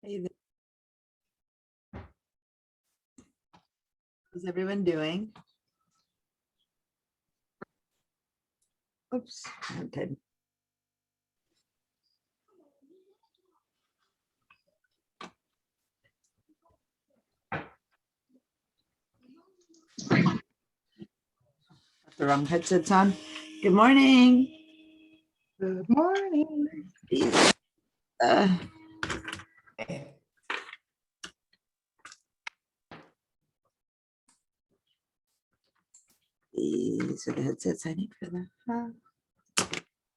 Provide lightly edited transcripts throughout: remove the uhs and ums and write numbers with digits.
Hey there. How's everyone doing? Oops. Okay. The wrong headsets on. Good morning. Good morning. Uh, these are the headsets I need for that. There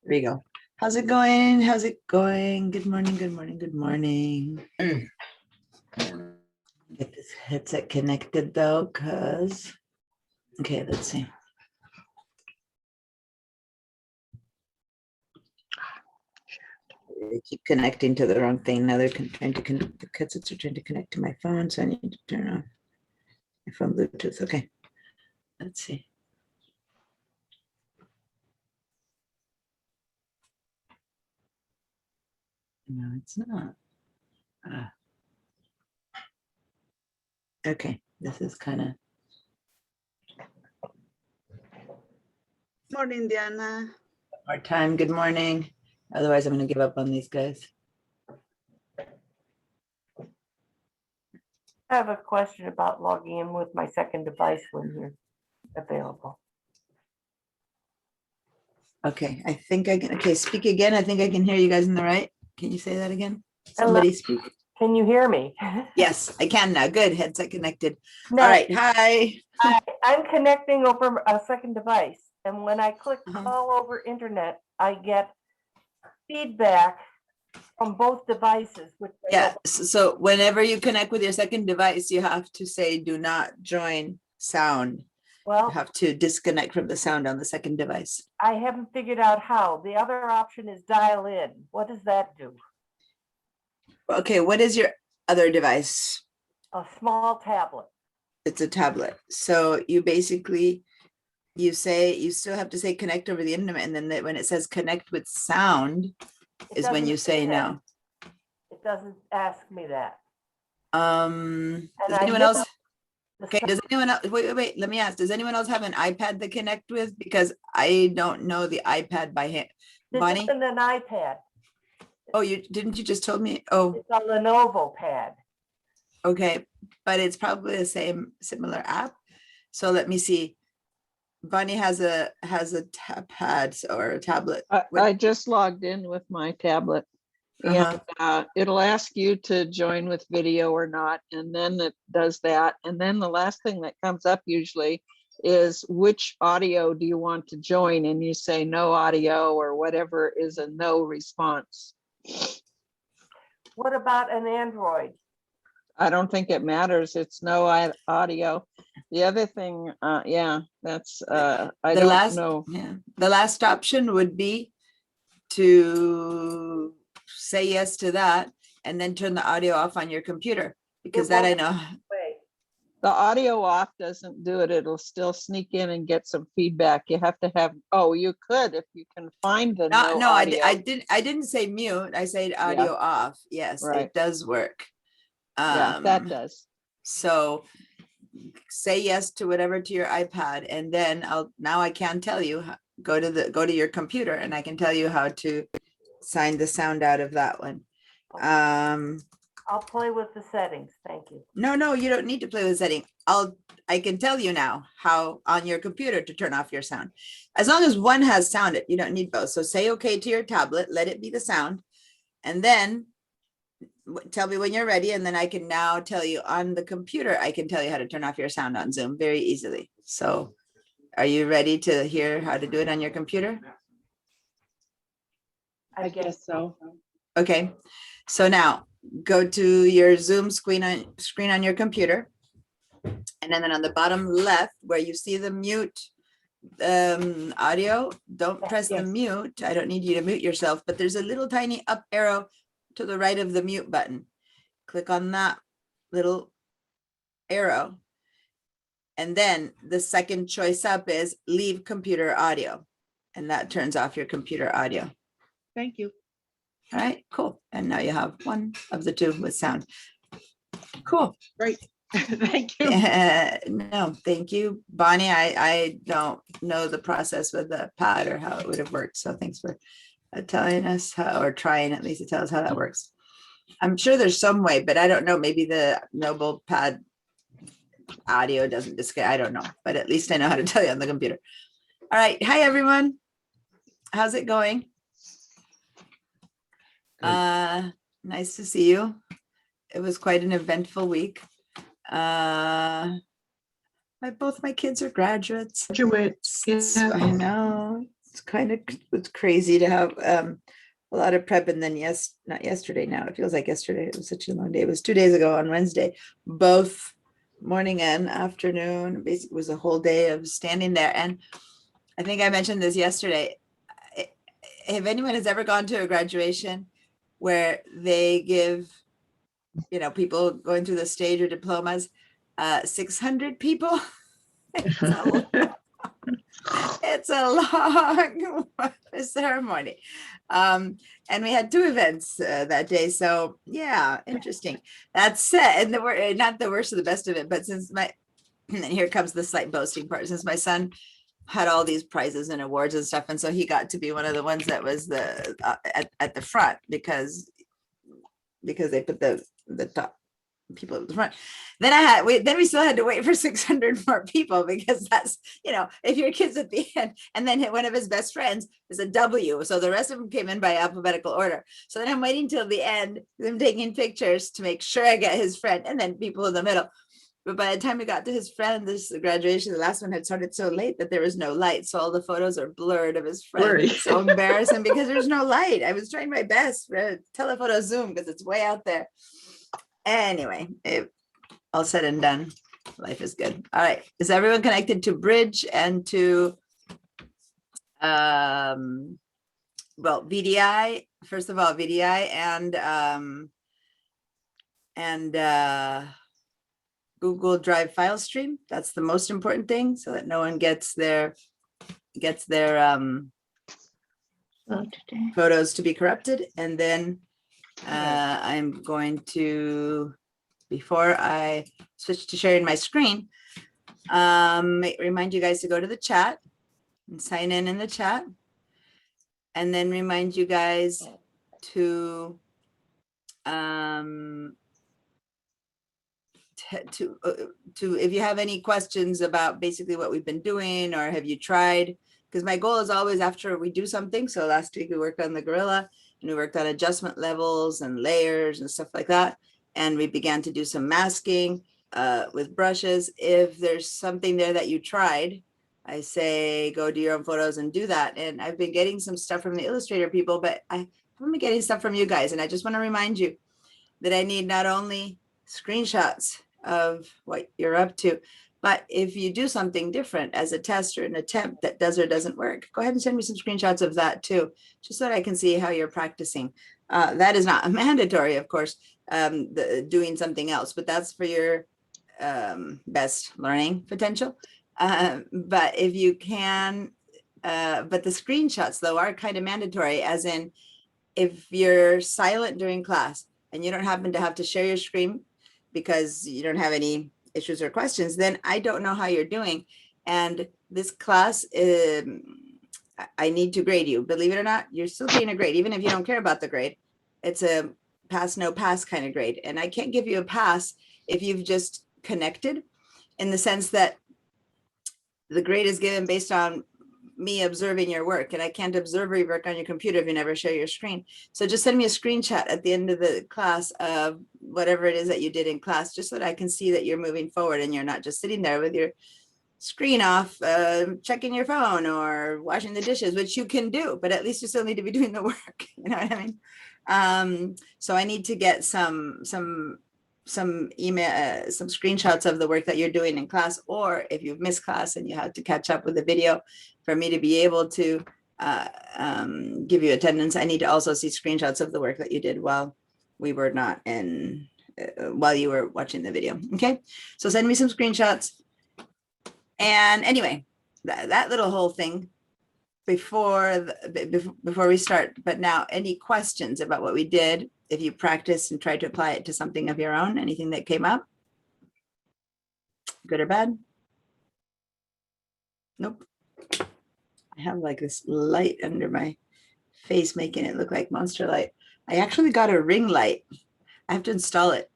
we go. How's it going? How's it going? Good morning. Good morning. Good morning. Get this headset connected though, because okay, let's see. They keep connecting to the wrong thing. Now they're trying to connect. The headsets are trying to connect to my phone, so I need to turn off my phone Bluetooth. Okay, let's see. No, it's not. Okay, this is kind of. Morning, Diana. Our time. Good morning. Otherwise, I'm going to give up on these guys. I have a question about logging in with my second device when you're available. Okay, I think I can. Okay, speak again. I think I can hear you guys in the right. Can you say that again? Somebody speak. Can you hear me? Yes, I can now. Good. Headset connected. No, All right. Hi. I'm connecting over a second device, and when I click Uh-huh. call over internet, I get feedback from both devices. Which I Yeah. don't- So whenever you connect with your second device, you have to say do not join sound. You Well, have to disconnect from the sound on the second device. I haven't figured out how. The other option is dial in. What does that do? Okay, what is your other device? A small tablet. It's a tablet. So you basically, you still have to say connect over the internet, and then when it says connect with sound It is when doesn't you say that. no. It doesn't ask me that. Does And I anyone hit else? the Okay, does anyone else, wait, let me ask, does anyone else have an iPad to connect with? Because I don't know the iPad by hand. This Bonnie? isn't an iPad. Oh, you just told me? Oh, It's a Lenovo pad. okay, but it's probably the same similar app. So let me see. Bonnie has a pad or a tablet. I just logged in with my tablet. Uh-huh. And it'll ask you to join with video or not, and then it does that. And then the last thing that comes up usually is which audio do you want to join, and you say no audio or whatever is a no response. What about an Android? I don't think it matters. It's no audio. The other thing, yeah, that's I don't know. Yeah, the last option would be to say yes to that and then turn the audio off on your computer, because that I know. Wait, The audio off doesn't do it. It'll still sneak in and get some feedback. You have to have, oh, you could if you can find the no audio. I didn't say mute. I said audio off. Yes, Right. it does work. Yeah, that does. So say yes to whatever to your iPad, and then now I can tell you, go to your computer and I can tell you how to sign the sound out of that one. I'll play with the settings. Thank you. No, you don't need to play with setting. I can tell you now how on your computer to turn off your sound. As long as one has sound, you don't need both. So say okay to your tablet, let it be the sound, and then tell me when you're ready. And then I can now tell you on the computer, I can tell you how to turn off your sound on Zoom very easily. So are you ready to hear how to do it on your computer? I guess so. Okay, so now go to your Zoom screen on your computer, and then on the bottom left where you see the mute audio, don't press the mute. I don't need you to mute yourself, but there's a little tiny up arrow to the right of the mute button. Click on that little arrow, and then the second choice up is leave computer audio, and that turns off your computer audio. Thank you. All right, cool. And now you have one of the two with sound. Cool. Great. Thank you. No, thank you, Bonnie. I don't know the process with the pad or how it would have worked. So thanks for telling us how, or trying at least to tell us how that works. I'm sure there's some way, but I don't know. Maybe the Noble Pad audio doesn't display. I don't know, but at least I know how to tell you on the computer. All right. Hi, everyone. How's it going? Nice to see you. It was quite an eventful week. Both my kids are graduates. Graduates. I know it's crazy to have a lot of prep, and then not yesterday. Now it feels like yesterday. It was such a long day. It was 2 days ago on Wednesday, both morning and afternoon. Basically, it was a whole day of standing there. And I think I mentioned this yesterday. If anyone has ever gone to a graduation where they give, people going through the stage or diplomas, 600 people. It's a long ceremony. And we had 2 events that day. So yeah, interesting. That's and we're not the worst of the best of it, but since and here comes the slight boasting part, since my son had all these prizes and awards and stuff, and so he got to be one of the ones that was the at the front because they put the top people at the front. Then we still had to wait for 600 more people, because that's, if your kid's at the end, and then one of his best friends is a W, so the rest of them came in by alphabetical order. So then I'm waiting till the end, I'm taking pictures to make sure I get his friend, and then people in the middle. But by the time we got to his friend, this graduation, the last one had started so late that there was no light. So all the photos are blurred of his friend. Blurry. It's so embarrassing because there's no light. I was trying my best for telephoto Zoom because it's way out there. Anyway, all said and done, life is good. All right. Is everyone connected to Bridge and to VDI? First of all, VDI and Google Drive file stream. That's the most important thing, so that no one gets their photos to be corrupted. And then I'm going to, before I switch to sharing my screen, remind you guys to go to the chat and sign in the chat, and then remind you guys to if you have any questions about basically what we've been doing, or have you tried, because my goal is always after we do something. So last week we worked on the Gorilla, and we worked on adjustment levels and layers and stuff like that, and we began to do some masking with brushes. If there's something there that you tried, I say go do your own photos and do that. And I've been getting some stuff from the Illustrator people, but I haven't been getting stuff from you guys. And I just want to remind you that I need not only screenshots of what you're up to, but if you do something different as a test or an attempt that does or doesn't work, go ahead and send me some screenshots of that too, just so that I can see how you're practicing. That is not mandatory, of course, doing something else, but that's for your best learning potential. But if you can, but the screenshots though are kind of mandatory, as in if you're silent during class and you don't happen to have to share your screen because you don't have any issues or questions, then I don't know how you're doing. And this class, I need to grade you. Believe it or not, you're still getting a grade, even if you don't care about the grade. It's a pass, no pass kind of grade. And I can't give you a pass if you've just connected, in the sense that the grade is given based on me observing your work, and I can't observe your work on your computer if you never share your screen. So just send me a screenshot at the end of the class of whatever it is that you did in class, just so that I can see that you're moving forward and you're not just sitting there with your screen off, checking your phone or washing the dishes, which you can do, but at least you still need to be doing the work. You know what I mean? So I need to get some email, some screenshots of the work that you're doing in class, or if you've missed class and you have to catch up with the video, for me to be able to give you attendance, I need to also see screenshots of the work that you did while we were not in, while you were watching the video. Okay, so send me some screenshots. And anyway, that little whole thing before we start, but now any questions about what we did? If you practiced and tried to apply it to something of your own, anything that came up? Good or bad? Nope. I have like this light under my face making it look like Monster Light. I actually got a ring light. I have to install it.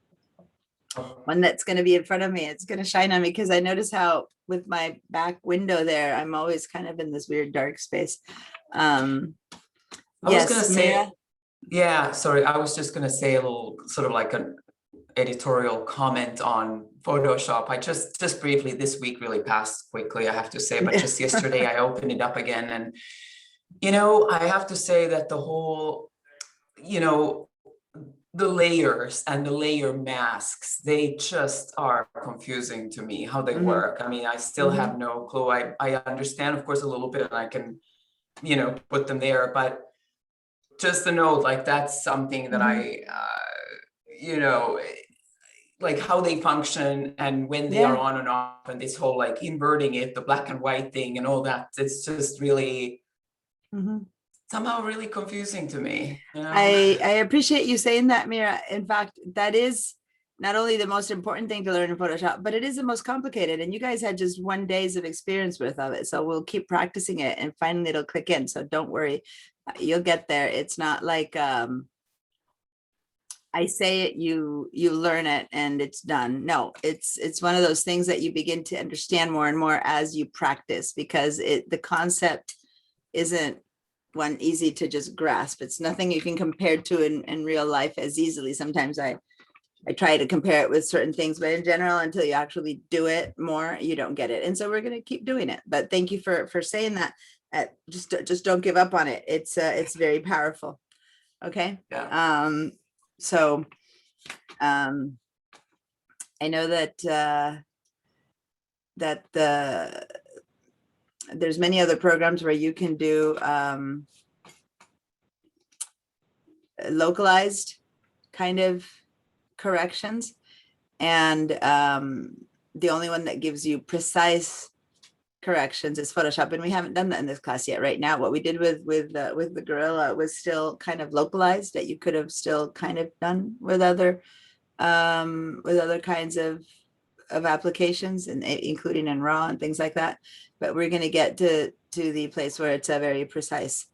One that's going to be in front of me. It's going to shine on me because I notice how with my back window there, I'm always kind of in this weird dark space. I was gonna say, yeah, sorry, I was just gonna say a little sort of like an editorial comment on Photoshop. I just briefly, this week really passed quickly, I have to say, but just yesterday I opened it up again, and I have to say that the whole, the layers and the layer masks, they just are confusing to me how they Mhm. work. I mean, I still have no clue. I understand, of course, a little bit, and I can, put them there, but just to note, like, that's something that like how they function and when they are Yeah. on and off, and this whole like inverting it, the black and white thing and all that, it's just really Mhm. somehow really confusing to me. I appreciate you saying that, Mira. In fact, that is not only the most important thing to learn in Photoshop, but it is the most complicated. And you guys had just 1 day's of experience with of it. So we'll keep practicing it and finally it'll click in. So don't worry, you'll get there. It's not like I say it, you learn it and it's done. No, it's one of those things that you begin to understand more and more as you practice, because the concept isn't one easy to just grasp. It's nothing you can compare to in real life as easily. Sometimes I try to compare it with certain things, but in general, until you actually do it more, you don't get it. And so we're going to keep doing it. But thank you for saying that. Just don't give up on it. It's very powerful. Okay. Yeah. So I know that there's many other programs where you can do localized kind of corrections, and the only one that gives you precise corrections is Photoshop, and we haven't done that in this class yet. Right now, what we did with the Gorilla was still kind of localized, that you could have still kind of done with other kinds of applications, and including in RAW and things like that. But we're going to get to the place where it's a very precise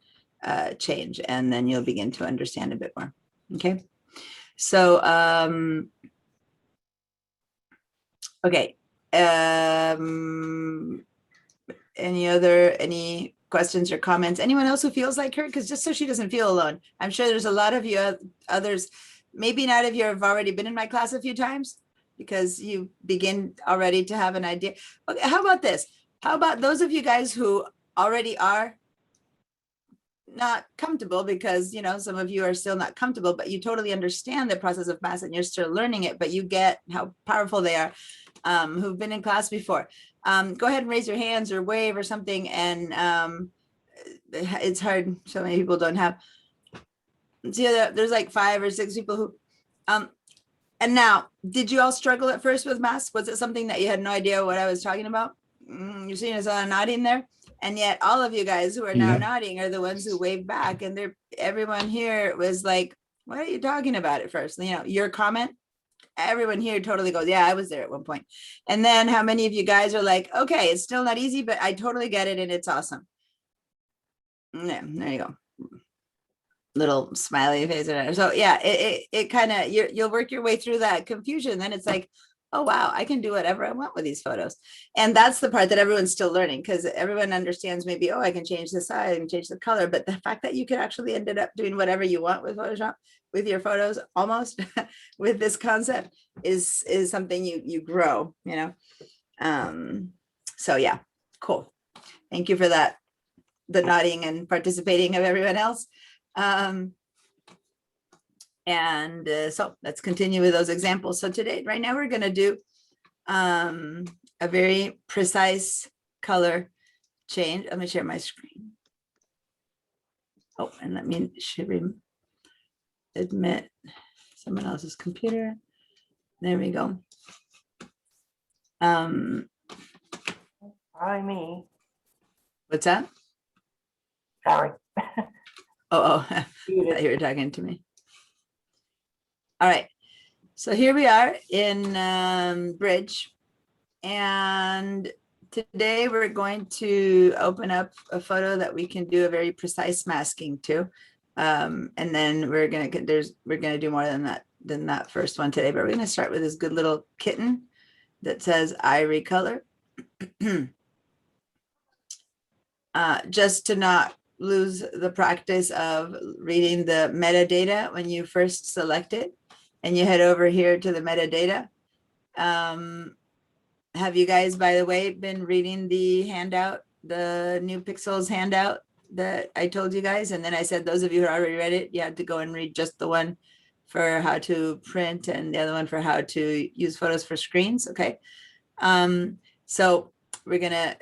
change, and then you'll begin to understand a bit more. Okay. So, okay. Any questions or comments? Anyone else who feels like her? Because just so she doesn't feel alone. I'm sure there's a lot of you others, maybe not if you've already been in my class a few times, because you begin already to have an idea. Okay, how about this? How about those of you guys who already are not comfortable, because some of you are still not comfortable, but you totally understand the process of math and you're still learning it, but you get how powerful they are, who've been in class before. Go ahead and raise your hands or wave or something. And it's hard, so many people don't have. See, there's like 5 or 6 people who and now, did you all struggle at first with math? Was it something that you had no idea what I was talking about? You're seeing us all nodding there. And yet all of you guys who are now nodding are the ones who wave back, and everyone here was like, what are you talking about at first? Your comment, everyone here totally goes, yeah, I was there at one point. And then how many of you guys are like, okay, it's still not easy, but I totally get it and it's awesome. Yeah, there you go. Little smiley face. So yeah, it kind of, you'll work your way through that confusion. Then it's like, oh wow, I can do whatever I want with these photos. And that's the part that everyone's still learning, because everyone understands maybe, oh, I can change the size, I can change the color, but the fact that you can actually ended up doing whatever you want with Photoshop, with your photos, almost with this concept is something you grow, so yeah, cool. Thank you for that, the nodding and participating of everyone else. So let's continue with those examples. So today, right now, we're going to do a very precise color change. Let me share my screen. Oh, and let me admit someone else's computer. There we go. By me. What's that? Sorry. Oh, I Muted. thought you were talking to me. All right, so here we are in Bridge. And today we're going to open up a photo that we can do a very precise masking to. And then we're gonna do more than that first one today, but we're gonna start with this good little kitten that says I recolor. Just to not lose the practice of reading the metadata when you first select it, and you head over here to the metadata. Have you guys, by the way, been reading the handout, the new Pixels handout that I told you guys? And then I said, those of you who already read it, you had to go and read just the one for how to print and the other one for how to use photos for screens. Okay. So we're gonna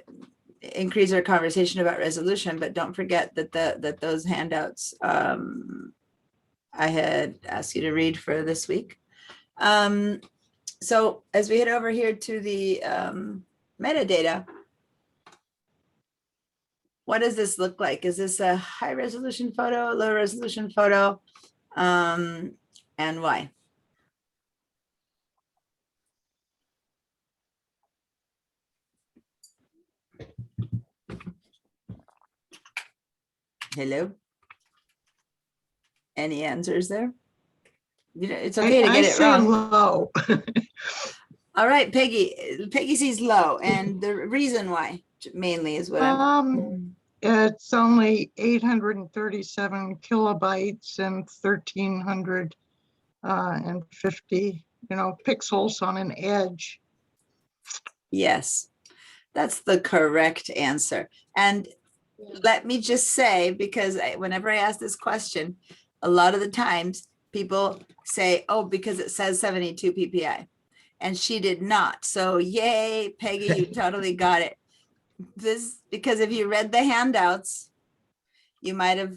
increase our conversation about resolution, but don't forget that those handouts I had asked you to read for this week. So as we head over here to the metadata, what does this look like? Is this a high resolution photo, low resolution photo, and why? Hello? Any answers there? You know, it's okay to I get it say wrong. low. All right, Peggy. Peggy sees low, and the reason why mainly is what I'm. It's only 837 kilobytes and 1350, pixels on an edge. Yes, that's the correct answer. And let me just say, because whenever I ask this question, a lot of the times people say, oh, because it says 72 PPI. And she did not. So yay, Peggy, you totally got it. This, because if you read the handouts, you might have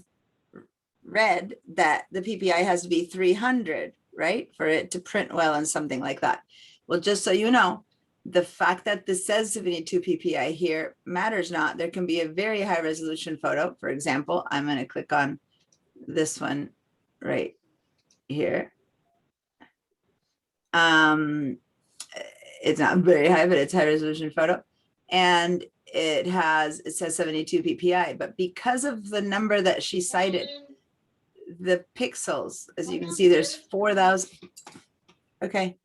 read that the PPI has to be 300, right? For it to print well and something like that. Well, just so you know, the fact that this says 72 PPI here matters not. There can be a very high resolution photo. For example, I'm going to click on this one right here. It's not very high, but it's high resolution photo. And it says 72 PPI, but because of the number that she cited, the pixels, as you can see, there's 4,000. Okay.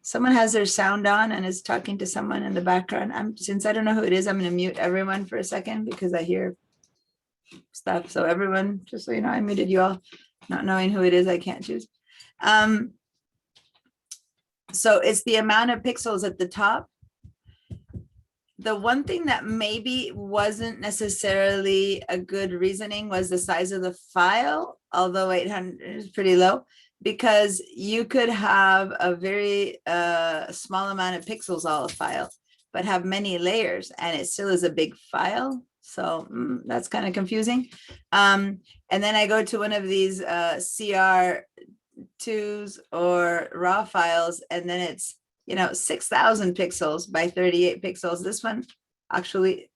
Someone has their sound on and is talking to someone in the background. Since I don't know who it is, I'm going to mute everyone for a second because I hear stuff. So everyone, just so you know, I muted you all, not knowing who it is. I can't choose. So it's the amount of pixels at the top. The one thing that maybe wasn't necessarily a good reasoning was the size of the file, although 800 is pretty low, because you could have a very small amount of pixels all a file, but have many layers and it still is a big file. So that's kind of confusing. And then I go to one of these CR2s or raw files, and then it's 6,000 pixels by 38 pixels. This one actually,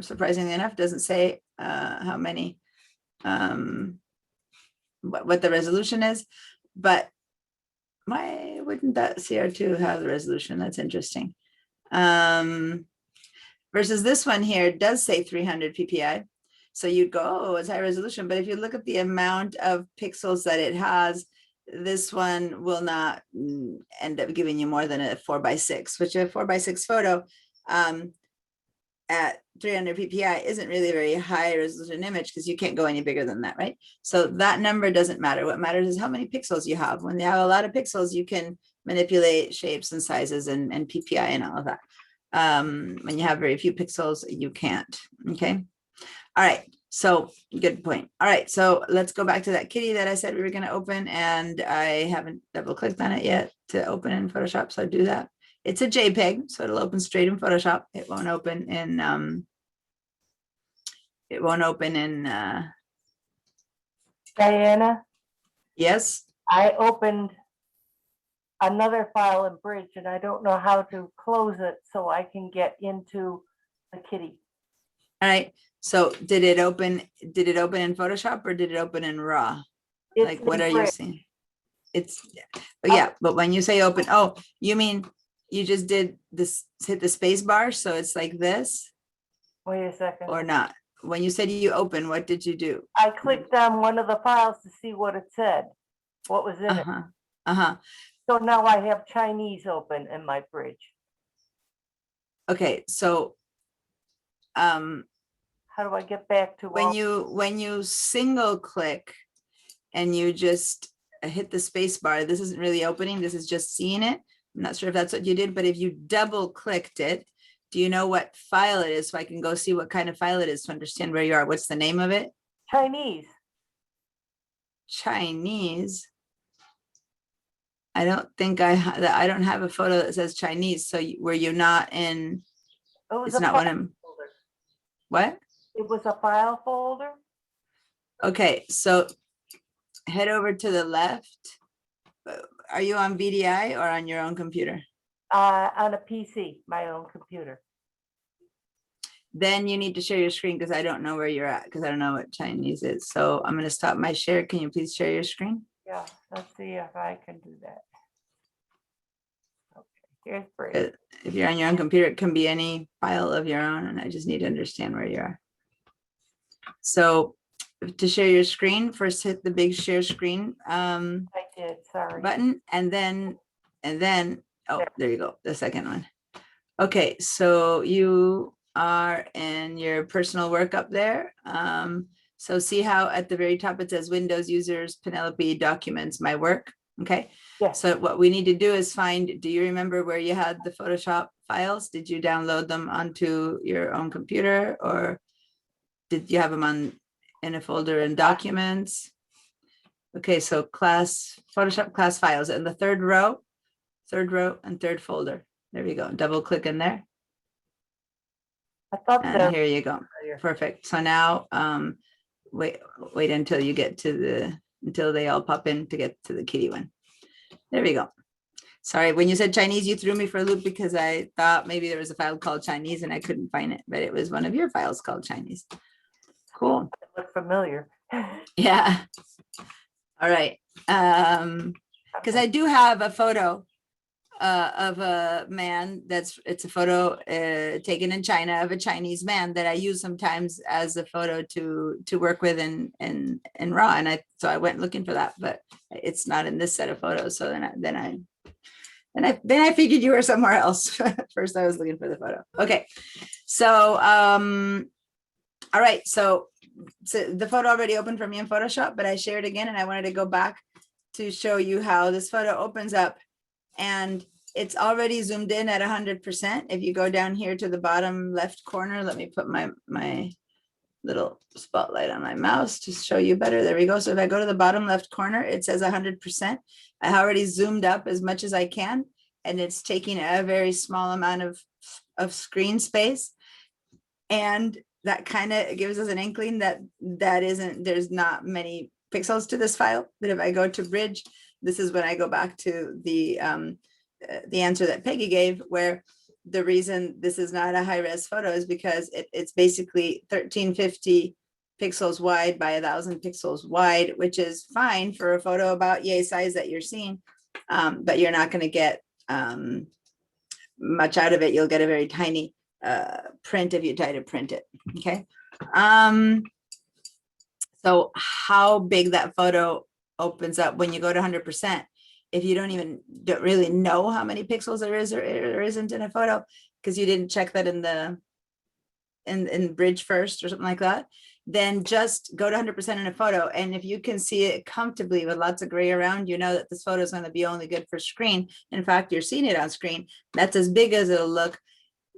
surprisingly enough, doesn't say how many, what the resolution is, but why wouldn't that CR2 have the resolution? That's interesting. Versus this one here does say 300 PPI. So you'd go, oh, it's high resolution. But if you look at the amount of pixels that it has, this one will not end up giving you more than a 4:6, which a 4:6 photo at 300 PPI isn't really a very high resolution image because you can't go any bigger than that, right? So that number doesn't matter. What matters is how many pixels you have. When you have a lot of pixels, you can manipulate shapes and sizes and PPI and all of that. When you have very few pixels, you can't. Okay. All right. So good point. All right. So let's go back to that kitty that I said we were going to open, and I haven't double clicked on it yet to open in Photoshop. So do that. It's a JPEG, so it'll open straight in Photoshop. It won't open in Diana, yes. I opened another file in Bridge and I don't know how to close it so I can get into the kitty. All right, so did it open in Photoshop or did it open in RAW? It's Like, what in are you Bridge. seeing? It's, but yeah, but when you say open, oh, you mean you just did this, hit the space bar, so it's like this Wait a second. or not? When you said you open, what did you do? I clicked on one of the files to see what it said, what was in it. Uh-huh, uh-huh. So now I have Chinese open in my Bridge. Okay, so How do I get back to? when you single click and you just hit the space bar, this isn't really opening, this is just seeing it. I'm not sure if that's what you did, but if you double clicked it, do you know what file it is? So I can go see what kind of file it is to understand where you are. What's the name of it? Chinese. Chinese. I don't think I don't have a photo that says Chinese. So were you not in, It was it's a not one of file them. folder. What? It was a file folder. Okay, so head over to the left. Are you on VDI or on your own computer? On a PC, my own computer. Then you need to share your screen because I don't know where you're at because I don't know what Chinese is. So I'm going to stop my share. Can you please share your screen? Yeah, let's see if I can do that. Okay, here's Bridge. If you're on your own computer, it can be any file of your own, and I just need to understand where you are. So to share your screen, first hit the big share screen I did, sorry. button, and then, oh, there you go, the second one. Okay, so you are in your personal work up there. So see how at the very top it says Windows users, Penelope documents, my work. Okay, Yes, so what we need to do is find, do you remember where you had the Photoshop files? Did you download them onto your own computer or did you have them in a folder in documents? Okay, so Photoshop class files in the third row and third folder. There you go. Double click in there. I thought And that. here you go. Perfect. So now wait until you get to until they all pop in to get to the kitty one. There we go. Sorry, when you said Chinese, you threw me for a loop because I thought maybe there was a file called Chinese and I couldn't find it, but it was one of your files called Chinese. Cool. Look familiar. Yeah. All right. Because I do have a photo of a man it's a photo taken in China of a Chinese man that I use sometimes as a photo to work with in RAW, and so I went looking for that, but it's not in this set of photos. So then I figured you were somewhere else. First I was looking for the photo. Okay, so all right, so the photo already opened for me in Photoshop, but I shared again and I wanted to go back to show you how this photo opens up. And it's already zoomed in at 100%. If you go down here to the bottom left corner, let me put my little spotlight on my mouse to show you better. There we go. So if I go to the bottom left corner, it says 100%. I already zoomed up as much as I can, and it's taking a very small amount of screen space. And that kind of gives us an inkling that there's not many pixels to this file. But if I go to Bridge, this is when I go back to the answer that Peggy gave, where the reason this is not a high-res photo is because it's basically 1350 pixels wide by 1000 pixels wide, which is fine for a photo about yay size that you're seeing, but you're not going to get much out of it. You'll get a very tiny print if you try to print it. Okay. So how big that photo opens up when you go to 100%, if you don't really know how many pixels there is or isn't in a photo, because you didn't check that in Bridge first or something like that, then just go to 100% in a photo. And if you can see it comfortably with lots of gray around, you know that this photo is going to be only good for screen. In fact, you're seeing it on screen. That's as big as it'll look.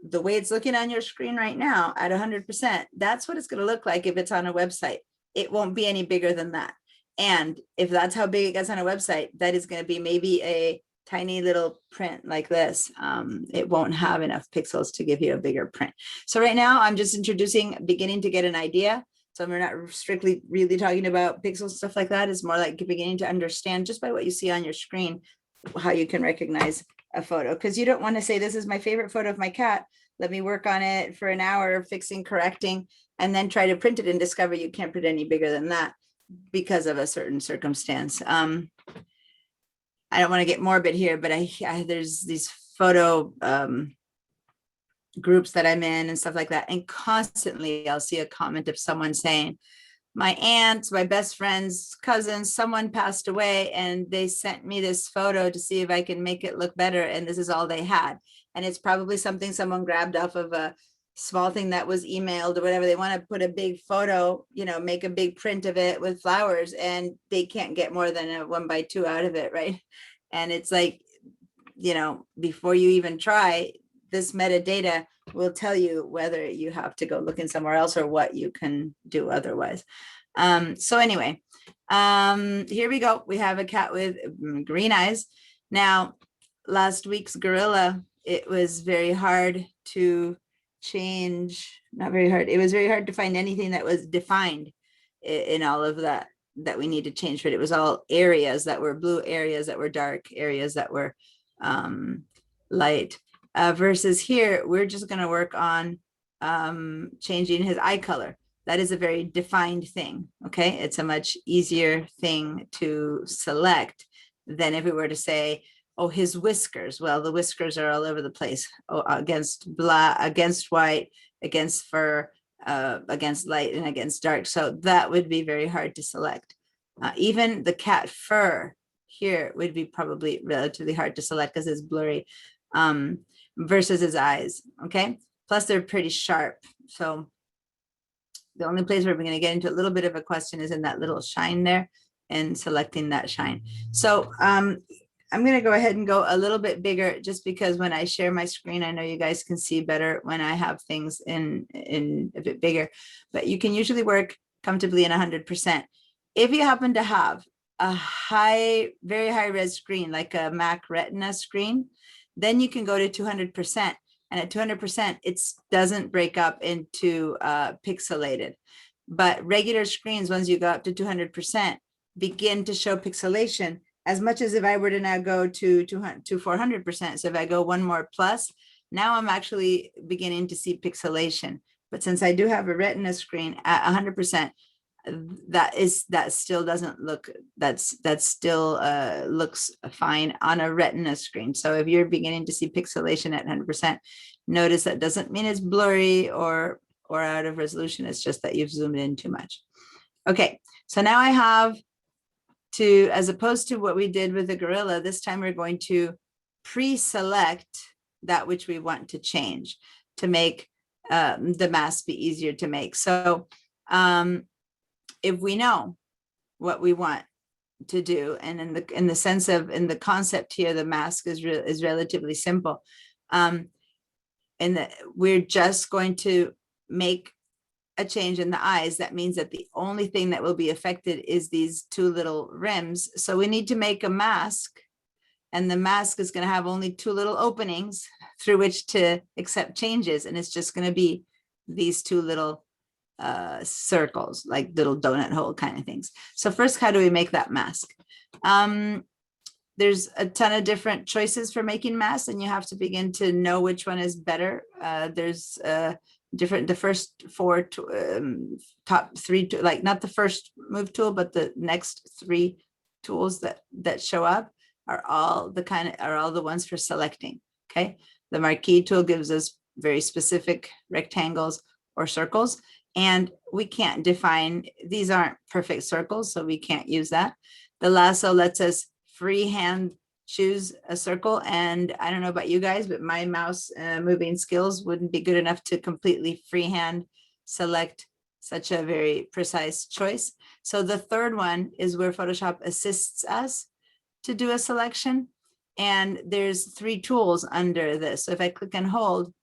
The way it's looking on your screen right now at 100%, that's what it's going to look like if it's on a website. It won't be any bigger than that. And if that's how big it gets on a website, that is going to be maybe a tiny little print like this. It won't have enough pixels to give you a bigger print. So right now I'm just beginning to get an idea. So we're not strictly really talking about pixels, stuff like that. It's more like beginning to understand just by what you see on your screen, how you can recognize a photo. Because you don't want to say, this is my favorite photo of my cat, let me work on it for an hour, fixing, correcting, and then try to print it and discover you can't print any bigger than that because of a certain circumstance. I don't want to get morbid here, but there's these photo groups that I'm in and stuff like that. And constantly I'll see a comment of someone saying, my aunt, my best friend's cousin, someone passed away and they sent me this photo to see if I can make it look better. And this is all they had. And it's probably something someone grabbed off of a small thing that was emailed or whatever. They want to put a big photo, you know, make a big print of it with flowers, and they can't get more than a 1x2 out of it, right? And it's like, you know, before you even try, this metadata will tell you whether you have to go looking somewhere else or what you can do otherwise. So anyway, here we go. We have a cat with green eyes. Now, last week's gorilla, it was very hard to change, not very hard. It was very hard to find anything that was defined in all of that we need to change for it. It was all areas that were blue, areas that were dark, areas that were light. Versus here, we're just going to work on changing his eye color. That is a very defined thing. Okay, it's a much easier thing to select than if we were to say, oh, his whiskers. Well, the whiskers are all over the place. Oh, against black, against white, against fur, against light, and against dark. So that would be very hard to select. Even the cat fur here would be probably relatively hard to select because it's blurry. Versus his eyes, okay? Plus they're pretty sharp. So the only place where we're gonna get into a little bit of a question is in that little shine there and selecting that shine. So I'm gonna go ahead and go a little bit bigger just because when I share my screen, I know you guys can see better when I have things in a bit bigger, but you can usually work comfortably in 100%. If you happen to have a very high res screen, like a Mac Retina screen, then you can go to 200%. And at 200%, it doesn't break up into pixelated. But regular screens, once you go up to 200%, begin to show pixelation as much as if I were to now go to 400%. So if I go one more plus, now I'm actually beginning to see pixelation. But since I do have a Retina screen at 100%, that still doesn't look, that still looks fine on a Retina screen. So if you're beginning to see pixelation at 100%, notice that doesn't mean it's blurry or out of resolution. It's just that you've zoomed in too much. Okay, so now I have to, as opposed to what we did with the gorilla, this time we're going to pre-select that which we want to change to make the mask be easier to make. So if we know what we want to do, and in the sense of, in the concept here, the mask is relatively simple. And that we're just going to make a change in the eyes. That means that the only thing that will be affected is these two little rims. So we need to make a mask, and the mask is going to have only two little openings through which to accept changes. And it's just going to be these two little circles, like little donut hole kind of things. So first, how do we make that mask? There's a ton of different choices for making masks, and you have to begin to know which one is better. There's the first four top three, like not the first move tool, but the next three tools that show up are all the ones for selecting. Okay, the marquee tool gives us very specific rectangles or circles, and we can't define, these aren't perfect circles, so we can't use that. The lasso lets us freehand choose a circle, and I don't know about you guys, but my mouse moving skills wouldn't be good enough to completely freehand select such a very precise choice. So the third one is where Photoshop assists us to do a selection, and there's three tools under this. So if I click and hold,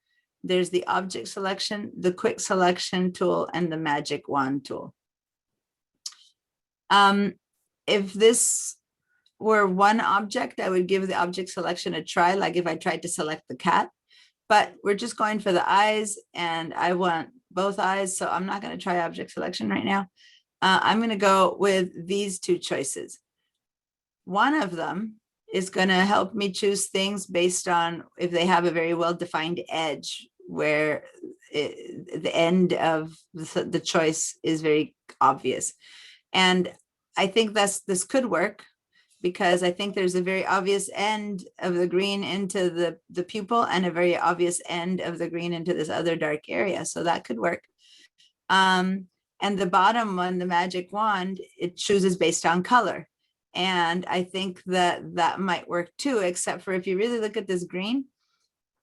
there's the object selection, the quick selection tool, and the magic wand tool. If this were one object, I would give the object selection a try, like if I tried to select the cat, but we're just going for the eyes, and I want both eyes, so I'm not going to try object selection right now. I'm going to go with these two choices. One of them is going to help me choose things based on if they have a very well-defined edge where the end of the choice is very obvious. And I think this could work, because I think there's a very obvious end of the green into the pupil and a very obvious end of the green into this other dark area. So that could work. And the bottom one, the magic wand, it chooses based on color. And I think that might work too, except for if you really look at this green,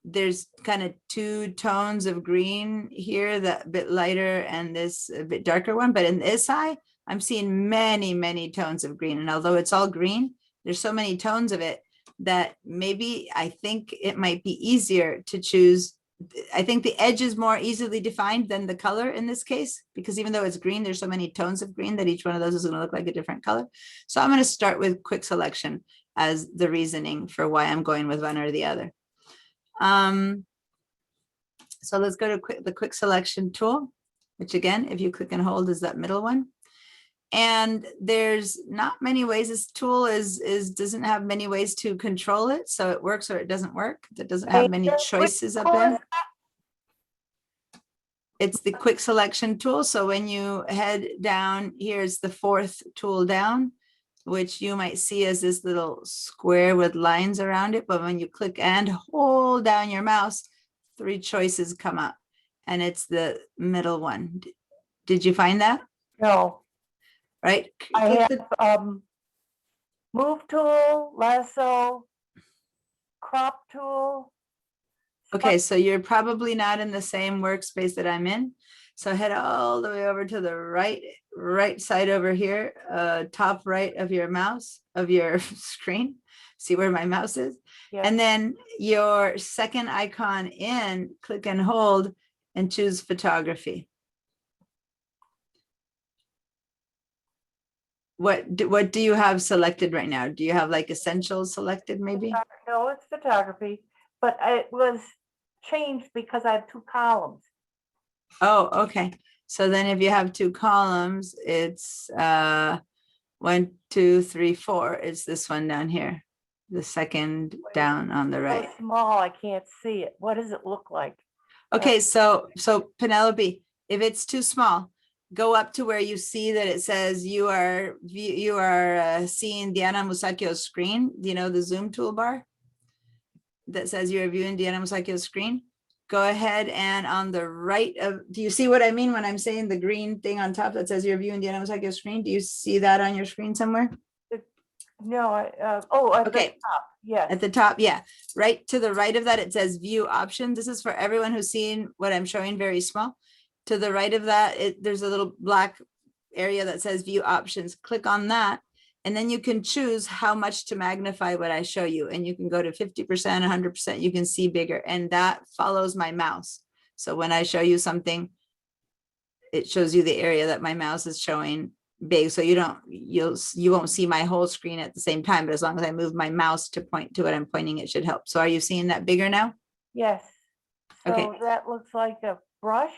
there's kind of two tones of green here, that bit lighter and this a bit darker one. But in this eye, I'm seeing many, many tones of green. And although it's all green, there's so many tones of it that maybe I think it might be easier to choose. I think the edge is more easily defined than the color in this case, because even though it's green, there's so many tones of green that each one of those is going to look like a different color. So I'm going to start with quick selection as the reasoning for why I'm going with one or the other. So let's go to the quick selection tool, which again, if you click and hold, is that middle one. And there's not many ways. This tool doesn't have many ways to control it. So it works or it doesn't work. It doesn't have many choices up there. It's the quick selection tool. So when you head down, here's the fourth tool down, which you might see as this little square with lines around it. But when you click and hold down your mouse, 3 choices come up, and it's the middle one. Did you find that? No, Right? I Click have move tool, lasso, crop tool. Okay, so you're probably not in the same workspace that I'm in. So head all the way over to the right side over here, top right of your mouse, of your screen. See where my mouse is? Yes. And then your second icon in, click and hold and choose photography. What do you have selected right now? Do you have like essentials selected maybe? No, it's photography, but it was changed because I have 2 columns. Oh, okay. So then if you have 2 columns, it's 1, 2, 3, 4. It's this one down here. The second down on the right. So small, I can't see it. What does it look like? Okay, so Penelope, if it's too small, go up to where you see that it says you are seeing Diana Musacchio's screen. Do you know the Zoom toolbar that says you're viewing Diana Musacchio's screen? Go ahead and on the right of, do you see what I mean when I'm saying the green thing on top that says you're viewing Diana Musacchio's screen? Do you see that on your screen somewhere? No, at the Okay. top, yes. At the top, yeah. Right to the right of that, it says view options. This is for everyone who's seeing what I'm showing very small. To the right of that, there's a little black area that says view options. Click on that, and then you can choose how much to magnify what I show you. And you can go to 50%, 100%, you can see bigger. And that follows my mouse. So when I show you something, it shows you the area that my mouse is showing big. So you won't see my whole screen at the same time, but as long as I move my mouse to point to what I'm pointing, it should help. So are you seeing that bigger now? Yes. Okay. So that looks like a brush.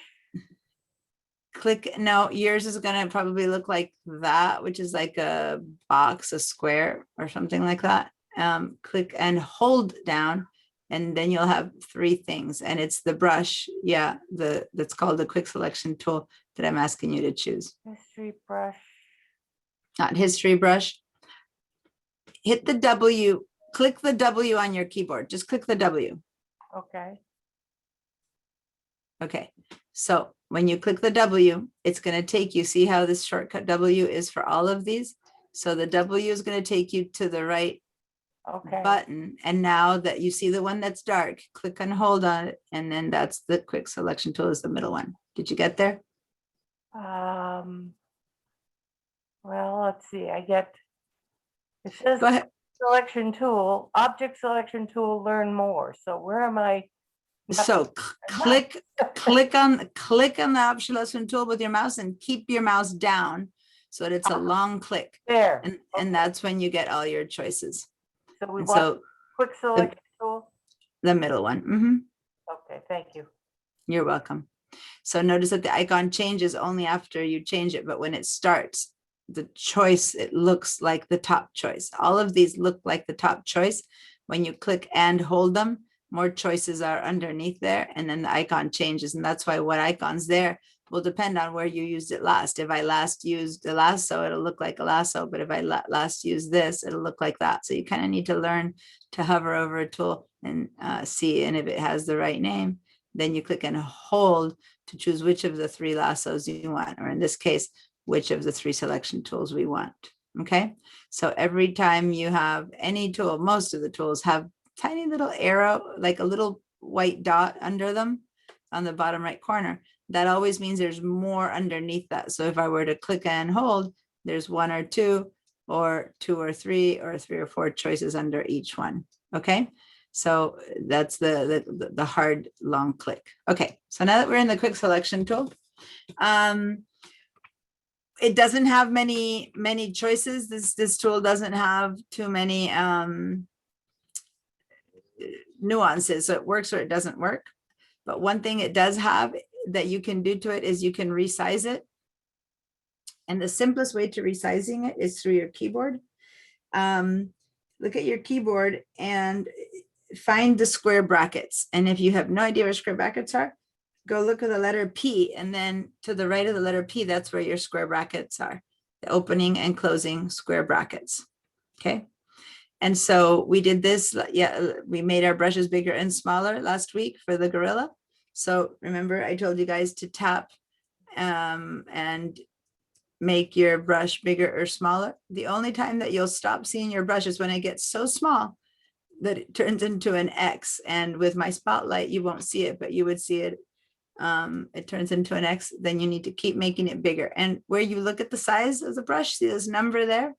Click, no, yours is gonna probably look like that, which is like a box, a square or something like that. Click and hold down, and then you'll have 3 things, and it's the brush. Yeah, that's called the quick selection tool that I'm asking you to choose. History brush. Not history brush. Hit the W, click the W on your keyboard. Just click the W. Okay. Okay, so when you click the W, it's going to take you, see how this shortcut W is for all of these? So the W is going to take you to the right Okay. button. And now that you see the one that's dark, click and hold on it. And then that's the quick selection tool, is the middle one. Did you get there? Well, let's see, it says Go ahead. selection tool, object selection tool, learn more. So where am I? So click on the option selection tool with your mouse and keep your mouse down so that it's a long click. There. And that's when you get all your choices. So we And want so quick selection tool. the middle one. Mhm. Okay, thank you. You're welcome. So notice that the icon changes only after you change it, but when it starts, the choice, it looks like the top choice. All of these look like the top choice. When you click and hold them, more choices are underneath there, and then the icon changes. And that's why what icon's there will depend on where you used it last. If I last used the lasso, it'll look like a lasso, but if I last use this, it'll look like that. So you kind of need to learn to hover over a tool and see, and if it has the right name, then you click and hold to choose which of the 3 lassos you want, or in this case, which of the 3 selection tools we want. Okay, so every time you have any tool, most of the tools have tiny little arrow, like a little white dot under them on the bottom right corner. That always means there's more underneath that. So if I were to click and hold, there's 1 or 2, or 2 or 3, or 3 or 4 choices under each one. Okay, so that's the hard long click. Okay, so now that we're in the quick selection tool, it doesn't have many choices. This tool doesn't have too many nuances. So it works or it doesn't work. But one thing it does have that you can do to it is you can resize it. And the simplest way to resizing it is through your keyboard. Look at your keyboard and find the square brackets. And if you have no idea where square brackets are, go look at the letter P, and then to the right of the letter P, that's where your square brackets are, the opening and closing square brackets. Okay. And so we did this, yeah, we made our brushes bigger and smaller last week for the gorilla. So remember, I told you guys to tap and make your brush bigger or smaller. The only time that you'll stop seeing your brush is when it gets so small that it turns into an X. And with my spotlight, you won't see it, but you would see it. It turns into an X. Then you need to keep making it bigger. And where you look at the size of the brush, see this number there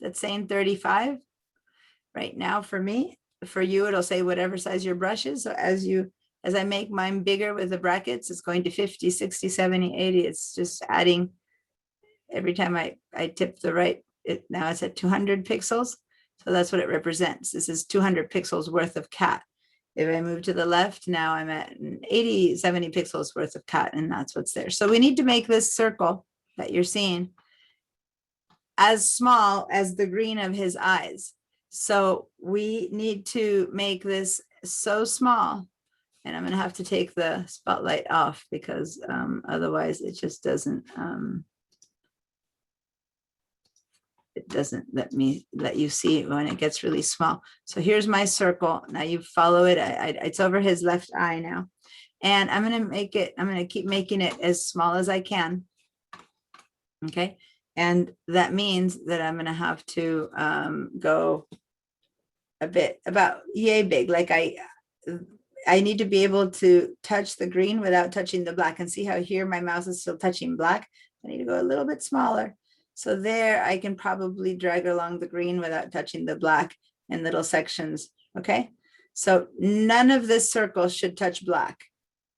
that's saying 35. Right now for me, for you, it'll say whatever size your brush is. So as I make mine bigger with the brackets, it's going to 50, 60, 70, 80. It's just adding every time I tip the right, now it's at 200 pixels. So that's what it represents. This is 200 pixels worth of cat. If I move to the left, now I'm at 80, 70 pixels worth of cat, and that's what's there. So we need to make this circle that you're seeing as small as the green of his eyes. So we need to make this so small, and I'm going to have to take the spotlight off because otherwise it just doesn't, it doesn't let you see it when it gets really small. So here's my circle. Now you follow it. It's over his left eye now. And I'm going to make it, I'm going to keep making it as small as I can. Okay. And that means that I'm going to have to go a bit about yay big. Like I need to be able to touch the green without touching the black, and see how here my mouse is still touching black. I need to go a little bit smaller. So there I can probably drag along the green without touching the black in little sections. Okay. So none of this circle should touch black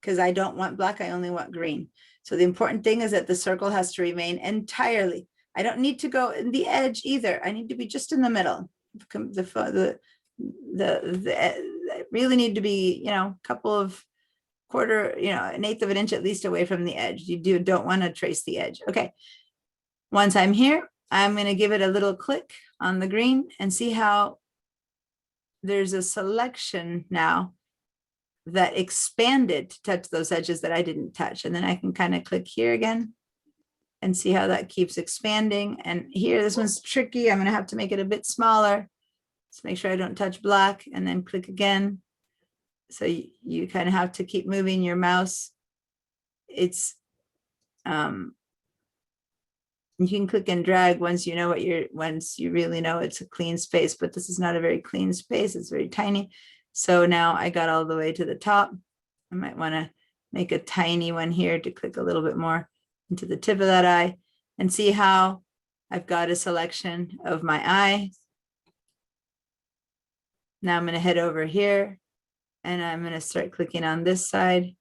because I don't want black. I only want green. So the important thing is that the circle has to remain entirely. I don't need to go in the edge either. I need to be just in the middle. Really need to be, a couple of quarter, an eighth of an inch at least away from the edge. You don't want to trace the edge. Okay. Once I'm here, I'm going to give it a little click on the green and see how there's a selection now that expanded to touch those edges that I didn't touch. And then I can kind of click here again and see how that keeps expanding. And here, this one's tricky. I'm going to have to make it a bit smaller. Let's make sure I don't touch black, and then click again. So you kind of have to keep moving your mouse. It's, you can click and drag once you know once you really know it's a clean space, but this is not a very clean space. It's very tiny. So now I got all the way to the top. I might want to make a tiny one here to click a little bit more into the tip of that eye and see how I've got a selection of my eye. Now I'm going to head over here and I'm going to start clicking on this side,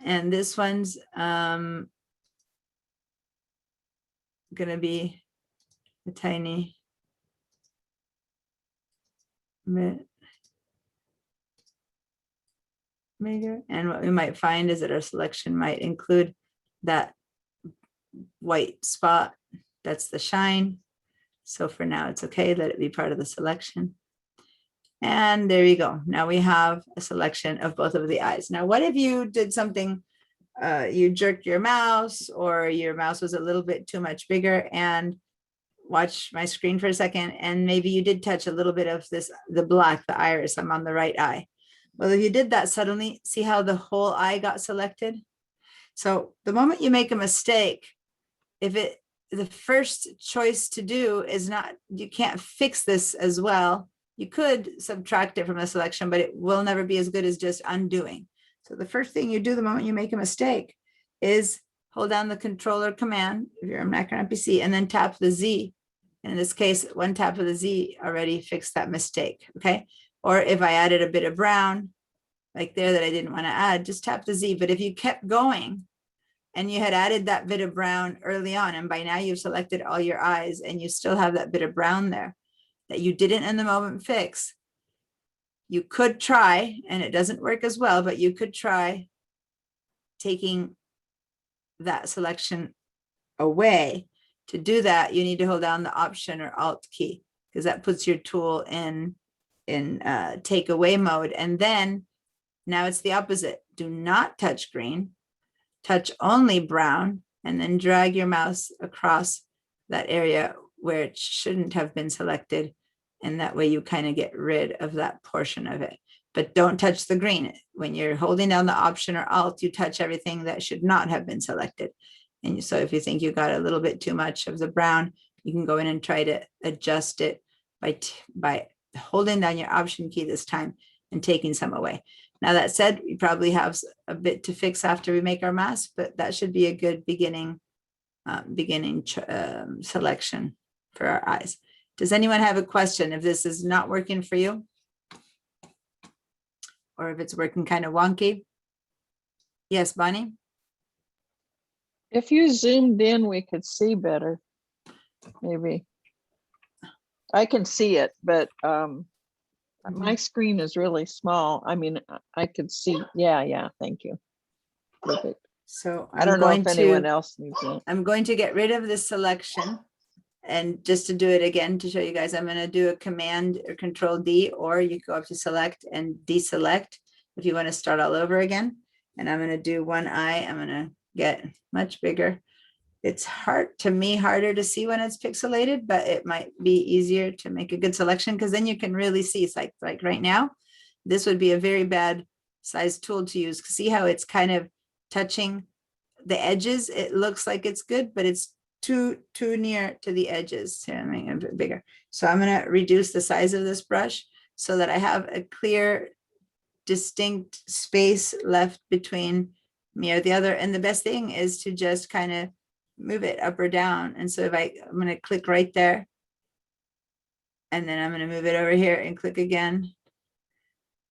and this one's going to be a tiny bit bigger. And what we might find is that our selection might include that white spot. That's the shine. So for now, it's okay. Let it be part of the selection. And there you go. Now we have a selection of both of the eyes. Now, what if you did something, you jerked your mouse, or your mouse was a little bit too much bigger, and watch my screen for a second, and maybe you did touch a little bit of this, the black, the iris, I'm on the right eye. Well, if you did that suddenly, see how the whole eye got selected? So the moment you make a mistake, the first choice to do is not, you can't fix this as well. You could subtract it from the selection, but it will never be as good as just undoing. So the first thing you do the moment you make a mistake is hold down the controller command if you're a Mac or PC, and then tap the Z. And in this case, one tap of the Z already fixed that mistake, okay? Or if I added a bit of brown, like there that I didn't want to add, just tap the Z. But if you kept going and you had added that bit of brown early on, and by now you've selected all your eyes and you still have that bit of brown there that you didn't in the moment fix, you could try, and it doesn't work as well, but you could try taking that selection away. To do that, you need to hold down the Option or Alt key, because that puts your tool in take away mode. And then now it's the opposite. Do not touch green, touch only brown, and then drag your mouse across that area where it shouldn't have been selected. And that way you kind of get rid of that portion of it. But don't touch the green. When you're holding down the Option or Alt, you touch everything that should not have been selected. And so if you think you got a little bit too much of the brown, you can go in and try to adjust it by holding down your Option key this time and taking some away. Now that said, we probably have a bit to fix after we make our mask, but that should be a good beginning selection for our eyes. Does anyone have a question if this is not working for you? Or if it's working kind of wonky? Yes, Bonnie? If you zoomed in, we could see better. Maybe. I can see it, but my screen is really small. I mean, I could see. Yeah, thank you. Perfect. So I don't know if anyone else needs it. I'm going to get rid of this selection. And just to do it again, to show you guys, I'm going to do a Command or Control D, or you go up to Select and deselect if you want to start all over again. And I'm going to do one eye. I'm going to get much bigger. It's harder to see when it's pixelated, but it might be easier to make a good selection, because then you can really see. It's like right now, this would be a very bad size tool to use. See how it's kind of touching the edges? It looks like it's good, but it's too near to the edges. Here, I'm making it a bit bigger. So I'm going to reduce the size of this brush so that I have a clear, distinct space left between me or the other. And the best thing is to just kind of move it up or down. And so if I'm going to click right there, and then I'm going to move it over here and click again.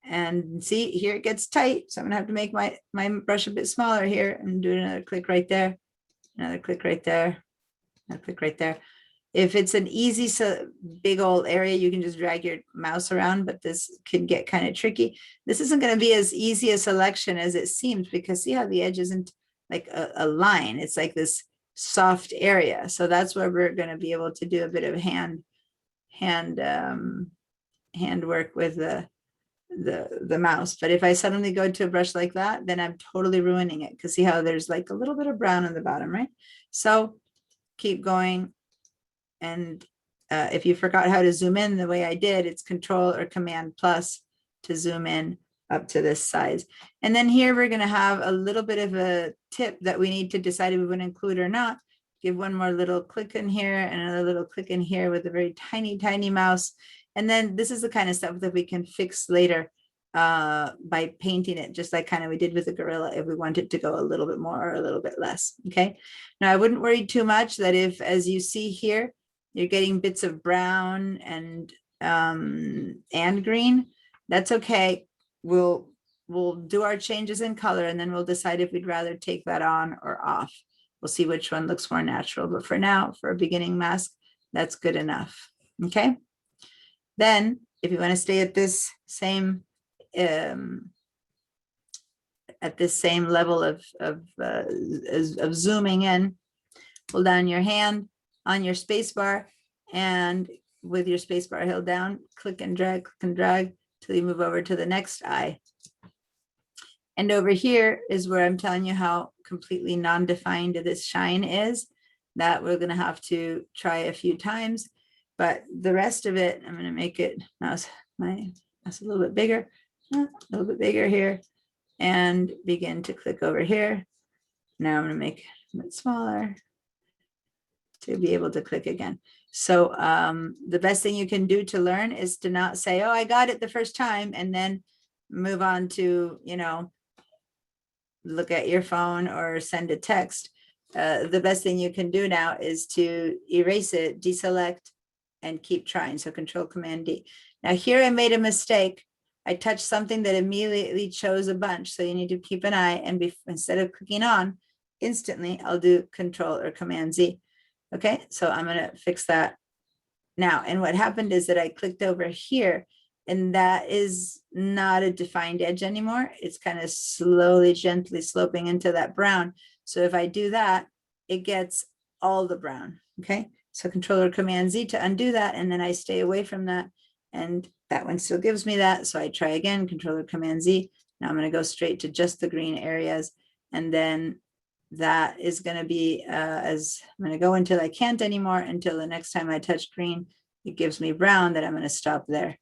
And see, here it gets tight. So I'm going to have to make my brush a bit smaller here and do another click right there, another click right there. I'll click right there. If it's an easy, big old area, you can just drag your mouse around, but this can get kind of tricky. This isn't going to be as easy a selection as it seems, because see how the edge isn't like a line. It's like this soft area. So that's where we're going to be able to do a bit of hand work with the mouse. But if I suddenly go to a brush like that, then I'm totally ruining it, because see how there's like a little bit of brown on the bottom, right? So keep going. And if you forgot how to zoom in the way I did, it's Control or Command plus to zoom in up to this size. And then here we're going to have a little bit of a tip that we need to decide if we want to include or not. Give one more little click in here and another little click in here with a very tiny mouse. And then this is the kind of stuff that we can fix later by painting it, just like kind of we did with the gorilla, if we want it to go a little bit more or a little bit less. Okay. Now I wouldn't worry too much that if, as you see here, you're getting bits of brown and green, that's okay. We'll do our changes in color, and then we'll decide if we'd rather take that on or off. We'll see which one looks more natural. But for now, for a beginning mask, that's good enough. Okay. Then if you want to stay at this same level of zooming in, hold down your hand on your space bar and with your space bar held down, click and drag till you move over to the next eye. And over here is where I'm telling you how completely non-defined this shine is. That we're gonna have to try a few times, but the rest of it, I'm gonna make it, that's a little bit bigger, a little bit bigger here, and begin to click over here. Now I'm gonna make it a bit smaller to be able to click again. So the best thing you can do to learn is to not say, oh, I got it the first time, and then move on to, you know, look at your phone or send a text. The best thing you can do now is to erase it, deselect, and keep trying. So Control Command D. Now here I made a mistake. I touched something that immediately chose a bunch. So you need to keep an eye, and instead of clicking on instantly, I'll do Control or Command Z. Okay, so I'm gonna fix that now. And what happened is that I clicked over here, and that is not a defined edge anymore. It's kind of slowly, gently sloping into that brown. So if I do that, it gets all the brown, okay? So Control or Command Z to undo that, and then I stay away from that, and that one still gives me that. So I try again, Control or Command Z. Now I'm gonna go straight to just the green areas, and then that is gonna be, as I'm gonna go until I can't anymore, until the next time I touch green, it gives me brown, that I'm gonna stop there.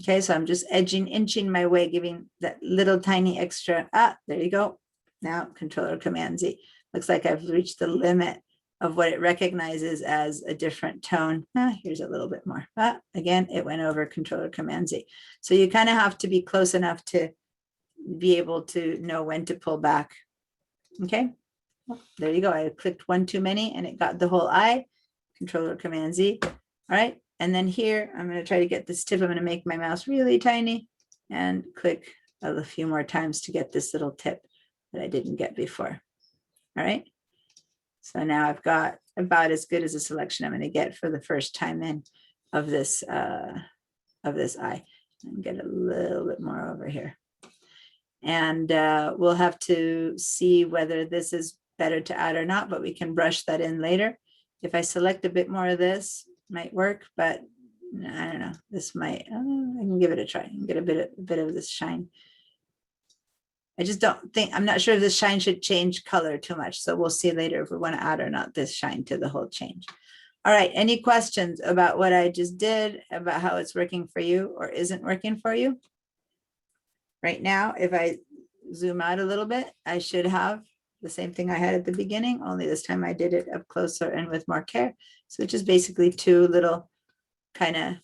Okay, so I'm just inching my way, giving that little tiny extra, there you go. Now Control or Command Z. Looks like I've reached the limit of what it recognizes as a different tone. Here's a little bit more. Again, it went over Control or Command Z. So you kind of have to be close enough to be able to know when to pull back. Okay, there you go. I clicked one too many and it got the whole eye. Control or Command Z. All right, and then here, I'm going to try to get this tip. I'm going to make my mouse really tiny and click a few more times to get this little tip that I didn't get before. All right. So now I've got about as good as a selection I'm going to get for the first time in of this eye. And get a little bit more over here. And we'll have to see whether this is better to add or not, but we can brush that in later. If I select a bit more of this, might work, but I don't know. This might, I can give it a try and get a bit of this shine. I just don't think, I'm not sure if this shine should change color too much. So we'll see later if we want to add or not this shine to the whole change. All right, any questions about what I just did, about how it's working for you or isn't working for you? Right now, if I zoom out a little bit, I should have the same thing I had at the beginning, only this time I did it up closer and with more care. So it's just basically two little kind of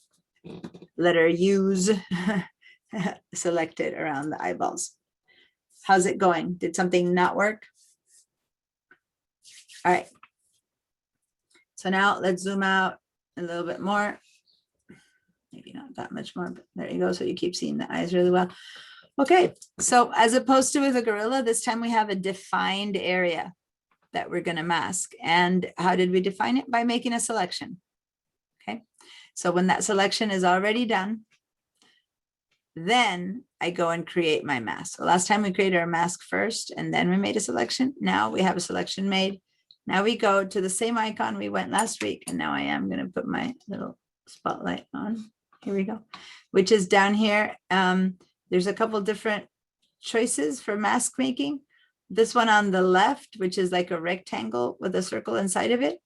letter U's selected around the eyeballs. How's it going? Did something not work? All right. So now let's zoom out a little bit more. Maybe not that much more, but there you go. So you keep seeing the eyes really well. Okay, so as opposed to with a gorilla, this time we have a defined area that we're going to mask. And how did we define it? By making a selection. Okay, so when that selection is already done, then I go and create my mask. So last time we created our mask first, and then we made a selection. Now we have a selection made. Now we go to the same icon we went last week. And now I am going to put my little spotlight on. Here we go, which is down here. There's a couple different choices for mask making. This one on the left, which is like a rectangle with a circle inside of it,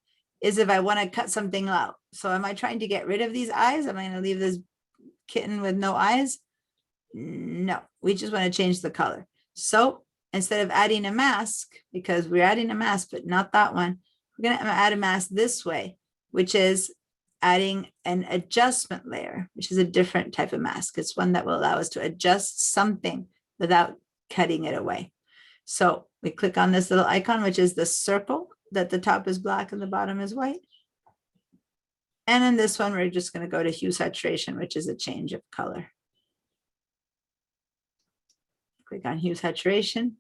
is if I want to cut something out. So am I trying to get rid of these eyes? Am I going to leave this kitten with no eyes? No, we just want to change the color. So instead of adding a mask, because we're adding a mask, but not that one, we're going to add a mask this way, which is adding an adjustment layer, which is a different type of mask. It's one that will allow us to adjust something without cutting it away. So we click on this little icon, which is the circle that the top is black and the bottom is white. And in this one, we're just going to go to hue saturation, which is a change of color. Click on hue saturation.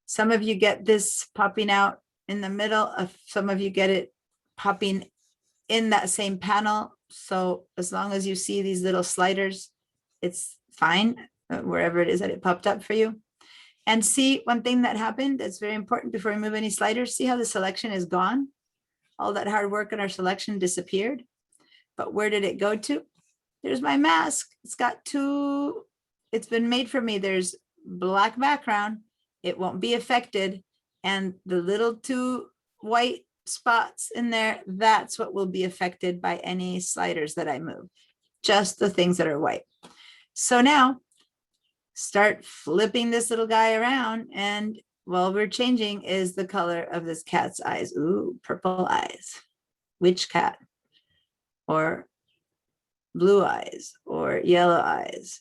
Some of you get this popping out in the middle of, some of you get it popping in that same panel. So as long as you see these little sliders, it's fine, wherever it is that it popped up for you. And see, one thing that happened that's very important before we move any sliders, see how the selection is gone? All that hard work in our selection disappeared. But where did it go to? There's my mask. It's got two, it's been made for me. There's black background. It won't be affected. And the little two white spots in there, that's what will be affected by any sliders that I move. Just the things that are white. So now start flipping this little guy around, and what we're changing is the color of this cat's eyes. Ooh, purple eyes. Which cat? Or blue eyes or yellow eyes.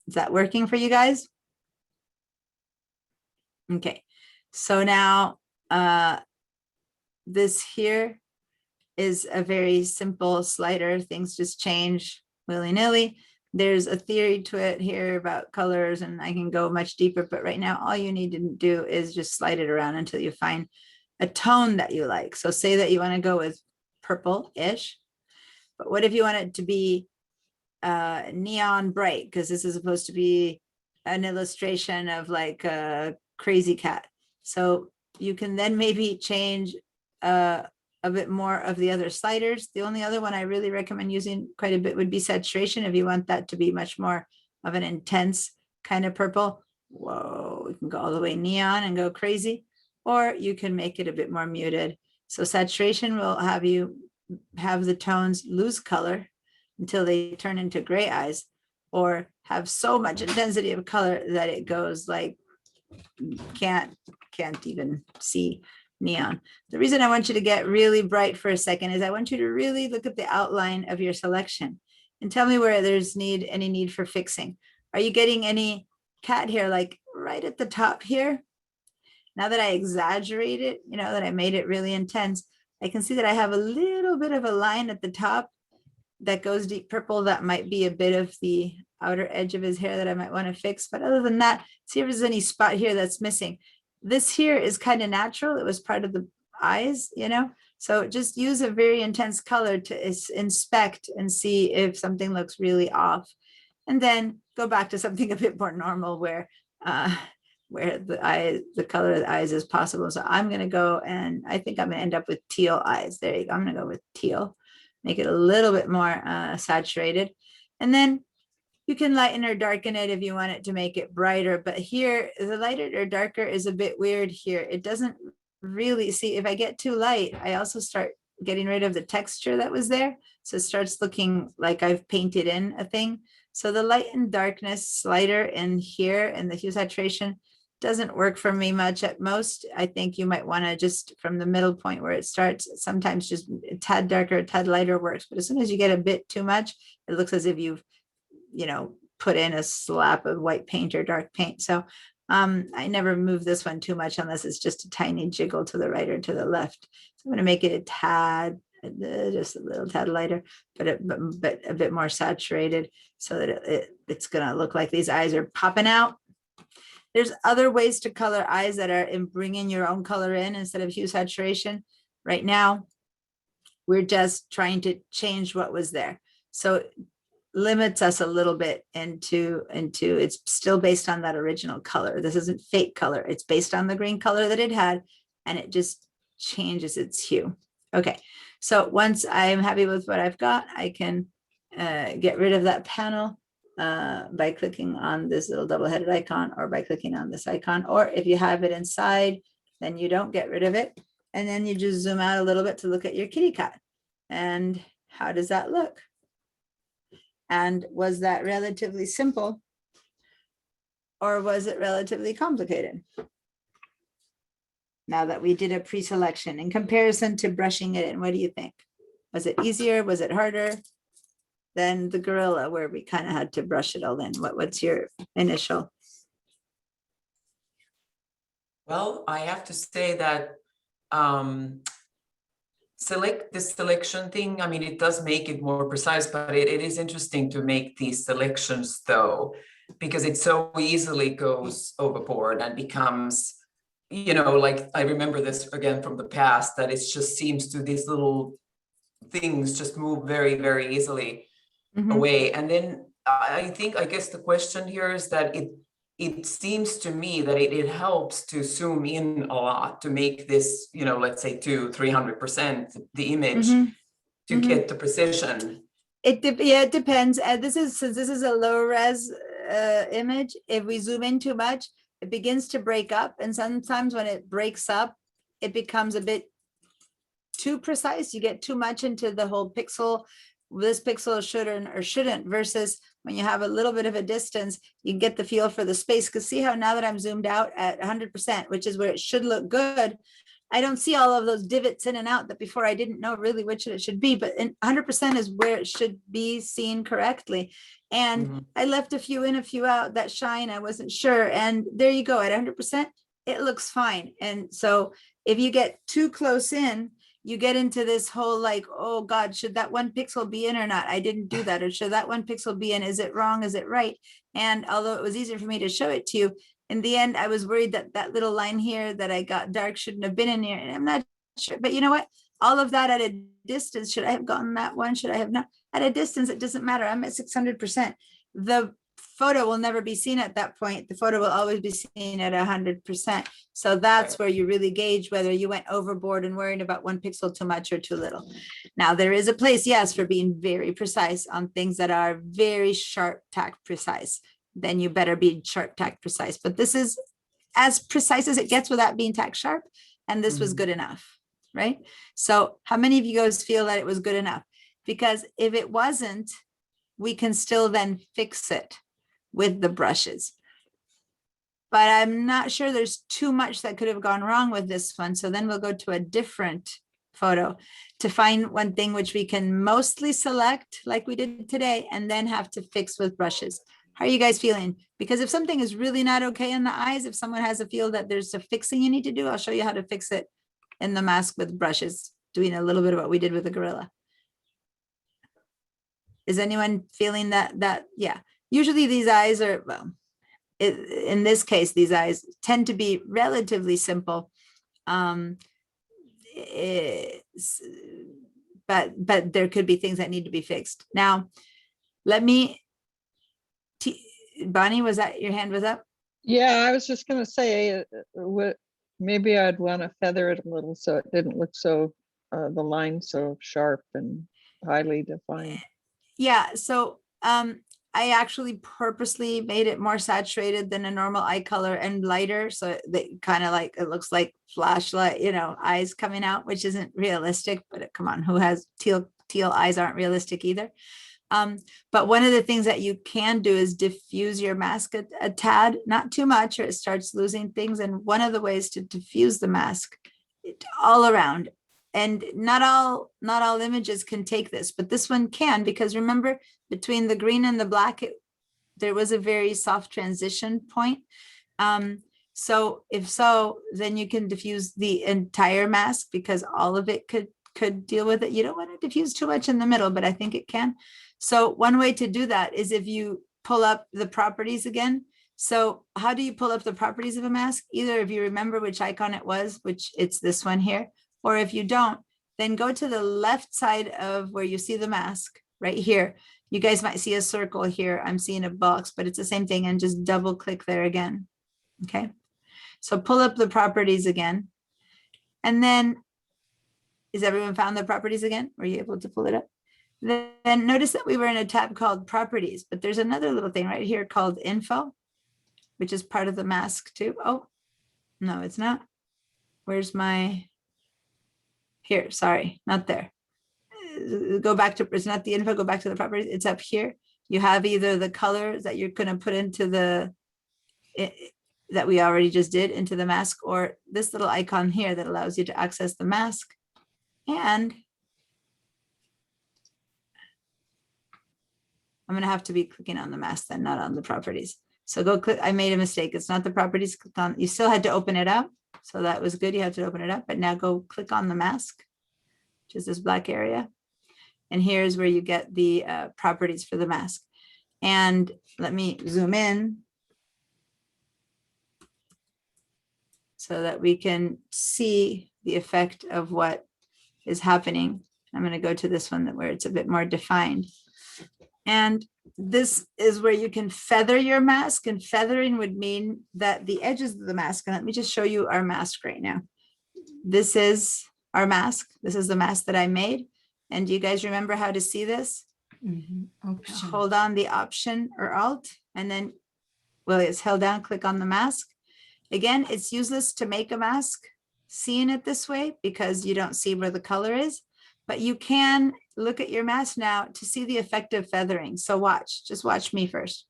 Is that working for you guys? Okay, so now this here is a very simple slider. Things just change willy-nilly. There's a theory to it here about colors, and I can go much deeper, but right now all you need to do is just slide it around until you find a tone that you like. So say that you want to go with purple-ish, but what if you want it to be neon bright, because this is supposed to be an illustration of like a crazy cat. So you can then maybe change a bit more of the other sliders. The only other one I really recommend using quite a bit would be saturation, if you want that to be much more of an intense kind of purple. Whoa, we can go all the way neon and go crazy, or you can make it a bit more muted. So saturation will have you have the tones lose color until they turn into gray eyes, or have so much intensity of color that it goes like can't even see neon. The reason I want you to get really bright for a second is I want you to really look at the outline of your selection and tell me where there's any need for fixing. Are you getting any cat hair like right at the top here? Now that I exaggerate it, you know, that I made it really intense, I can see that I have a little bit of a line at the top that goes deep purple. That might be a bit of the outer edge of his hair that I might want to fix. But other than that, see if there's any spot here that's missing. This here is kind of natural. It was part of the eyes, you know, so just use a very intense color to inspect and see if something looks really off, and then go back to something a bit more normal where the color of the eyes is possible. So I'm going to go, and I think I'm going to end up with teal eyes. There you go. I'm going to go with teal, make it a little bit more saturated, and then you can lighten or darken it if you want it to make it brighter. But here, the lighter or darker is a bit weird here. It doesn't really see, if I get too light, I also start getting rid of the texture that was there. So it starts looking like I've painted in a thing. So the light and darkness slider in here and the hue saturation doesn't work for me much. At most, I think you might want to just from the middle point where it starts, sometimes just a tad darker, a tad lighter works. But as soon as you get a bit too much, it looks as if you've, you know, put in a slap of white paint or dark paint. So I never move this one too much unless it's just a tiny jiggle to the right or to the left. So I'm going to make it a tad, just a little tad lighter, but a bit more saturated, so that it's going to look like these eyes are popping out. There's other ways to color eyes that are in bringing your own color in instead of hue saturation. Right now, we're just trying to change what was there. So limits us a little bit into it's still based on that original color. This isn't fake color. It's based on the green color that it had, and it just changes its hue. Okay, so once I'm happy with what I've got, I can get rid of that panel by clicking on this little double-headed icon, or by clicking on this icon, or if you have it inside, then you don't get rid of it. And then you just zoom out a little bit to look at your kitty cat. And how does that look? And was that relatively simple, or was it relatively complicated? Now that we did a pre-selection in comparison to brushing it in, what do you think? Was it easier? Was it harder than the gorilla, where we kind of had to brush it all in? What's your initial? Well, I have to say that this selection thing, I mean, it does make it more precise, but it is interesting to make these selections though, because it so easily goes overboard and becomes, you know, like I remember this again from the past, that it just seems to these little things just move very, very easily away. And then I guess the question here is that it seems to me that it helps to zoom in a lot to make this, let's say 300% the image Mhm, to mhm. get the precision. Yeah, it depends. Since this is a low res image, if we zoom in too much, it begins to break up. And sometimes when it breaks up, it becomes a bit too precise. You get too much into the whole pixel. This pixel should or shouldn't, versus when you have a little bit of a distance, you get the feel for the space. Because see how now that I'm zoomed out at 100%, which is where it should look good, I don't see all of those divots in and out that before I didn't know really which it should be, but 100% is where it should be seen correctly. And Mhm. I left a few in, a few out, that shine, I wasn't sure. And there you go, at 100%, it looks fine. And so if you get too close in, you get into this whole like, oh God, should that one pixel be in or not? I didn't do that. Or should that one pixel be in? Is it wrong? Is it right? And although it was easier for me to show it to you, in the end, I was worried that that little line here that I got dark shouldn't have been in here. And I'm not sure, but you know what? All of that at a distance, should I have gotten that one? Should I have not? At a distance, it doesn't matter. I'm at 600%. The photo will never be seen at that point. The photo will always be seen at 100%. So that's Right. where you really gauge whether you went overboard and worrying about one pixel too much or too little. Now, there is a place, yes, for being very precise on things that are very sharp tack precise. Then you better be sharp tack precise. But this is as precise as it gets without being tack sharp. And this was Mhm. good enough, right? So how many of you guys feel that it was good enough? Because if it wasn't, we can still then fix it with the brushes. But I'm not sure there's too much that could have gone wrong with this one. So then we'll go to a different photo to find one thing which we can mostly select like we did today and then have to fix with brushes. How are you guys feeling? Because if something is really not okay in the eyes, if someone has a feel that there's a fixing you need to do, I'll show you how to fix it in the mask with brushes, doing a little bit of what we did with the gorilla. Is anyone feeling that, yeah, usually these eyes are, well, in this case, these eyes tend to be relatively simple. But there could be things that need to be fixed. Now, let me, Bonnie, was that your hand was up? Yeah, I was just gonna say, maybe I'd want to feather it a little so it didn't look so, the line so sharp and highly defined. Yeah, so I actually purposely made it more saturated than a normal eye color and lighter. So that kind of like, it looks like flashlight, eyes coming out, which isn't realistic, but come on, who has teal eyes aren't realistic either. But one of the things that you can do is diffuse your mask a tad, not too much, or it starts losing things. And one of the ways to diffuse the mask all around, and not all images can take this, but this one can, because remember, between the green and the black, there was a very soft transition point. So if so, then you can diffuse the entire mask because all of it could deal with it. You don't want to diffuse too much in the middle, but I think it can. So one way to do that is if you pull up the properties again. So how do you pull up the properties of a mask? Either if you remember which icon it was, which it's this one here, or if you don't, then go to the left side of where you see the mask right here. You guys might see a circle here. I'm seeing a box, but it's the same thing, and just double click there again. Okay. So pull up the properties again. And then, is everyone found the properties again? Were you able to pull it up? Then notice that we were in a tab called properties, but there's another little thing right here called info, which is part of the mask too. Oh, no, it's not. Where's my, here, sorry, not there. Go back to, it's not the info, go back to the properties. It's up here. You have either the colors that you're going to put into the, that we already just did into the mask, or this little icon here that allows you to access the mask. And I'm going to have to be clicking on the mask then, not on the properties. So go click, I made a mistake. It's not the properties. Click on, you still had to open it up. So that was good. You have to open it up, but now go click on the mask, which is this black area. And here's where you get the properties for the mask. And let me zoom in so that we can see the effect of what is happening. I'm going to go to this one where it's a bit more defined. And this is where you can feather your mask, and feathering would mean that the edges of the mask, and let me just show you our mask right now. This is our mask. This is the mask that I made. And do you guys remember how to see this? Hold on the Option or Alt, and then, well, it's held down, click on the mask. Again, it's useless to make a mask seeing it this way because you don't see where the color is, but you can look at your mask now to see the effect of feathering. So watch, just watch me first.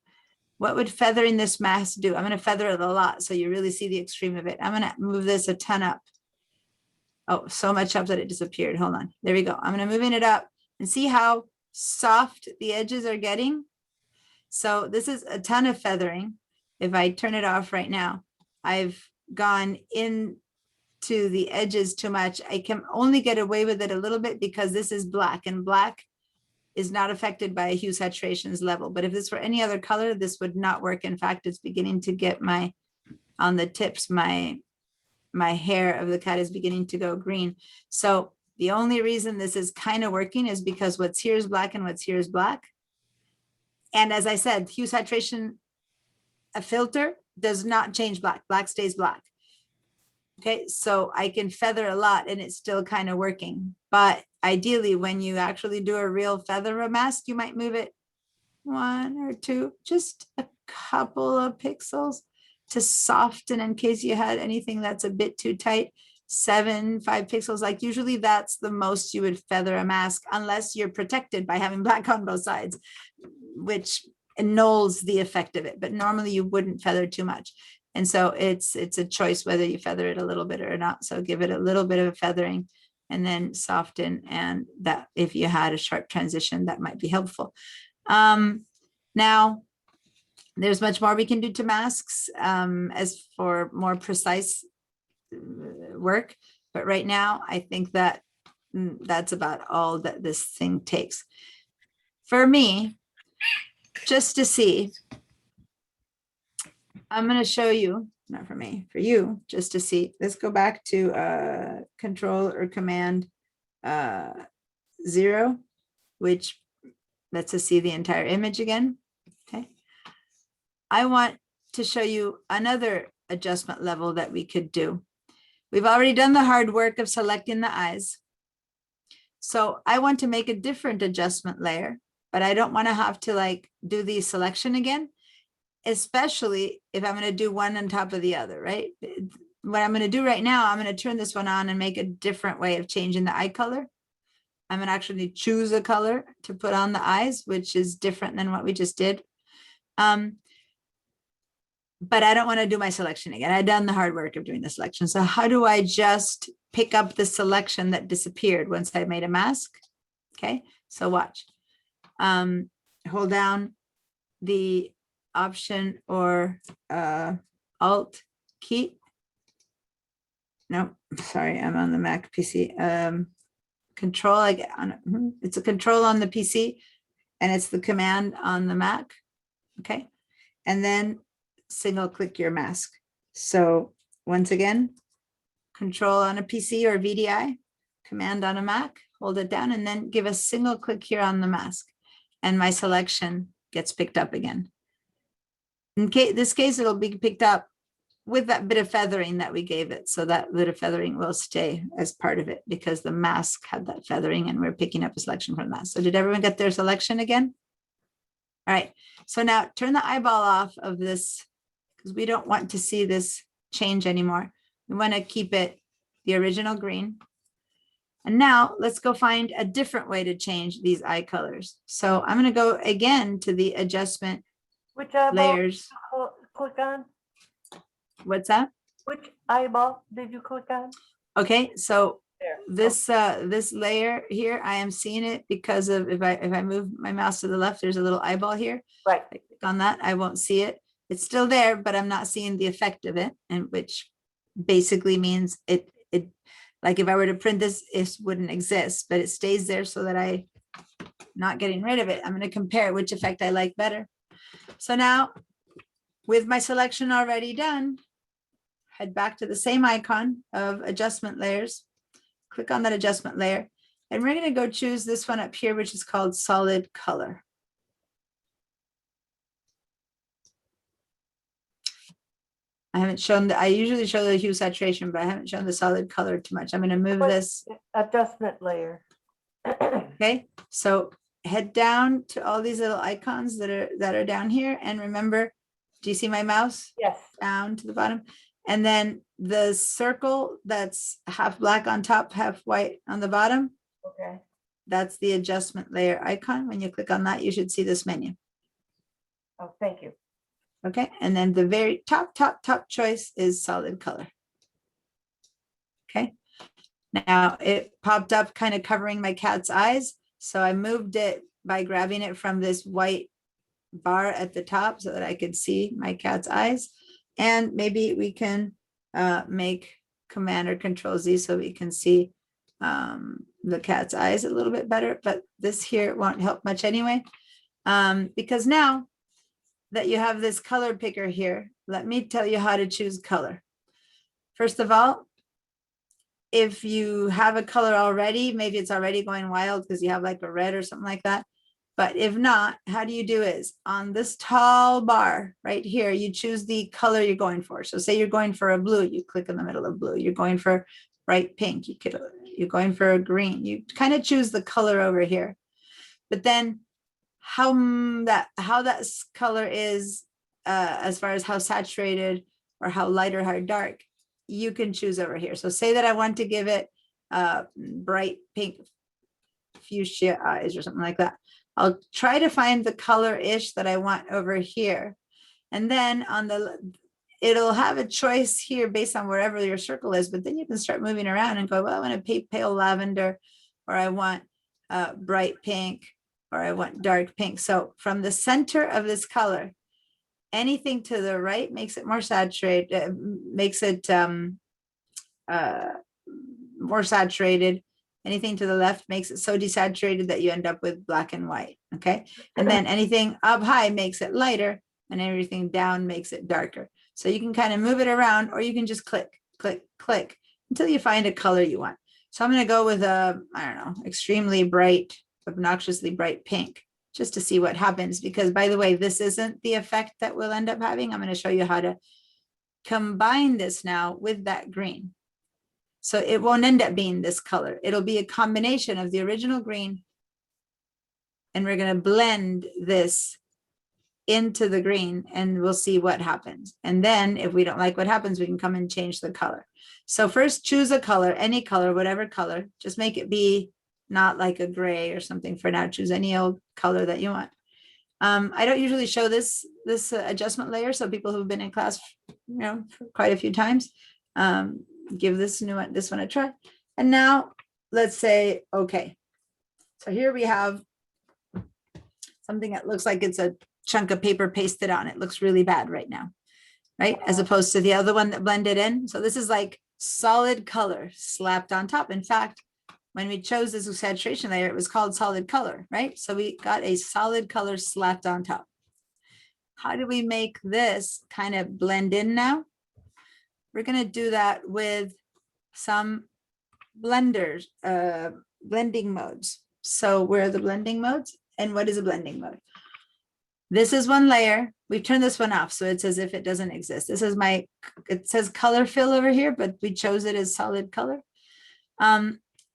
What would feathering this mask do? I'm going to feather it a lot so you really see the extreme of it. I'm going to move this a ton up. Oh, so much up that it disappeared. Hold on. There we go. I'm going to move it up and see how soft the edges are getting. So this is a ton of feathering. If I turn it off right now, I've gone in to the edges too much. I can only get away with it a little bit because this is black, and black is not affected by a hue saturations level. But if this were any other color, this would not work. In fact, it's beginning to get on the tips, my hair of the cat is beginning to go green. So the only reason this is kind of working is because what's here is black and what's here is black. And as I said, hue saturation, a filter does not change black. Black stays black. Okay, so I can feather a lot and it's still kind of working. But ideally, when you actually do a real feather mask, you might move it 1 or 2, just a couple of pixels to soften in case you had anything that's a bit too tight. 5 pixels, like usually that's the most you would feather a mask unless you're protected by having black on both sides, which annuls the effect of it. But normally you wouldn't feather too much. And so it's a choice whether you feather it a little bit or not. So give it a little bit of a feathering and then soften, and that if you had a sharp transition, that might be helpful. Now, there's much more we can do to masks as for more precise work. But right now, I think that that's about all that this thing takes. For me, just to see, I'm going to show you, not for me, for you, just to see. Let's go back to Control or Command 0, which lets us see the entire image again. Okay. I want to show you another adjustment level that we could do. We've already done the hard work of selecting the eyes. So I want to make a different adjustment layer, but I don't want to have to like do the selection again, especially if I'm going to do one on top of the other, right? What I'm going to do right now, I'm going to turn this one on and make a different way of changing the eye color. I'm going to actually choose a color to put on the eyes, which is different than what we just did. But I don't want to do my selection again. I've done the hard work of doing the selection. So how do I just pick up the selection that disappeared once I made a mask? Okay, so watch. Hold down the Option or Alt key. No, sorry, I'm on the Mac PC. Control, I get on it's a control on the PC and it's the command on the Mac. Okay, and then single click your mask. So once again, control on a PC or VDI, command on a Mac, hold it down, and then give a single click here on the mask. And my selection gets picked up again. In this case, it'll be picked up with that bit of feathering that we gave it. So that bit of feathering will stay as part of it because the mask had that feathering and we're picking up a selection from the mask. So did everyone get their selection again? All right, so now turn the eyeball off of this because we don't want to see this change anymore. We want to keep it the original green. And now let's go find a different way to change these eye colors. So I'm going to go again to the adjustment Which eyeball layers. click on? What's that? Which eyeball did you click on? Okay, so There. this this layer here, I am seeing it because of if I move my mouse to the left, there's a little eyeball here. Right. I click on that, I won't see it. It's still there, but I'm not seeing the effect of it, and which basically means it like if I were to print this, it wouldn't exist, but it stays there so that I'm not getting rid of it. I'm going to compare which effect I like better. So now with my selection already done, head back to the same icon of adjustment layers, click on that adjustment layer, and we're going to go choose this one up here, which is called solid color. I haven't shown I usually show the hue saturation, but I haven't shown the solid color too much. I'm going to move What- this. Adjustment layer. Okay, so head down to all these little icons that are down here, and remember, do you see my mouse Yes, down to the bottom? And then the circle that's half black on top, half white on the bottom, okay. that's the adjustment layer icon. When you click on that, you should see this menu. Oh, thank you. Okay, and then the very top choice is solid color. Okay, now it popped up kind of covering my cat's eyes. So I moved it by grabbing it from this white bar at the top so that I could see my cat's eyes. And maybe we can make Command or Control Z so we can see the cat's eyes a little bit better, but this here won't help much anyway. Because now that you have this color picker here, let me tell you how to choose color. First of all, if you have a color already, maybe it's already going wild because you have like a red or something like that. But if not, how do you do is on this tall bar right here, you choose the color you're going for. So say you're going for a blue, you click in the middle of blue. You're going for bright pink, you're going for a green. You kind of choose the color over here. But then how that color is as far as how saturated or how light or how dark, you can choose over here. So say that I want to give it bright pink fuchsia eyes or something like that. I'll try to find the color-ish that I want over here. And then it'll have a choice here based on wherever your circle is, but then you can start moving around and go, well, I want a pale lavender, or I want bright pink, or I want dark pink. So from the center of this color, anything to the right makes it more saturated, makes it more saturated. Anything to the left makes it so desaturated that you end up with black and white, okay? And then anything up high makes it lighter, and everything down makes it darker. So you can kind of move it around, or you can just click, click, click until you find a color you want. So I'm going to go with I don't know, extremely bright, obnoxiously bright pink, just to see what happens. Because by the way, this isn't the effect that we'll end up having. I'm going to show you how to combine this now with that green. So it won't end up being this color. It'll be a combination of the original green, and we're going to blend this into the green, and we'll see what happens. And then if we don't like what happens, we can come and change the color. So first choose a color, any color, whatever color, just make it be not like a gray or something for now. Choose any old color that you want. I don't usually show this adjustment layer. So people who've been in class, for quite a few times, give this one a try. And now let's say, okay. So here we have something that looks like it's a chunk of paper pasted on. It looks really bad right now, right? As opposed to the other one that blended in. So this is like solid color slapped on top. In fact, when we chose this saturation layer, it was called solid color, right? So we got a solid color slapped on top. How do we make this kind of blend in now? We're going to do that with some blending modes. So where are the blending modes? And what is a blending mode? This is one layer. We've turned this one off, so it's as if it doesn't exist. This is it says color fill over here, but we chose it as solid color.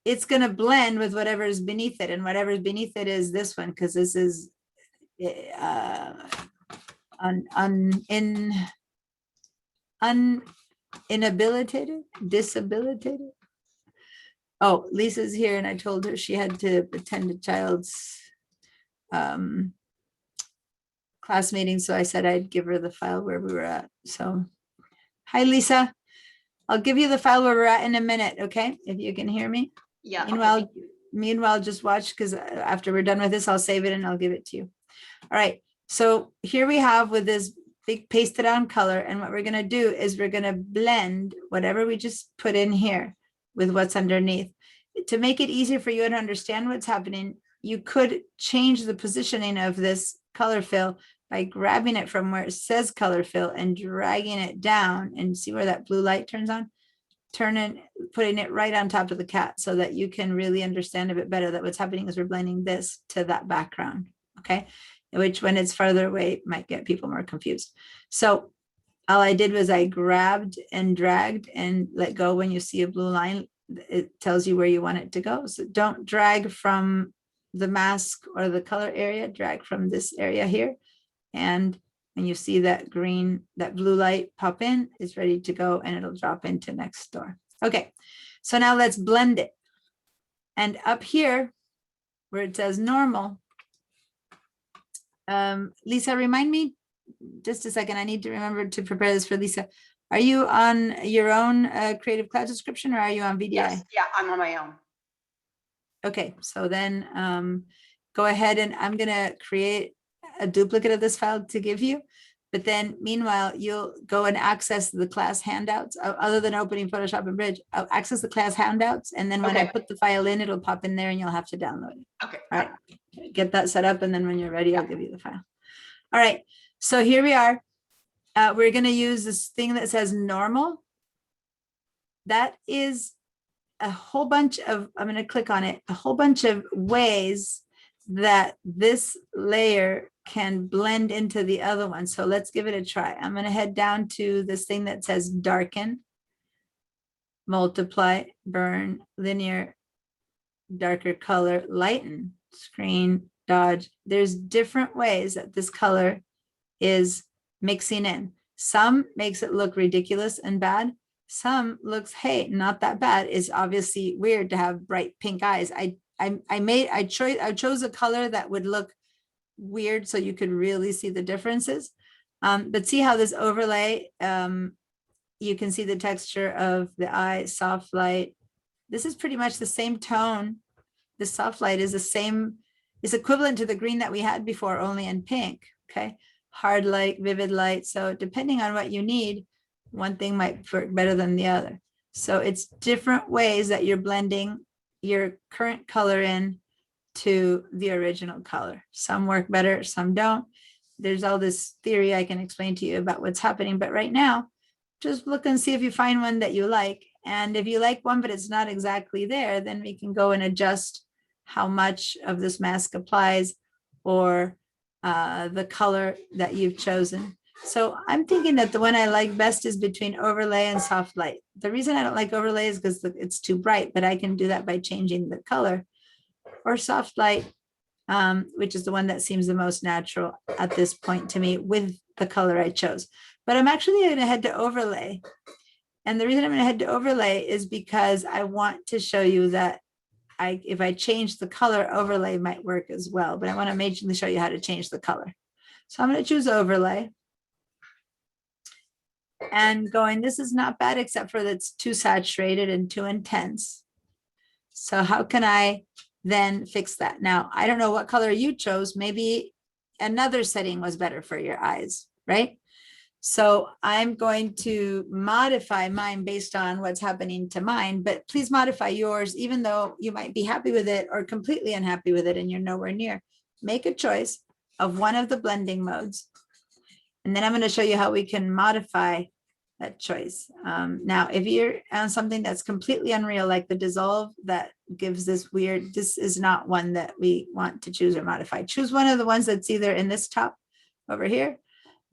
It's going to blend with whatever is beneath it, and whatever is beneath it is this one, because this is disabilitated. Oh, Lisa's here, and I told her she had to attend a child's class meeting, so I said I'd give her the file where we were at. So hi, Lisa. I'll give you the file where we're at in a minute, okay? If you can hear me. Yeah. Meanwhile, just watch, because after we're done with this, I'll save it and I'll give it to you. All right, so here we have with this big pasted on color, and what we're going to do is we're going to blend whatever we just put in here with what's underneath. To make it easier for you to understand what's happening, you could change the positioning of this color fill by grabbing it from where it says color fill and dragging it down, and see where that blue light turns on, putting it right on top of the cat, so that you can really understand a bit better that what's happening is we're blending this to that background, okay? Which when it's farther away might get people more confused. So all I did was I grabbed and dragged and let go. When you see a blue line, it tells you where you want it to go. So don't drag from the mask or the color area, drag from this area here. And when you see that green, that blue light pop in, it's ready to go and it'll drop into next door. Okay, so now let's blend it. And up here where it says normal, Lisa, remind me just a second. I need to remember to prepare this for Lisa. Are you on your own Creative Cloud subscription or are you on VDI? Yes, yeah, I'm on my own. Okay, so then go ahead and I'm gonna create a duplicate of this file to give you. But then meanwhile, you'll go and access the class handouts, other than opening Photoshop and Bridge, I'll access the class handouts. And then when I Okay. put the file in, it'll pop in there and you'll have to download it. Okay. All right, get that set up. And then when you're ready, I'll give you the file. All right, so here we are. We're gonna use this thing that says normal. That is a whole bunch of, I'm gonna click on it, a whole bunch of ways that this layer can blend into the other one. So let's give it a try. I'm gonna head down to this thing that says darken, multiply, burn, linear, darker color, lighten, screen, dodge. There's different ways that this color is mixing in. Some makes it look ridiculous and bad. Some looks, hey, not that bad. It's obviously weird to have bright pink eyes. I chose a color that would look weird so you could really see the differences. But see how this overlay, you can see the texture of the eye, soft light. This is pretty much the same tone. The soft light is the same, is equivalent to the green that we had before, only in pink, okay? Hard light, vivid light. So depending on what you need, one thing might work better than the other. So it's different ways that you're blending your current color in to the original color. Some work better, some don't. There's all this theory I can explain to you about what's happening, but right now, just look and see if you find one that you like. And if you like one, but it's not exactly there, then we can go and adjust how much of this mask applies or the color that you've chosen. So I'm thinking that the one I like best is between overlay and soft light. The reason I don't like overlay is because it's too bright, but I can do that by changing the color. Or soft light, which is the one that seems the most natural at this point to me with the color I chose. But I'm actually going to head to overlay. And the reason I'm going to head to overlay is because I want to show you that if I change the color, overlay might work as well. But I want to majorly show you how to change the color. So I'm going to choose overlay. And going, this is not bad, except for that it's too saturated and too intense. So how can I then fix that? Now, I don't know what color you chose. Maybe another setting was better for your eyes, right? So I'm going to modify mine based on what's happening to mine, but please modify yours, even though you might be happy with it or completely unhappy with it and you're nowhere near. Make a choice of one of the blending modes. And then I'm going to show you how we can modify that choice. Now, if you're on something that's completely unreal, like the dissolve that gives this weird, this is not one that we want to choose or modify. Choose one of the ones that's either in this top over here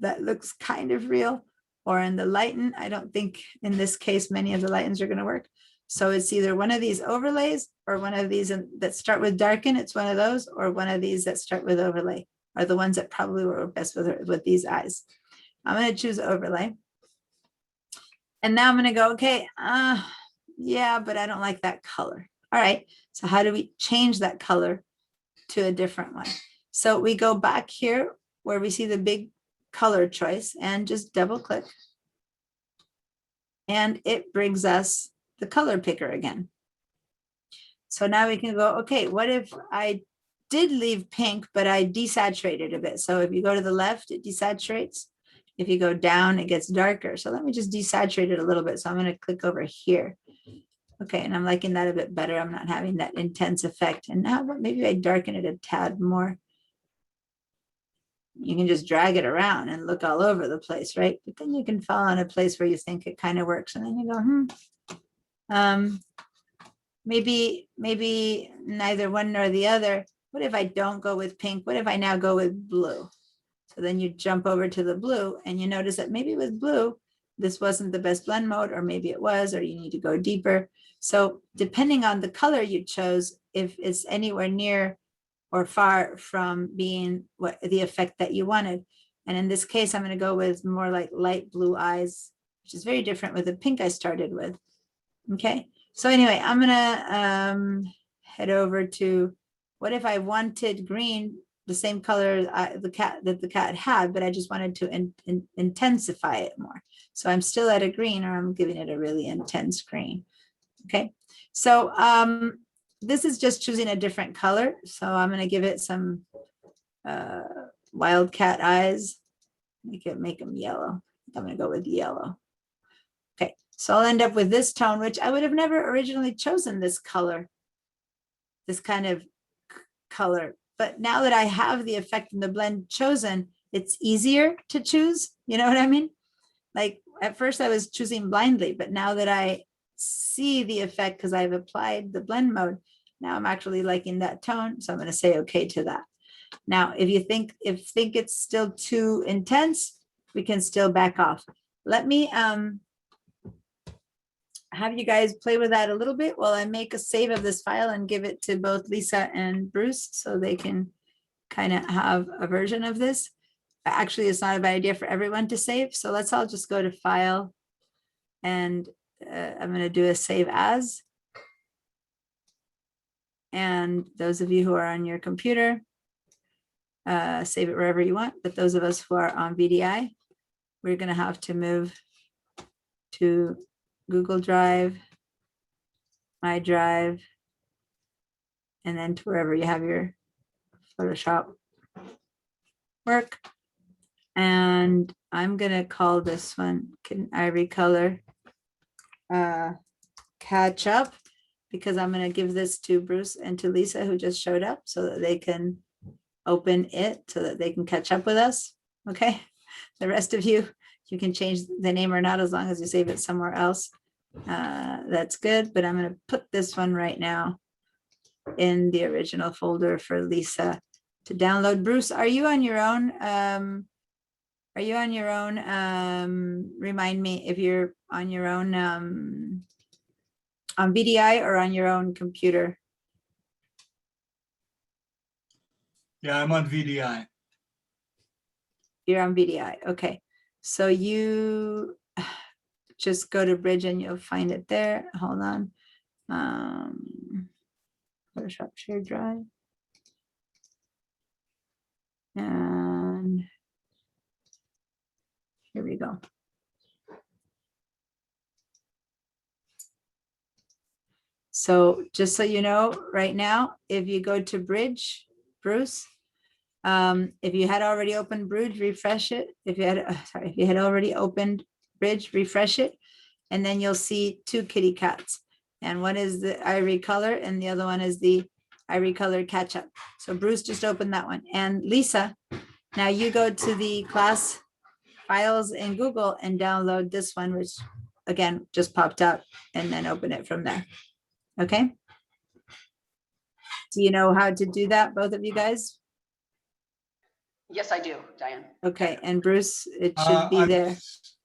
that looks kind of real, or in the lighten. I don't think in this case many of the lightens are going to work. So it's either one of these overlays or one of these that start with darken, it's one of those, or one of these that start with overlay are the ones that probably work best with these eyes. I'm going to choose overlay. And now I'm going to go, okay, yeah, but I don't like that color. All right, so how do we change that color to a different one? So we go back here where we see the big color choice and just double click. And it brings us the color picker again. So now we can go, okay, what if I did leave pink, but I desaturated a bit? So if you go to the left, it desaturates. If you go down, it gets darker. So let me just desaturate it a little bit. So I'm going to click over here. Okay, and I'm liking that a bit better. I'm not having that intense effect. And now maybe I darken it a tad more. You can just drag it around and look all over the place, right? But then you can fall on a place where you think it kind of works. And then you go, maybe neither one nor the other. What if I don't go with pink? What if I now go with blue? So then you jump over to the blue and you notice that maybe with blue, this wasn't the best blend mode, or maybe it was, or you need to go deeper. So depending on the color you chose, if it's anywhere near or far from being what the effect that you wanted. And in this case, I'm going to go with more like light blue eyes, which is very different with the pink I started with. Okay, so anyway, I'm going to head over to, what if I wanted green, the same color the cat had, but I just wanted to intensify it more. So I'm still at a green, or I'm giving it a really intense green. Okay, so this is just choosing a different color. So I'm going to give it some wildcat eyes. Make them yellow. I'm going to go with yellow. Okay, so I'll end up with this tone, which I would have never originally chosen this color, this kind of color. But now that I have the effect in the blend chosen, it's easier to choose. You know what I mean? Like at first I was choosing blindly, but now that I see the effect because I've applied the blend mode, now I'm actually liking that tone. So I'm going to say okay to that. Now, if you think it's still too intense, we can still back off. Let me have you guys play with that a little bit while I make a save of this file and give it to both Lisa and Bruce so they can kind of have a version of this. Actually, it's not a bad idea for everyone to save. So let's all just go to File, and I'm going to do a Save As. And those of you who are on your computer, save it wherever you want. But those of us who are on VDI, we're going to have to move to Google Drive, My Drive, and then to wherever you have your Photoshop work. And I'm going to call this one, can I recolor Catch Up, because I'm going to give this to Bruce and to Lisa, who just showed up, so that they can open it so that they can catch up with us. Okay. The rest of you, you can change the name or not, as long as you save it somewhere else. That's good. But I'm going to put this one right now in the original folder for Lisa to download. Bruce, are you on your own? Remind me if you're on your own on VDI or on your own computer. Yeah, I'm on VDI. You're on VDI. Okay. So you just go to Bridge and you'll find it there. Hold on. Photoshop shared drive. And here we go. So just so you know, right now, if you go to Bridge, Bruce, if you had already opened Bridge, refresh it. If you had already opened Bridge, refresh it, and then you'll see two kitty cats. And one is the ivory color, and the other one is the ivory color catch up. So Bruce just opened that one. And Lisa, now you go to the class files in Google and download this one, which again just popped up, and then open it from there. Okay. Do you know how to do that, both of you guys? Yes, I do, Diane. Okay, and Bruce, it should be there.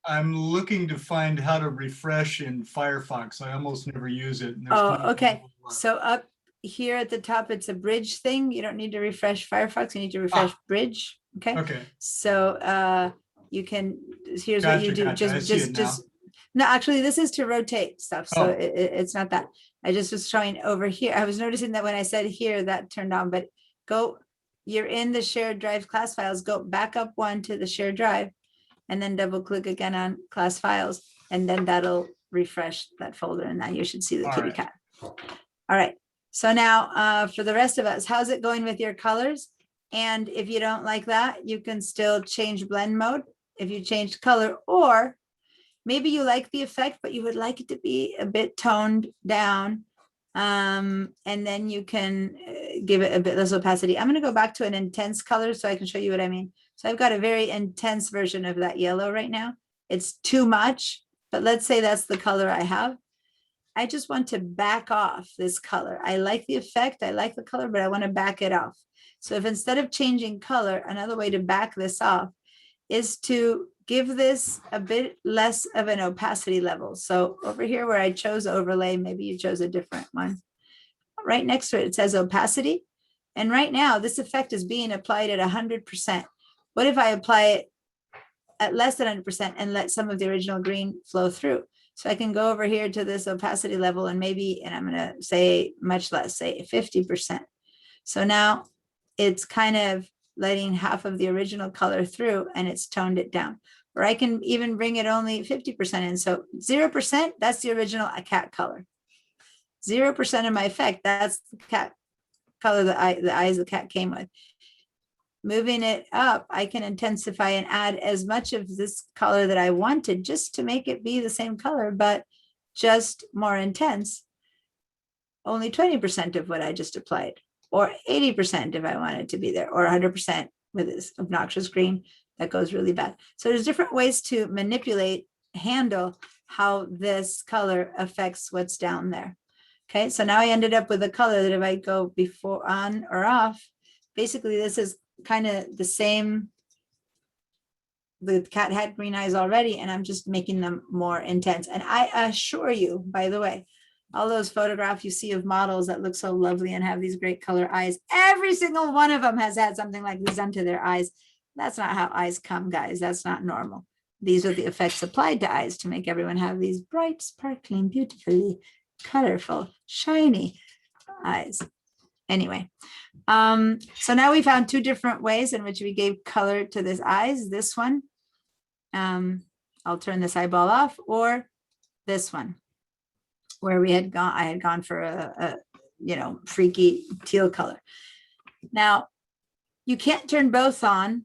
I'm looking to find how to refresh in Firefox. I almost never use it. And there's Oh, kind of okay. a- So up here at the top, it's a Bridge thing. You don't need to refresh Firefox. You need to refresh Bridge. Okay. Okay, So you can, here's what you Gotcha, do. gotcha. I see it now. No, actually, this is to rotate stuff. So Oh. it's not that. I just was showing over here. I was noticing that when I said here, that turned on, but you're in the shared drive class files, go back up one to the shared drive, and then double click again on class files, and then that'll refresh that folder, and now you should see the All kitty right. cat. All right, so now for the rest of us, how's it going with your colors? And if you don't like that, you can still change blend mode if you change color, or maybe you like the effect, but you would like it to be a bit toned down. And then you can give it a bit less opacity. I'm going to go back to an intense color so I can show you what I mean. So I've got a very intense version of that yellow right now. It's too much, but let's say that's the color I have. I just want to back off this color. I like the effect, I like the color, but I want to back it off. So if instead of changing color, another way to back this off is to give this a bit less of an opacity level. So over here where I chose overlay, maybe you chose a different one. Right next to it, it says opacity. And right now this effect is being applied at 100%. What if I apply it at less than 100% and let some of the original green flow through? So I can go over here to this opacity level and maybe, and I'm gonna say much less, say 50%. So now it's kind of letting half of the original color through and it's toned it down. Or I can even bring it only 50% in. So 0%, that's the original cat color. 0% of my effect, that's the cat color that the eyes of the cat came with. Moving it up, I can intensify and add as much of this color that I wanted just to make it be the same color, but just more intense. Only 20% of what I just applied, or 80% if I wanted to be there, or 100% with this obnoxious green that goes really bad. So there's different ways to manipulate, handle how this color affects what's down there. Okay, so now I ended up with a color that if I go before, on or off, basically this is kind of the same. The cat had green eyes already, and I'm just making them more intense. And I assure you, by the way, all those photographs you see of models that look so lovely and have these great color eyes, every single one of them has had something like this done to their eyes. That's not how eyes come, guys. That's not normal. These are the effects applied to eyes to make everyone have these bright, sparkling, beautifully colorful, shiny eyes. Anyway, so now we found two different ways in which we gave color to this eyes. This one, I'll turn this eyeball off, or this one, where we had gone, I had gone for a freaky teal color. Now, you can't turn both on.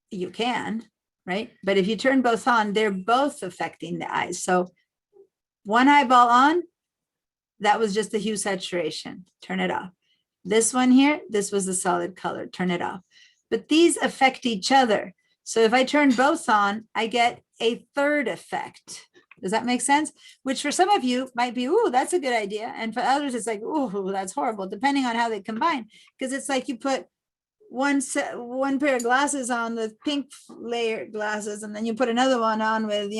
You can, right? But if you turn both on, they're both affecting the eyes. So one eyeball on, that was just the hue saturation, turn it off. This one here, this was the solid color, turn it off. But these affect each other. So if I turn both on, I get a third effect. Does that make sense? Which for some of you might be, ooh, that's a good idea. And for others, it's like, ooh, that's horrible, depending on how they combine. Because it's like you put one pair of glasses on with pink layer glasses, and then you put another one on with,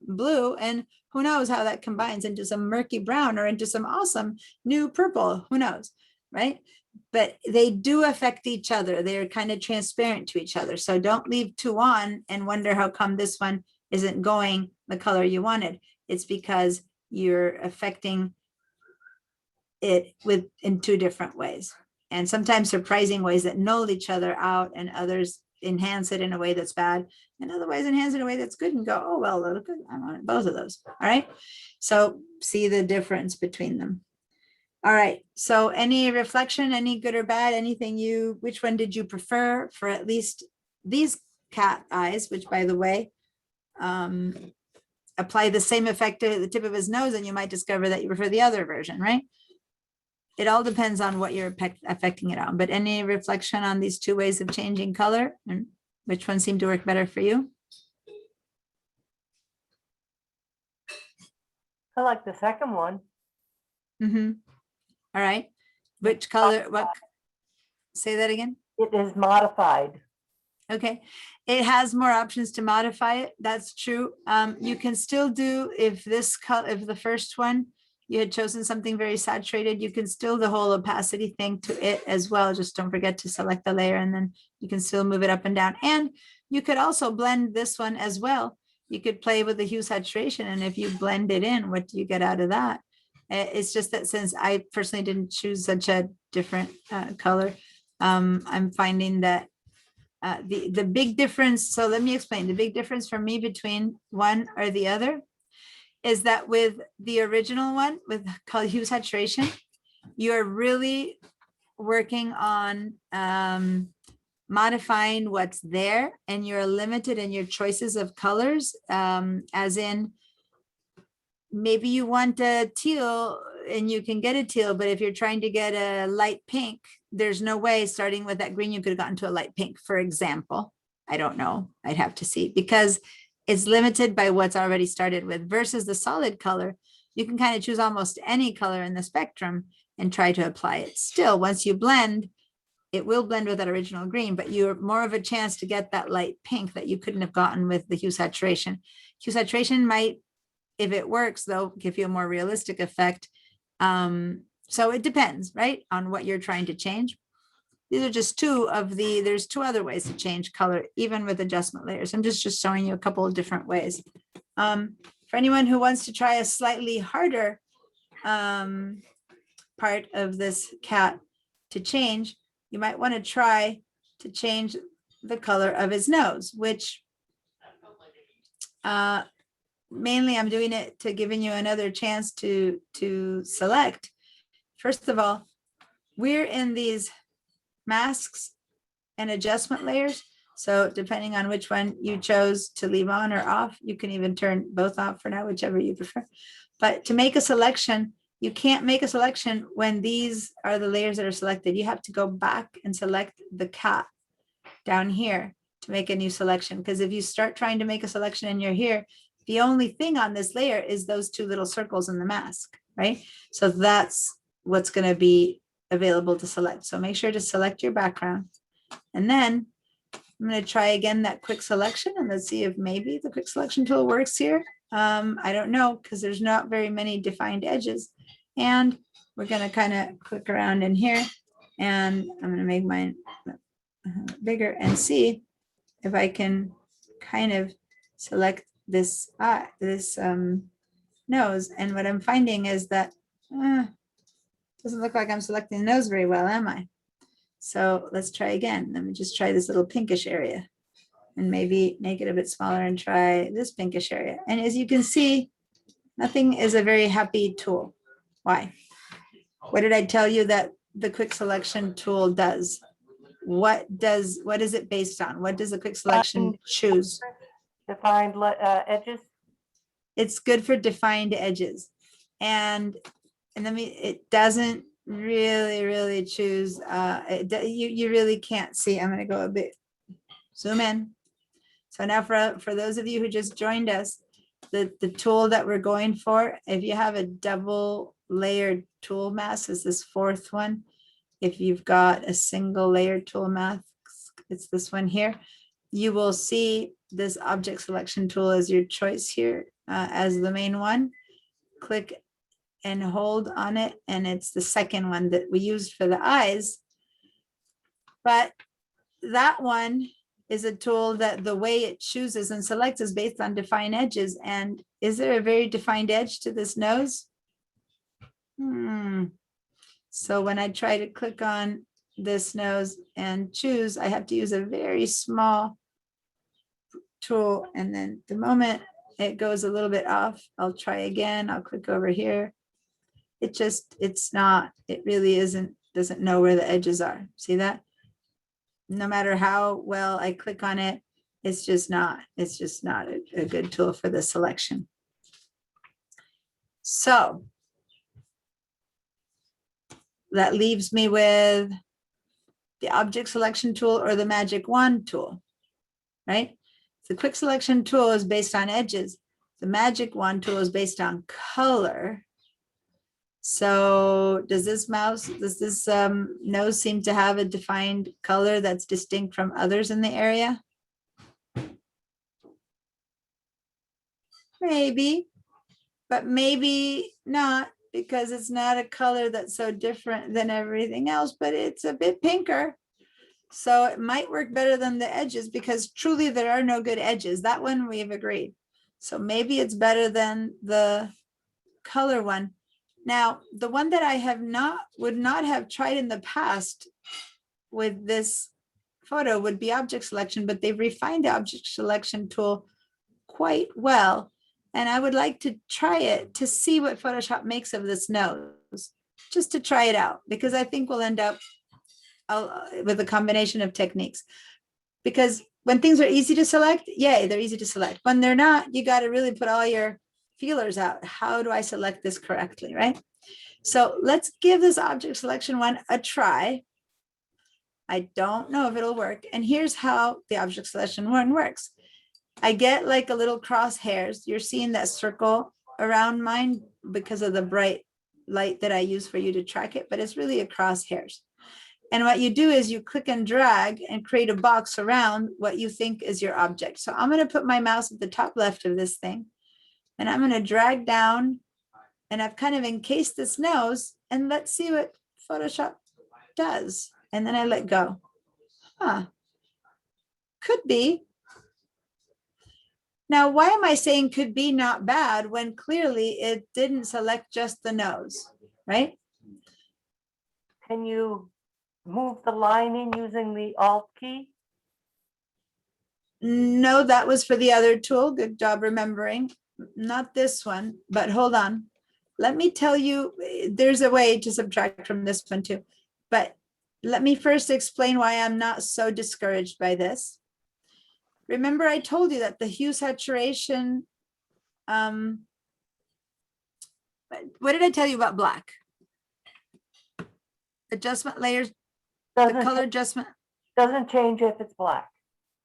blue, and who knows how that combines into some murky brown or into some awesome new purple, who knows, right? But they do affect each other. They're kind of transparent to each other. So don't leave two on and wonder how come this one isn't going the color you wanted. It's because you're affecting it in two different ways. And sometimes surprising ways that null each other out, and others enhance it in a way that's bad, and other ways enhance it in a way that's good, and go, oh, well, look good. I want both of those. All right. So see the difference between them. All right. So any reflection, any good or bad, anything which one did you prefer for at least these cat eyes, which, by the way, apply the same effect to the tip of his nose, and you might discover that you prefer the other version, right? It all depends on what you're affecting it on. But any reflection on these two ways of changing color, and which one seemed to work better for you? I like the second one. Mm-hmm. All right. Which color? What? Say that again. It is modified. Okay. It has more options to modify it. That's true. You can still do, if the first one, you had chosen something very saturated, you can still the whole opacity thing to it as well. Just don't forget to select the layer, and then you can still move it up and down. And you could also blend this one as well. You could play with the hue saturation, and if you blend it in, what do you get out of that? It's just that since I personally didn't choose such a different color, I'm finding that the big difference, so let me explain, the big difference for me between one or the other is that with the original one, with color hue saturation, you're really working on modifying what's there, and you're limited in your choices of colors, as in maybe you want a teal and you can get a teal, but if you're trying to get a light pink, there's no way starting with that green you could have gotten to a light pink, for example. I don't know. I'd have to see, because it's limited by what's already started with versus the solid color. You can kind of choose almost any color in the spectrum and try to apply it. Still, once you blend, it will blend with that original green, but you're more of a chance to get that light pink that you couldn't have gotten with the hue saturation. Hue saturation might, if it works though, give you a more realistic effect. So it depends, right, on what you're trying to change. These are just two of the, there's two other ways to change color, even with adjustment layers. I'm just showing you a couple of different ways. For anyone who wants to try a slightly harder part of this cat to change, you might want to try to change the color of his nose, which mainly I'm doing it to giving you another chance to select. First of all, we're in these masks and adjustment layers. So depending on which one you chose to leave on or off, you can even turn both off for now, whichever you prefer. But to make a selection, you can't make a selection when these are the layers that are selected. You have to go back and select the cat down here to make a new selection. Because if you start trying to make a selection and you're here, the only thing on this layer is those two little circles in the mask, right? So that's what's going to be available to select. So make sure to select your background. And then I'm going to try again that quick selection, and let's see if maybe the quick selection tool works here. I don't know, because there's not very many defined edges. And we're going to kind of click around in here, and I'm going to make mine bigger and see if I can kind of select this nose. And what I'm finding is that doesn't look like I'm selecting the nose very well, am I? So let's try again. Let me just try this little pinkish area and maybe make it a bit smaller and try this pinkish area. And as you can see, nothing is a very happy tool. Why? What did I tell you that the quick selection tool does? What is it based on? What does the quick selection choose? Defined edges. It's good for defined edges. And it doesn't really choose, you really can't see. I'm going to go a bit, zoom in. So now for those of you who just joined us, the tool that we're going for, if you have a double layered tool mask, is this fourth one. If you've got a single layered tool mask, it's this one here. You will see this object selection tool as your choice here as the main one. Click and hold on it, and it's the second one that we used for the eyes. But that one is a tool that the way it chooses and selects is based on defined edges. And is there a very defined edge to this nose? So when I try to click on this nose and choose, I have to use a very small tool. And then the moment it goes a little bit off, I'll try again. I'll click over here. It really doesn't know where the edges are. See that? No matter how well I click on it, it's just not a good tool for the selection. So that leaves me with the object selection tool or the magic wand tool, right? The quick selection tool is based on edges. The magic wand tool is based on color. So does this nose seem to have a defined color that's distinct from others in the area? Maybe, but maybe not, because it's not a color that's so different than everything else, but it's a bit pinker. So it might work better than the edges, because truly there are no good edges. That one we've agreed. So maybe it's better than the color one. Now, the one that I would not have tried in the past with this photo would be object selection, but they've refined the object selection tool quite well. And I would like to try it to see what Photoshop makes of this nose, just to try it out, because I think we'll end up with a combination of techniques. Because when things are easy to select, yay, they're easy to select. When they're not, you got to really put all your feelers out. How do I select this correctly, right? So let's give this object selection one a try. I don't know if it'll work. And here's how the object selection one works. I get like a little crosshairs. You're seeing that circle around mine because of the bright light that I use for you to track it, but it's really a crosshairs. And what you do is you click and drag and create a box around what you think is your object. So I'm going to put my mouse at the top left of this thing, and I'm going to drag down, and I've kind of encased this nose, and let's see what Photoshop does. And then I let go. Huh. Could be. Now, why am I saying could be not bad when clearly it didn't select just the nose, right? Can you move the line in using the Alt key? No, that was for the other tool. Good job remembering. Not this one, but hold on. Let me tell you, there's a way to subtract from this one too. But let me first explain why I'm not so discouraged by this. Remember, I told you that the hue saturation, what did I tell you about black? Adjustment layers, the color Doesn't, adjustment. doesn't change if it's black.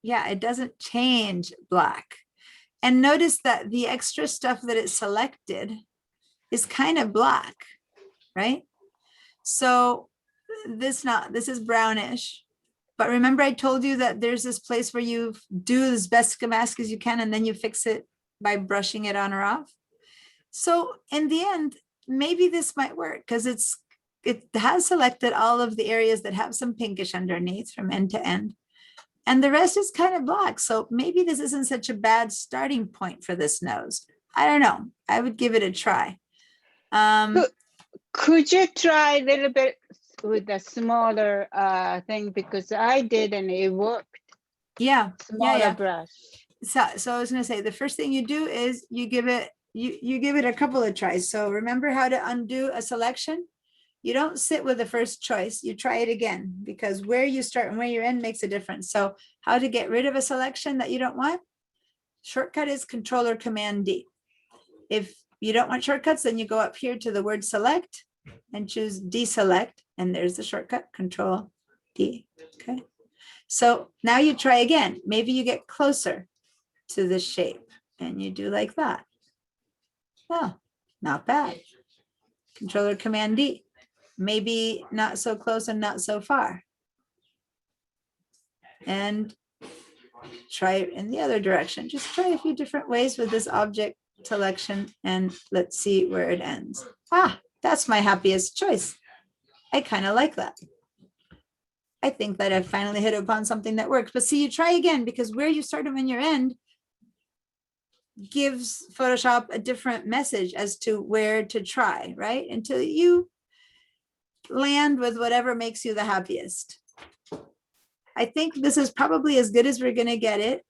Yeah, it doesn't change black. And notice that the extra stuff that it selected is kind of black, right? So this is brownish. But remember, I told you that there's this place where you do as best mask as you can, and then you fix it by brushing it on or off. So in the end, maybe this might work because it has selected all of the areas that have some pinkish underneath from end to end. And the rest is kind of black. So maybe this isn't such a bad starting point for this nose. I don't know. I would give it a try. Could you try a little bit with a smaller thing, because I did and it worked. Yeah. Smaller brush. So I was going to say, the first thing you do is you give it a couple of tries. So remember how to undo a selection. You don't sit with the first choice. You try it again, because where you start and where you end makes a difference. So how to get rid of a selection that you don't want? Shortcut is Control or Command D. If you don't want shortcuts, then you go up here to the word select and choose deselect. And there's the shortcut, Control D. Okay. So now you try again. Maybe you get closer to the shape and you do like that. Oh, not bad. Control or Command D. Maybe not so close and not so far. And try it in the other direction. Just try a few different ways with this object selection, and let's see where it ends. Ah, that's my happiest choice. I kind of like that. I think that I've finally hit upon something that works. But see, you try again, because where you start and when you end gives Photoshop a different message as to where to try, right? Until you land with whatever makes you the happiest. I think this is probably as good as we're going to get it.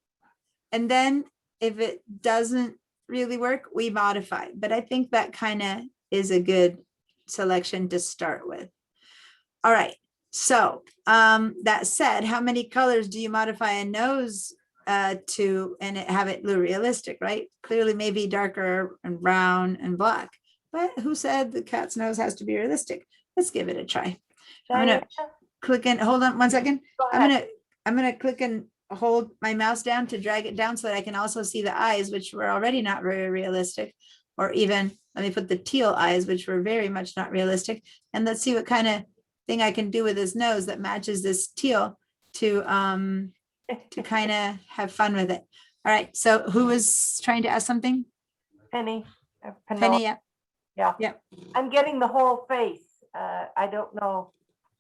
And then if it doesn't really work, we modify. But I think that kind of is a good selection to start with. All right. So that said, how many colors do you modify a nose to and have it look realistic, right? Clearly, maybe darker and brown and black. But who said the cat's nose has to be realistic? Let's give it a try. I'm gonna click and hold on 1 second. I'm gonna click and hold my mouse down to drag it down so that I can also see the eyes, which were already not very realistic, or even let me put the teal eyes, which were very much not realistic. And let's see what kind of thing I can do with his nose that matches this teal to kind of have fun with it. All right. So who was trying to ask something? Penny. Penny, yeah. Yeah. Yeah. I'm getting the whole face. I don't know.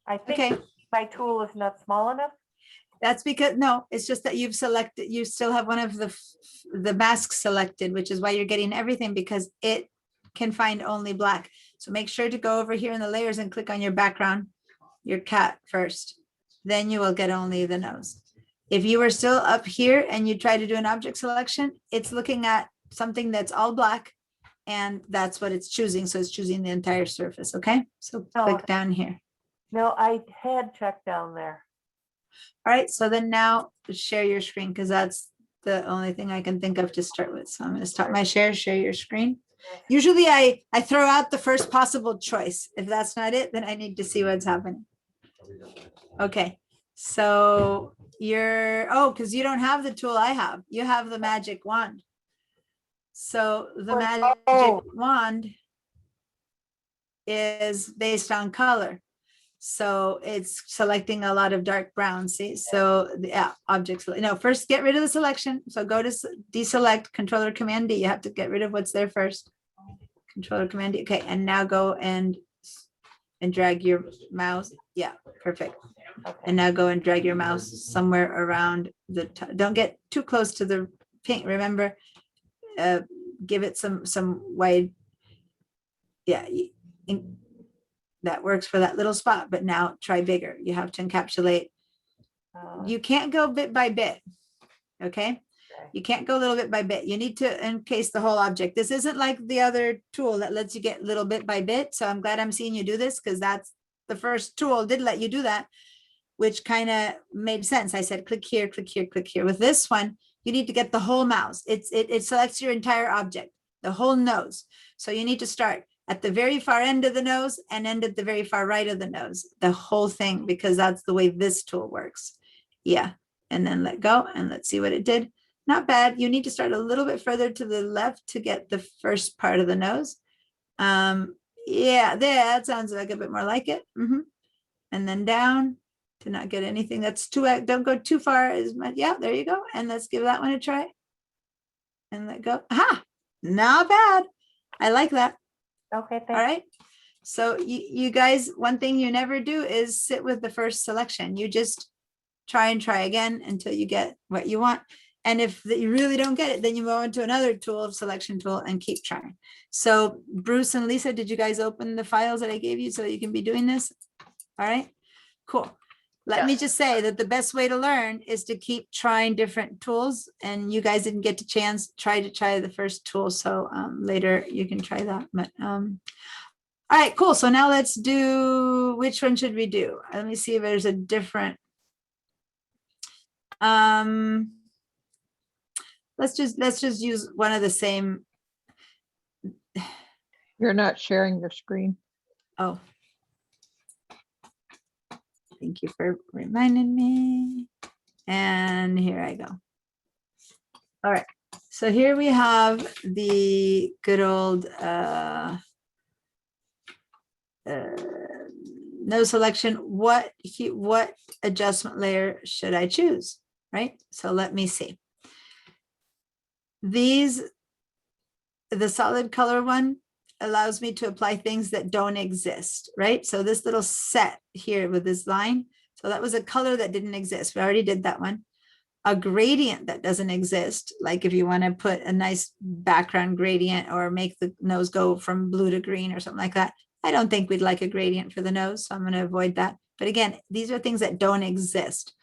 I think Okay. my tool is not small enough. That's because, no, it's just that you've selected, you still have one of the masks selected, which is why you're getting everything, because it can find only black. So make sure to go over here in the layers and click on your background, your cat first. Then you will get only the nose. If you were still up here and you try to do an object selection, it's looking at something that's all black, and that's what it's choosing. So it's choosing the entire surface. Okay. So click down here. No, I had checked down there. All right, so then now share your screen, because that's the only thing I can think of to start with. So I'm going to start my share your screen. Usually I throw out the first possible choice. If that's not it, then I need to see what's happening. Okay, So oh, because you don't have the tool I have. You have the magic wand. So the magic Oh. wand is based on color. So it's selecting a lot of dark brown, see? So yeah, objects, no, first get rid of the selection. So go to deselect, controller command D. You have to get rid of what's there first. Controller command D. Okay, and now go and drag your mouse. Yeah, perfect. Okay. And now go and drag your mouse somewhere around don't get too close to the pink. Remember, give it some wide. Yeah, that works for that little spot, but now try bigger. You have to encapsulate. You can't go bit by bit. Okay. You can't go little bit by bit. You need to encase the whole object. This isn't like the other tool that lets you get little bit by bit. So I'm glad I'm seeing you do this, because that's the first tool did let you do that, which kind of made sense. I said, click here, click here, click here. With this one, you need to get the whole mouse. It selects your entire object, the whole nose. So you need to start at the very far end of the nose and end at the very far right of the nose, the whole thing, because that's the way this tool works. Yeah. And then let go and let's see what it did. Not bad. You need to start a little bit further to the left to get the first part of the nose. Yeah, that sounds like a bit more like it. And then down to not get anything that's too, don't go too far as much. Yeah, there you go. And let's give that one a try. And let go. Aha, not bad. I like that. Okay, All thank right. So you guys, one thing you never do is sit with the first selection. You just try and try again until you get what you want. And if you really don't get it, then you move on to another tool, selection tool, and keep trying. So Bruce and Lisa, did you guys open the files that I gave you so you can be doing this? All right, cool. Let me Yes. just say that the best way to learn is to keep trying different tools, and you guys didn't get the chance, try the first tool. So later you can try that. But all right, cool. So now let's do, which one should we do? Let me see if there's a different. Let's just use one of the same. You're not sharing your screen. Oh. Thank you for reminding me. And here I go. All right. So here we have the good old no selection. What adjustment layer should I choose? Right. So let me see. The solid color one allows me to apply things that don't exist, right? So this little set here with this line, so that was a color that didn't exist. We already did that one. A gradient that doesn't exist, like if you want to put a nice background gradient or make the nose go from blue to green or something like that. I don't think we'd like a gradient for the nose, so I'm going to avoid that. But again, these are things that don't exist.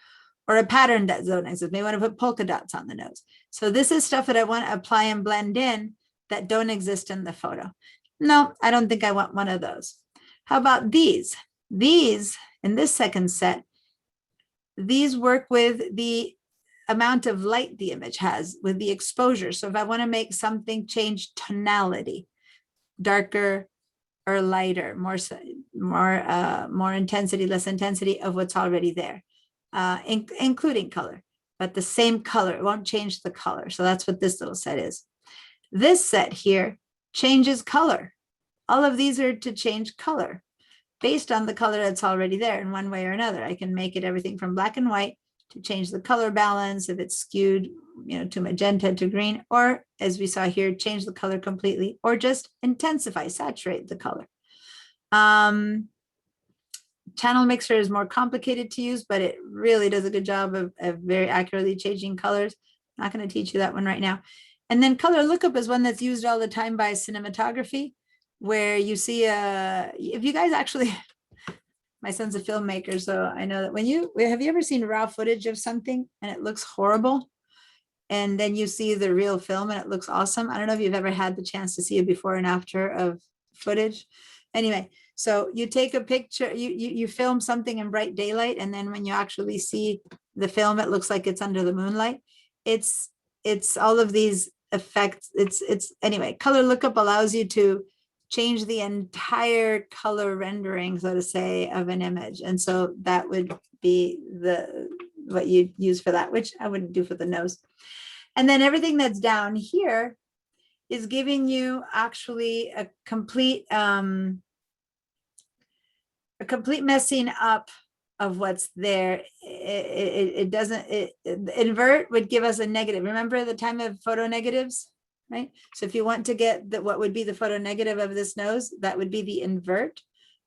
Or a pattern that don't exist. Maybe want to put polka dots on the nose. So this is stuff that I want to apply and blend in that don't exist in the photo. No, I don't think I want one of those. How about these? These, in this second set, these work with the amount of light the image has, with the exposure. So if I want to make something change tonality, darker or lighter, more intensity, less intensity of what's already there. Including color, but the same color, it won't change the color. So that's what this little set is. This set here changes color. All of these are to change color based on the color that's already there in one way or another. I can make it everything from black and white to change the color balance if it's skewed, to magenta to green, or as we saw here, change the color completely, or just intensify, saturate the color. Channel Mixer is more complicated to use, but it really does a good job of very accurately changing colors. Not going to teach you that one right now. And then color lookup is one that's used all the time by cinematography, where you see, if you guys actually, my son's a filmmaker, so I know that have you ever seen raw footage of something and it looks horrible? And then you see the real film and it looks awesome. I don't know if you've ever had the chance to see a before and after of footage. Anyway, so you take a picture, you film something in bright daylight, and then when you actually see the film, it looks like it's under the moonlight. It's all of these effects. It's anyway, color lookup allows you to change the entire color rendering, so to say, of an image. And so that would be what you'd use for that, which I wouldn't do for the nose. And then everything that's down here is giving you actually a complete messing up of what's there. It doesn't, invert would give us a negative. Remember the time of photo negatives, right? So if you want to get what would be the photo negative of this nose, that would be the invert.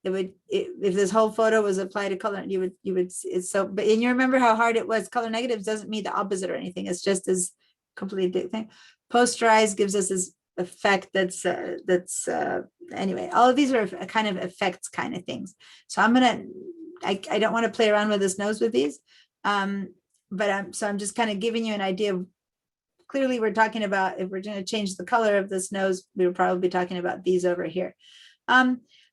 It would, if this whole photo was applied to color, you would, it's so, but and you remember how hard it was. Color negatives doesn't mean the opposite or anything. It's just as completely thing. Posterize gives us this effect that's anyway, all of these are kind of effects kind of things. So I don't want to play around with this nose with these, but I'm just kind of giving you an idea of, clearly we're talking about, if we're going to change the color of this nose, we would probably be talking about these over here.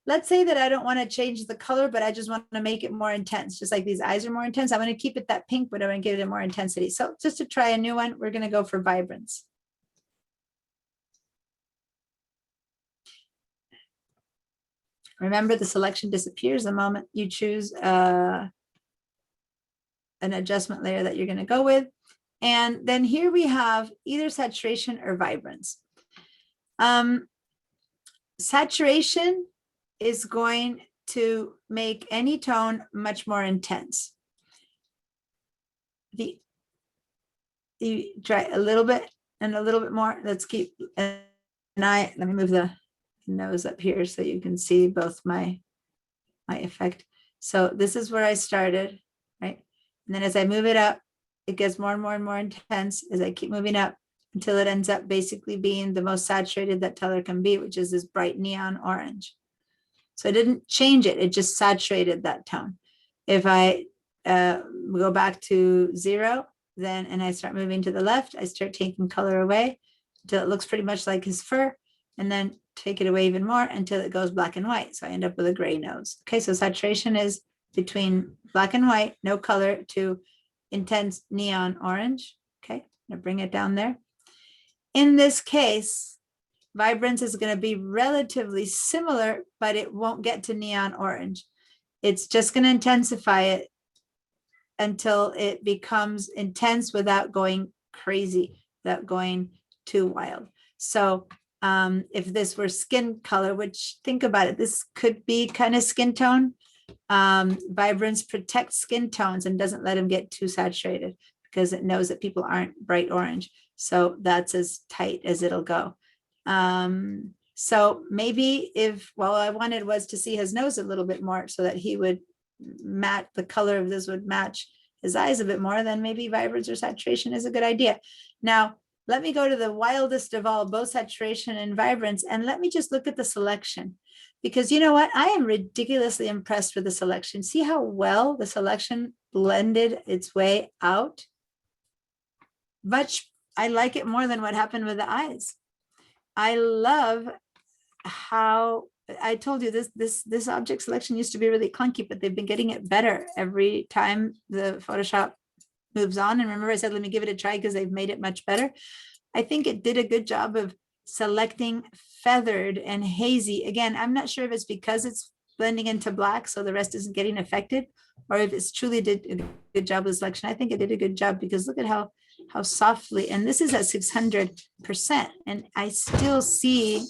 Let's say that I don't want to change the color, but I just want to make it more intense, just like these eyes are more intense. I'm going to keep it that pink, but I'm going to give it more intensity. So just to try a new one, we're going to go for vibrance. Remember, the selection disappears the moment you choose an adjustment layer that you're going to go with. And then here we have either saturation or vibrance. Saturation is going to make any tone much more intense. You try a little bit and a little bit more. Let's keep, let me move the nose up here so you can see both my effect. So this is where I started, right? And then as I move it up, it gets more and more and more intense as I keep moving up until it ends up basically being the most saturated that color can be, which is this bright neon orange. So I didn't change it, it just saturated that tone. If I go back to 0, then, and I start moving to the left, I start taking color away until it looks pretty much like his fur, and then take it away even more until it goes black and white. So I end up with a gray nose. Okay, so saturation is between black and white, no color, to intense neon orange. Okay, I'm gonna bring it down there. In this case, vibrance is going to be relatively similar, but it won't get to neon orange. It's just going to intensify it until it becomes intense without going crazy, without going too wild. So if this were skin color, which think about it, this could be kind of skin tone. Vibrance protects skin tones and doesn't let them get too saturated because it knows that people aren't bright orange. So that's as tight as it'll go. So maybe if, well, I wanted was to see his nose a little bit more so that he would match, the color of this would match his eyes a bit more, then maybe vibrance or saturation is a good idea. Now, let me go to the wildest of all, both saturation and vibrance, and let me just look at the selection. Because you know what? I am ridiculously impressed with the selection. See how well the selection blended its way out? I like it more than what happened with the eyes. I love how, I told you this object selection used to be really clunky, but they've been getting it better every time the Photoshop moves on. And remember I said, let me give it a try because they've made it much better. I think it did a good job of selecting feathered and hazy. Again, I'm not sure if it's because it's blending into black, so the rest isn't getting affected, or if it's truly did a good job with selection. I think it did a good job because look at how softly, and this is at 600%, and I still see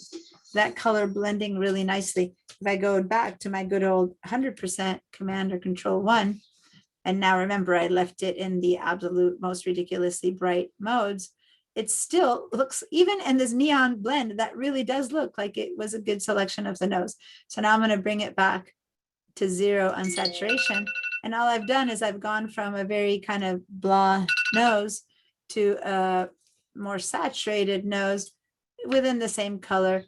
that color blending really nicely. If I go back to my good old 100% Command or Control 1, and now remember I left it in the absolute most ridiculously bright modes, it still looks, even in this neon blend, that really does look like it was a good selection of the nose. So now I'm going to bring it back to 0 on saturation. And all I've done is I've gone from a very kind of blah nose to a more saturated nose within the same color.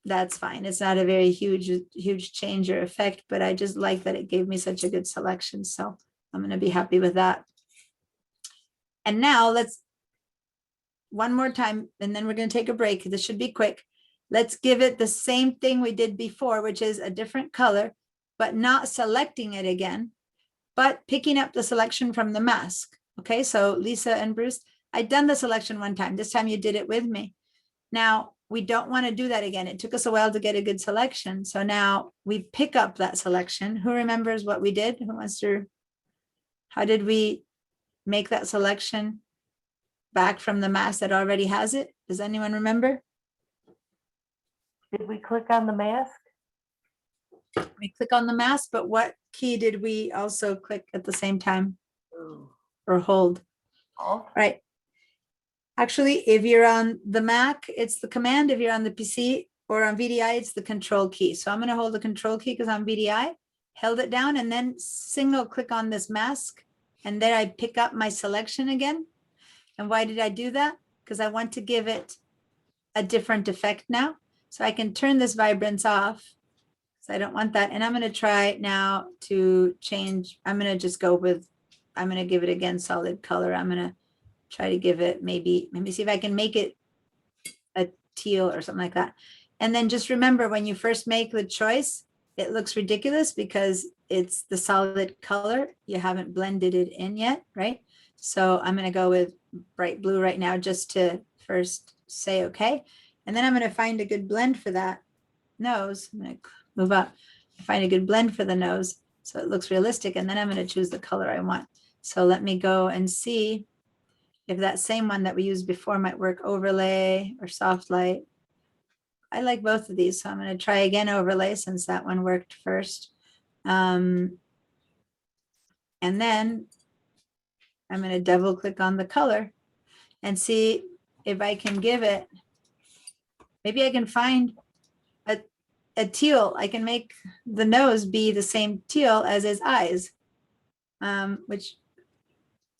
That's fine. It's not a very huge change or effect, but I just like that it gave me such a good selection. So I'm going to be happy with that. And now let's one more time, and then we're going to take a break. This should be quick. Let's give it the same thing we did before, which is a different color, but not selecting it again, but picking up the selection from the mask. Okay, so Lisa and Bruce, I'd done the selection one time. This time you did it with me. Now, we don't want to do that again. It took us a while to get a good selection. So now we pick up that selection. Who remembers what we did? Who wants to, how did we make that selection back from the mask that already has it? Does anyone remember? Did we click on the mask? We click on the mask, but what key did we also click at the same time or hold? Oh, Right. Actually, if you're on the Mac, it's the command. If you're on the PC or on VDI, it's the control key. So I'm going to hold the control key because I'm VDI, held it down, and then single click on this mask. And then I pick up my selection again. And why did I do that? Because I want to give it a different effect now. So I can turn this vibrance off. So I don't want that. And I'm going to try now to change. I'm going to just go with, I'm going to give it again solid color. I'm going to try to give it maybe, let me see if I can make it a teal or something like that. And then just remember, when you first make the choice, it looks ridiculous because it's the solid color. You haven't blended it in yet, right? So I'm going to go with bright blue right now just to first say okay. And then I'm going to find a good blend for that nose. I'm going to move up, find a good blend for the nose so it looks realistic. And then I'm going to choose the color I want. So let me go and see if that same one that we used before might work, overlay or soft light. I like both of these, so I'm going to try again overlay since that one worked first. And then I'm going to double click on the color and see if I can give it, maybe I can find a teal. I can make the nose be the same teal as his eyes, which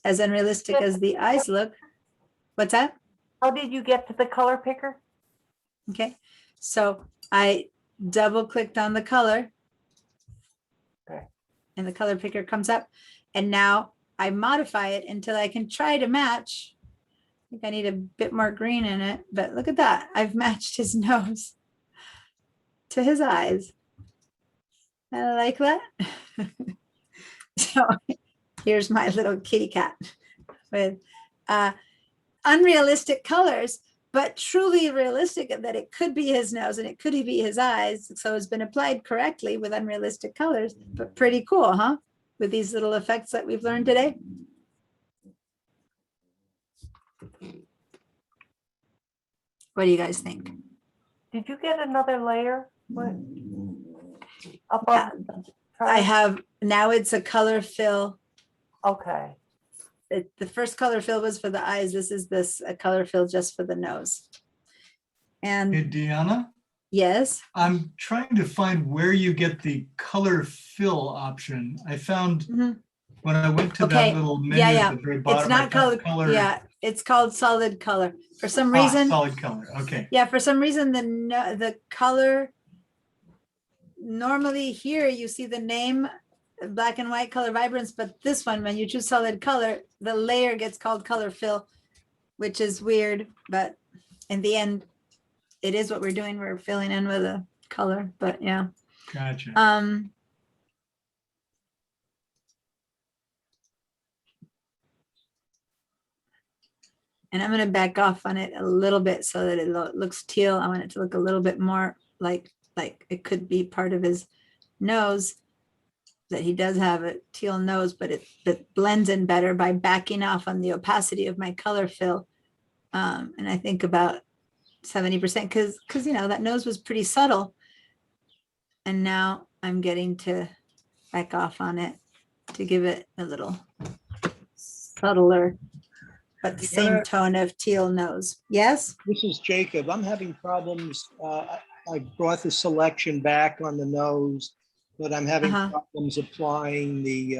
as unrealistic as the eyes look. What's that? how did you get to the color picker? Okay, so I double clicked on the color. Okay. And the color picker comes up. And now I modify it until I can try to match. I think I need a bit more green in it, but look at that. I've matched his nose to his eyes. I like that. So here's my little kitty cat with unrealistic colors, but truly realistic in that it could be his nose and it could be his eyes. So it's been applied correctly with unrealistic colors, but pretty cool, huh? With these little effects that we've learned today. What do you guys think? Did you get another layer? What? Up Yeah, on, I have, now it's a color fill. okay. The first color fill was for the eyes. This is a color fill just for the nose. Hey, And Deanna, yes, I'm trying to find where you get the color fill option. I found Mhm. when I went to Okay, that little menu yeah, at yeah. the very bottom. It's I not found colored, yeah, it's called solid color. For some reason, solid color. Okay. yeah, for some reason, the color, normally here you see the name, black and white color vibrance, but this one, when you choose solid color, the layer gets called color fill, which is weird, but in the end, it is what we're doing. We're filling in with a color, but yeah. Gotcha. And I'm going to back off on it a little bit so that it looks teal. I want it to look a little bit more like it could be part of his nose, that he does have a teal nose, but it blends in better by backing off on the opacity of my color fill. And I think about 70% because you know, that nose was pretty subtle. And now I'm getting to back off on it to give it a little subtler, but the same tone of teal nose. Yes? This is Jacob. I'm having problems. I brought the selection back on the nose, but I'm having problems applying the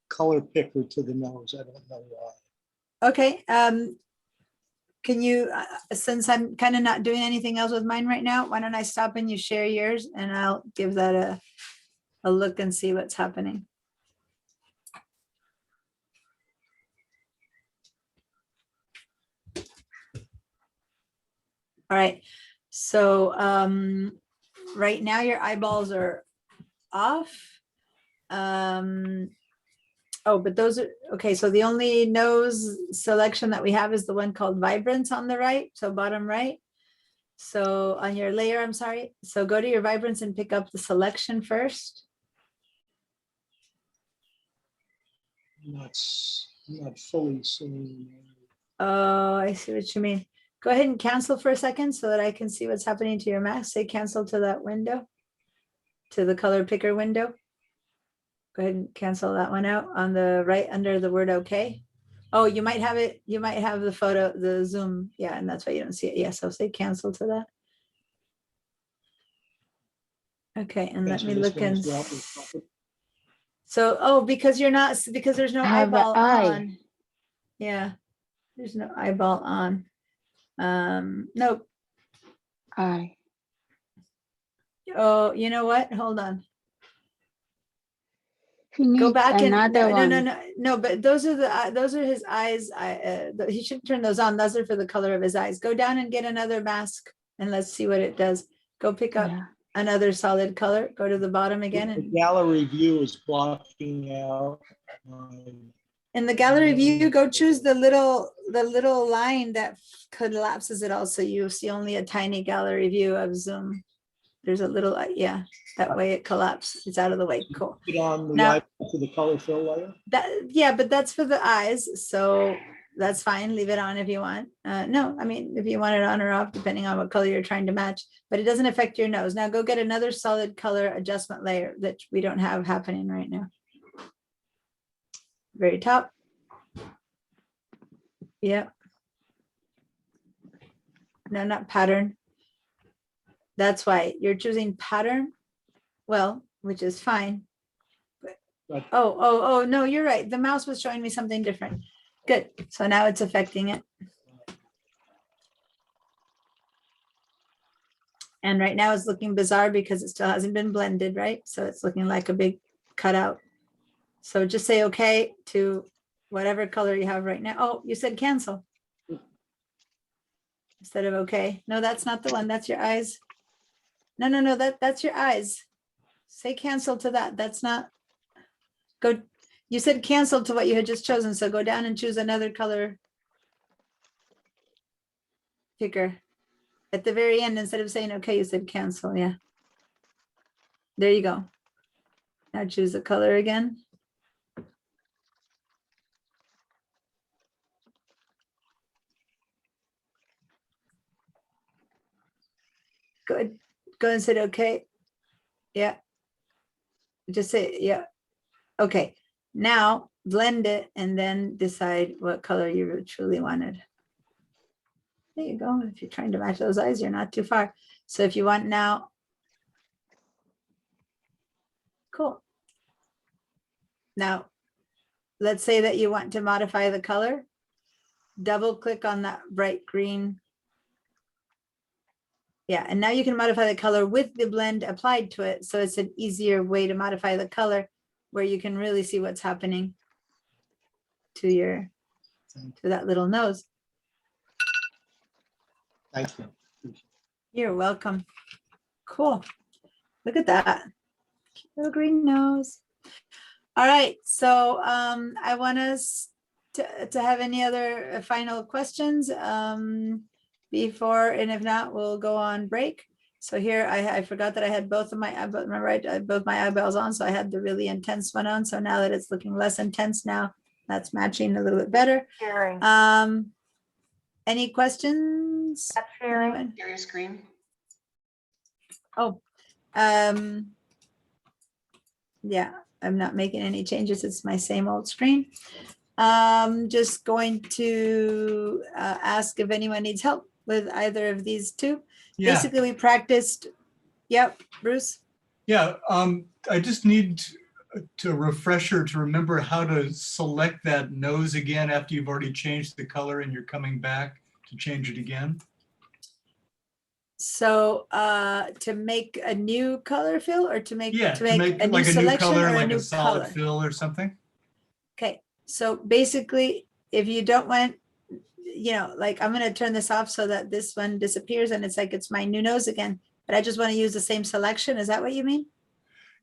color picker to the nose. I don't know why. Okay. Can you, since I'm kind of not doing anything else with mine right now, why don't I stop and you share yours and I'll give that a look and see what's happening. All right. So right now your eyeballs are off. Oh, but those are, okay, so the only nose selection that we have is the one called Vibrance on the right, so bottom right. So on your layer, I'm sorry. So go to your vibrance and pick up the selection first. Not fully seeing. Oh, I see what you mean. Go ahead and cancel for a second so that I can see what's happening to your mask. Say cancel to that window, to the color picker window. Go ahead and cancel that one out on the right under the word okay. Oh, you might have it, you might have the photo, the zoom. Yeah, and that's why you don't see it. Yeah, so say cancel to that. Okay, and let Cancel me this look one and. as well, please. So, oh, because you're not, because there's no I have an eyeball eye. on. Yeah, there's no eyeball on. Nope. Eye. Oh, you know what? Hold on. He Go needs back and, another no, one. no, no, no, but those are the, those are his eyes. He should turn those on. Those are for the color of his eyes. Go down and get another mask and let's see what it does. Go pick up Yeah. another solid color. Go to the bottom again. The And gallery view is blocking out. in the gallery view, go choose the little line that collapses it all. So you see only a tiny gallery view of Zoom. There's a little, yeah, that way it collapses. It's out of the way. Cool. Put on the Now- eye to the color fill layer. That, yeah, but that's for the eyes. So that's fine. Leave it on if you want. No, I mean, if you want it on or off, depending on what color you're trying to match, but it doesn't affect your nose. Now go get another solid color adjustment layer that we don't have happening right now. Very top. Yeah. No, not pattern. That's why you're choosing pattern. Well, which is fine. But- Oh, no, you're right. The mouse was showing me something different. Good. So now it's affecting it. And right now it's looking bizarre because it still hasn't been blended, right? So it's looking like a big cutout. So just say okay to whatever color you have right now. Oh, you said cancel. Instead of okay. No, that's not the one. That's your eyes. No, that's your eyes. Say cancel to that. That's not. Go. You said cancel to what you had just chosen. So go down and choose another color picker. At the very end, instead of saying okay, you said cancel. Yeah. There you go. Now choose the color again. Good. Go and say okay. Yeah. Just say yeah. Okay. Now blend it and then decide what color you truly wanted. There you go. If you're trying to match those eyes, you're not too far. So if you want now, cool. Now, let's say that you want to modify the color. Double click on that bright green. Yeah, and now you can modify the color with the blend applied to it. So it's an easier way to modify the color where you can really see what's happening to your, to that little nose. Thank you. You're welcome. Cool. Look at that. Little green nose. All right, so I want us to have any other final questions before, and if not, we'll go on break. So here I forgot that I had both of my, remember I had both my eyeballs on, so I had the really intense one on. So now that it's looking less intense now, that's matching a little bit better. Sharing. Any questions? Not sharing. Anyone? Share your screen. Oh, yeah, I'm not making any changes. It's my same old screen. Just going to ask if anyone needs help with either of these two. Yeah, Basically, we practiced. Yep, Bruce. yeah. I just need to refresher to remember how to select that nose again after you've already changed the color and you're coming back to change it again. So to make a new color fill or to make Yeah, to make a new like a new selection color, or a like new a solid color. fill or something. Okay, so basically, if you don't want, you know, like I'm gonna turn this off so that this one disappears and it's like it's my new nose again, but I just want to use the same selection. Is that what you mean?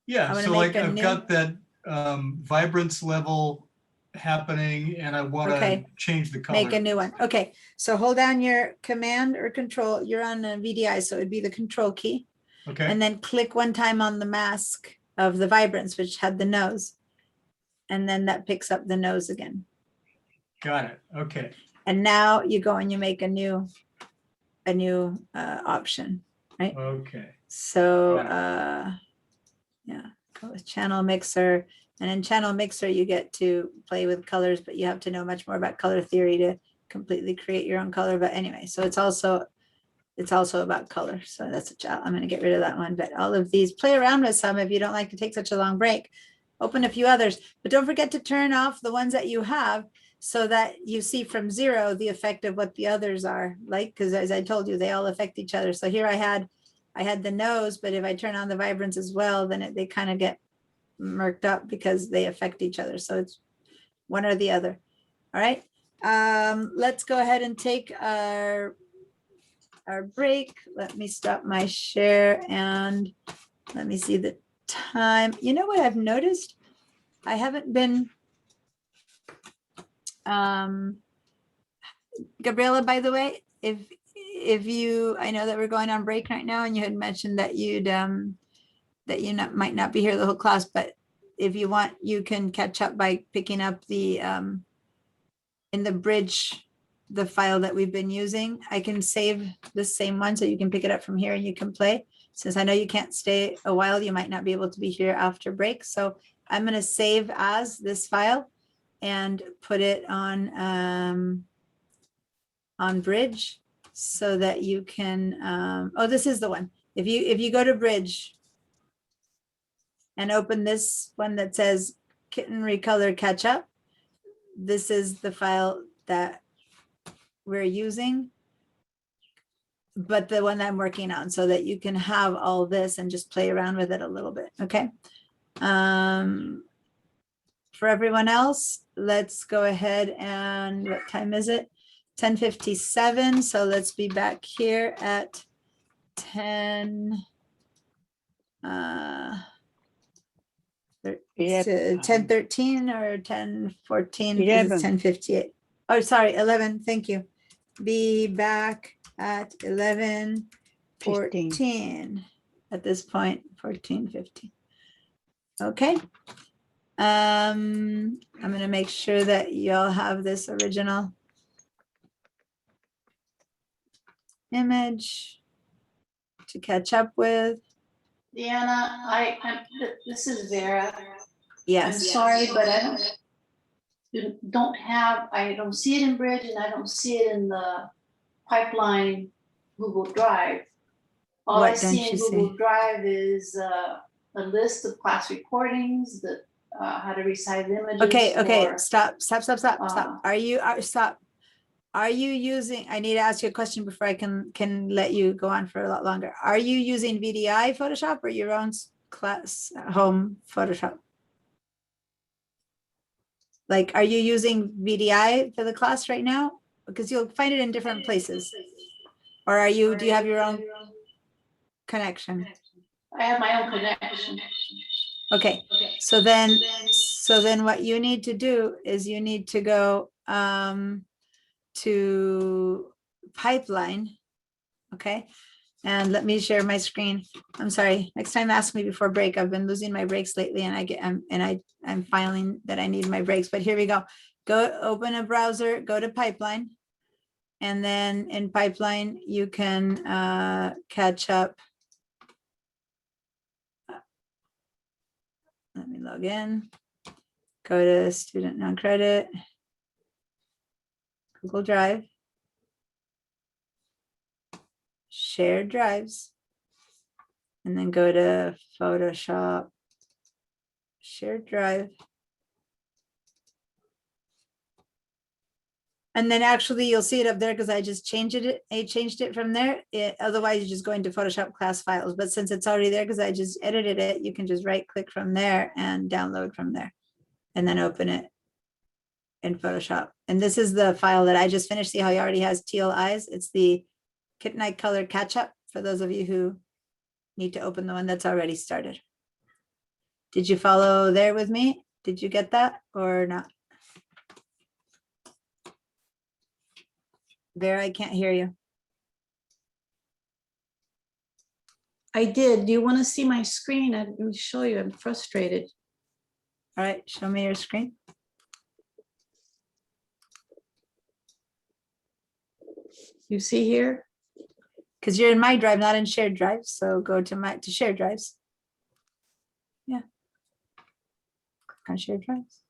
Yeah, I'm gonna so make like a I've new- got that vibrance level happening and I want to Okay. change the Make a color. new one. Okay, so hold down your command or control. You're on a VDI, so it'd be the control key. Okay, And then click one time on the mask of the vibrance, which had the nose. And then that picks up the nose again. got it. Okay, And now you go and you make a new option, right? okay. So, Got yeah, go with channel mixer. And in channel mixer, you get to play with colors, but you have to know much more about color theory to completely create your own color. But anyway, so it's also about color. So that's I'm going to get rid of that one. But all of these, play around with some if you don't like to take such a long break. Open a few others, but don't forget to turn off the ones that you have so that you see from zero the effect of what the others are like. Because as I told you, they all affect each other. So here I had the nose, but if I turn on the vibrance as well, then they kind of get murked up because they affect each other. So it's one or the other. All right. Let's go ahead and take our break. Let me stop my share and let me see the time. You know what I've noticed? I haven't been, Gabriela, by the way, if you, I know that we're going on break right now and you had mentioned that might not be here the whole class, but if you want, you can catch up by picking up the, in the bridge, the file that we've been using. I can save the same one so you can pick it up from here and you can play. Since I know you can't stay a while, you might not be able to be here after break. So I'm going to save as this file and put it on Bridge so that you can, oh, this is the one. If you go to Bridge and open this one that says Kitten Recolor Catch Up, this is the file that we're using, but the one that I'm working on so that you can have all this and just play around with it a little bit. Okay. For everyone else, let's go ahead and what time is it? 10:57. So let's be back here at 10. 10:13 or 10:14 because it's 10:58. Oh, sorry, 11. Thank you. Be back at 11:14 at this point, 14:15. Okay. I'm going to make sure that y'all have this original image to catch up with. Deanna, this is Vera. I'm Yes. sorry, but I don't see it in Bridge and I don't see it in the Pipeline Google Drive. All I What don't see in you Google see? Drive is a list of class recordings that how to resize images. Okay. or, Stop. uh, Stop. Are you using, I need to ask you a question before I can let you go on for a lot longer. Are you using VDI Photoshop or your own class home Photoshop? Like, are you using VDI for the class right now? Because you'll find it in different places. Or do you have your own connection? I have my own connection. Okay, so then what you need to do is you need to go to Pipeline, okay? And let me share my screen. I'm sorry. Next time, ask me before break. I've been losing my breaks lately, and I'm filing that I need my breaks. But here we go. Go open a browser. Go to Pipeline, and then in Pipeline you can catch up. Let me log in. Go to Student Non-Credit, Google Drive, Shared Drives, and then go to Photoshop, Shared Drive. And then actually you'll see it up there because I just changed it from there. Otherwise you just go into Photoshop class files, but since it's already there because I just edited it, you can just right click from there and download from there and then open it in Photoshop. And this is the file that I just finished. See how he already has teal eyes? It's the Kitten Eye Color Catch Up for those of you who need to open the one that's already started. Did you follow there with me? Did you get that or not? Vera, I can't hear you. I did. Do you want to see my screen? I can show you. I'm frustrated. All right, show me your screen. You see here? Because you're in my drive, not in shared drive. So go to shared drives. Yeah. Click on shared drives.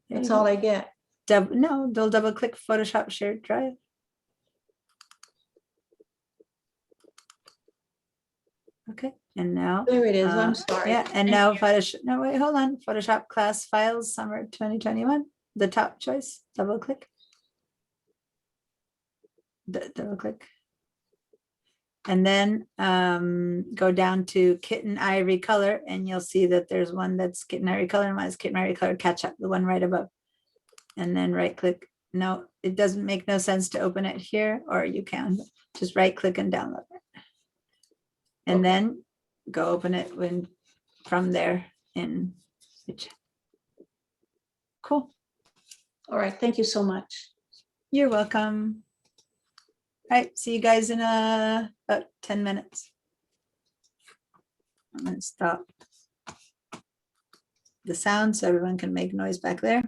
There That's you all go. I get. No, they'll double click Photoshop shared drive. Okay, and now. There it is. I'm sorry. Yeah, and Thank now you. Photoshop, no, wait, hold on. Photoshop class files, summer 2021, the top choice, double click. Double click. And then go down to Kitten Ivory Color, and you'll see that there's one that's Kitten Ivory Color and one is Kitten Ivory Color Catch Up, the one right above. And then right click. No, it doesn't make no sense to open it here, or you can just right click and download it. And Okay. then go open it when from there in which. Cool. All right. Thank you so much. You're welcome. All right, see you guys in about 10 minutes. I'm gonna stop the sound so everyone can make noise back there.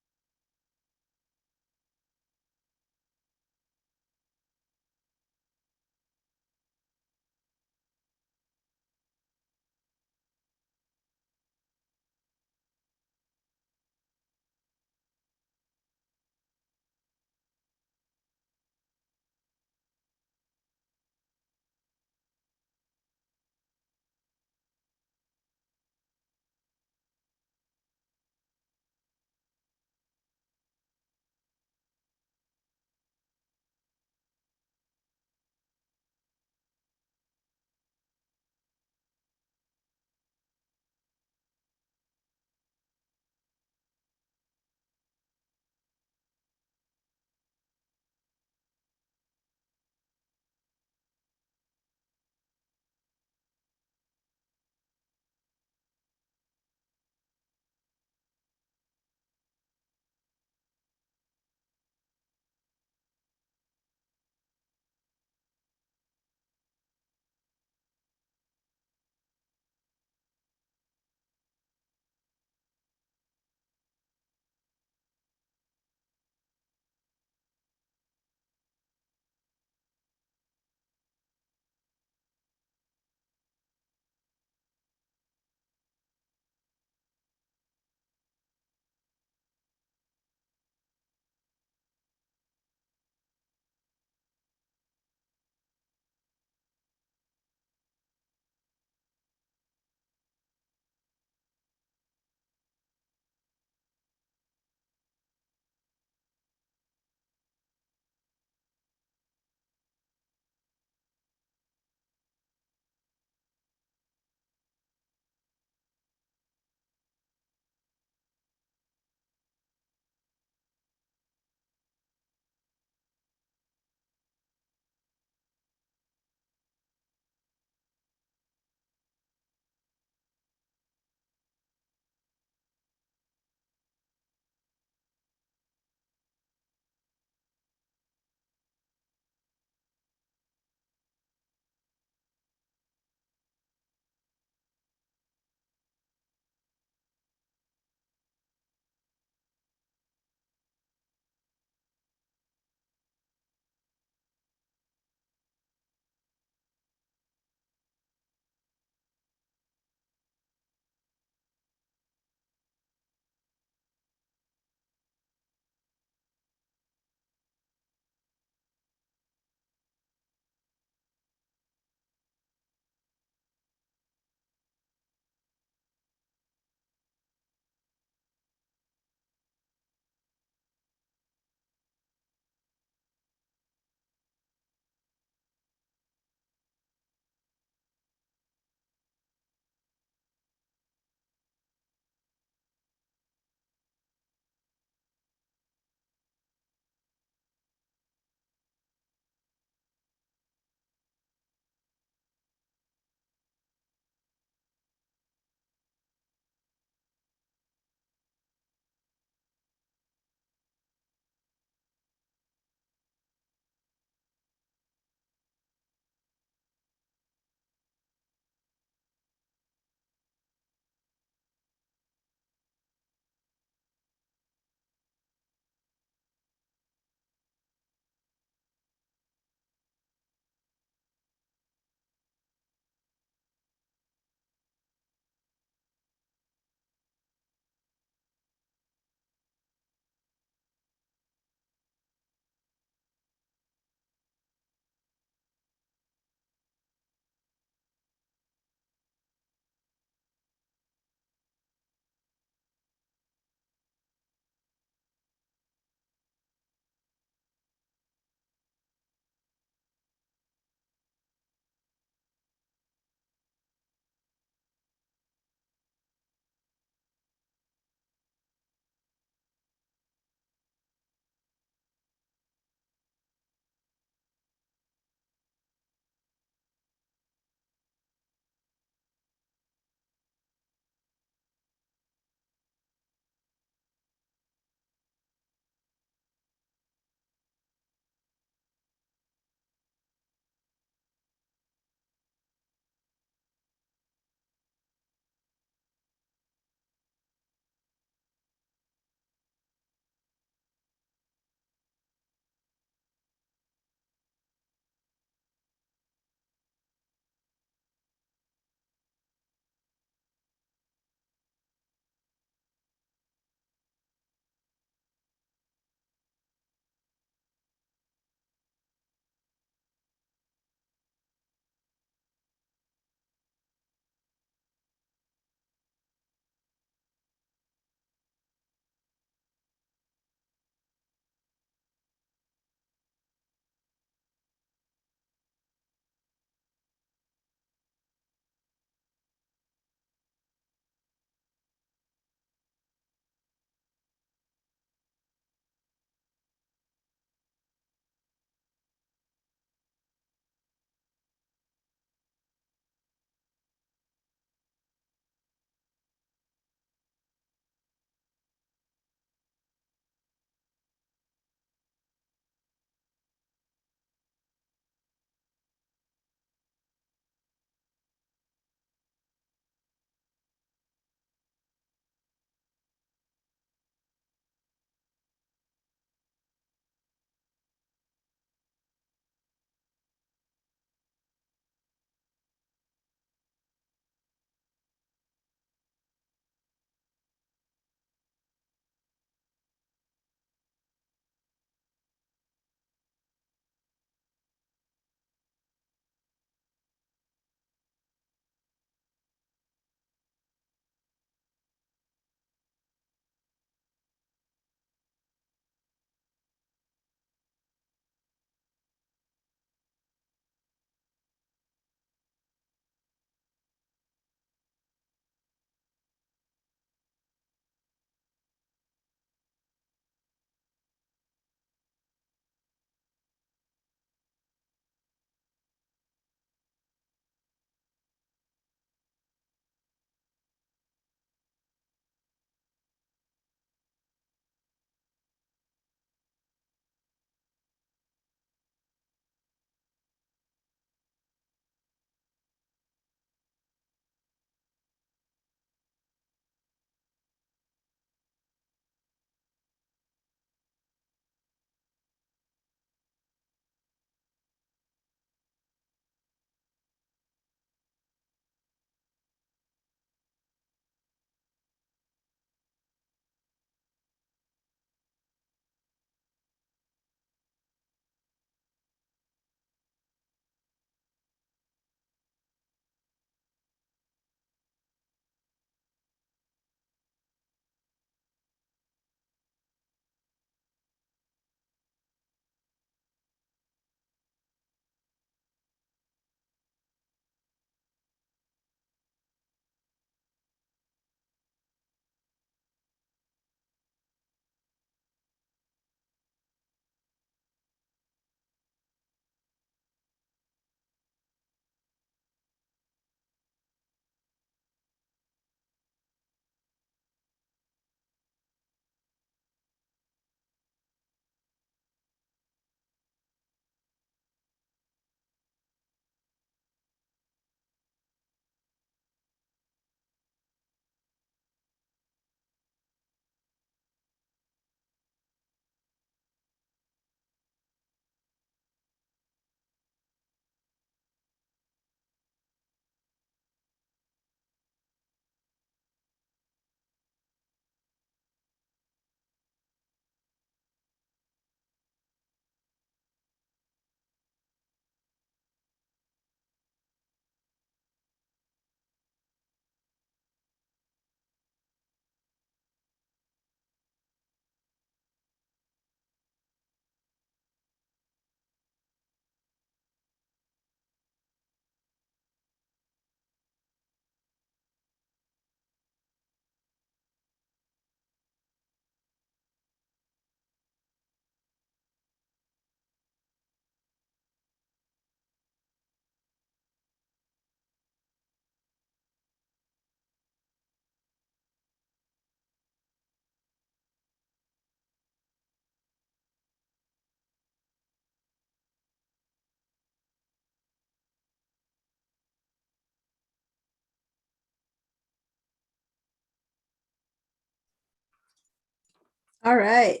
All right,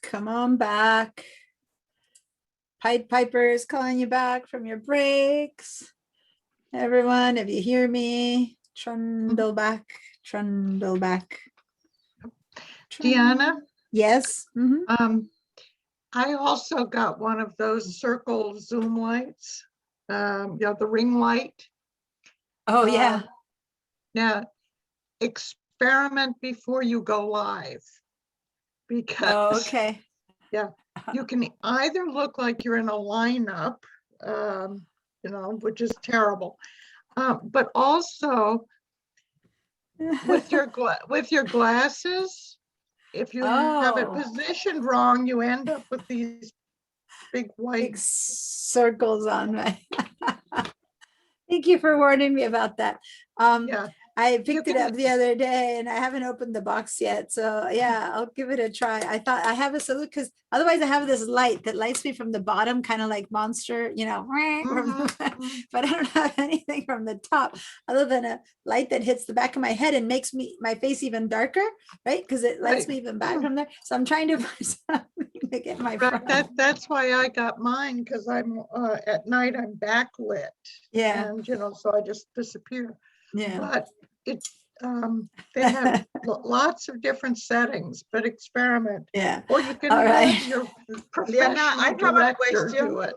come on back. Pied Piper is calling you back from your breaks. Everyone, if you hear me, trundle back, trundle back. Deanna? Yes. Mhm. I also got one of those circle Zoom lights, the ring light. Oh, yeah. Now, experiment before you go live. Oh, Because okay. you can either look like you're in a lineup, which is terrible. But also with your glasses, if you have it Oh. positioned wrong, you end up with these big white. Big circles on my. Thank you for warning me about that. Yeah. I picked it can- up the other day and I haven't opened the box yet. So yeah, I'll give it a try. I thought I have a solution because otherwise I have this light that lights me from the bottom, kind of like Monster, but I don't have anything from the top other than a light that hits the back of my head and makes my face even darker, right? Because it lights Right. me even back from there. So I'm trying to find something to get my Right, front. that's why I got mine, because I'm at night I'm backlit. Yeah. And so I just disappear. Yeah. But they have lots of different settings, but experiment. Yeah. Or you can All right. have your Liana, I professional have a director question. do it.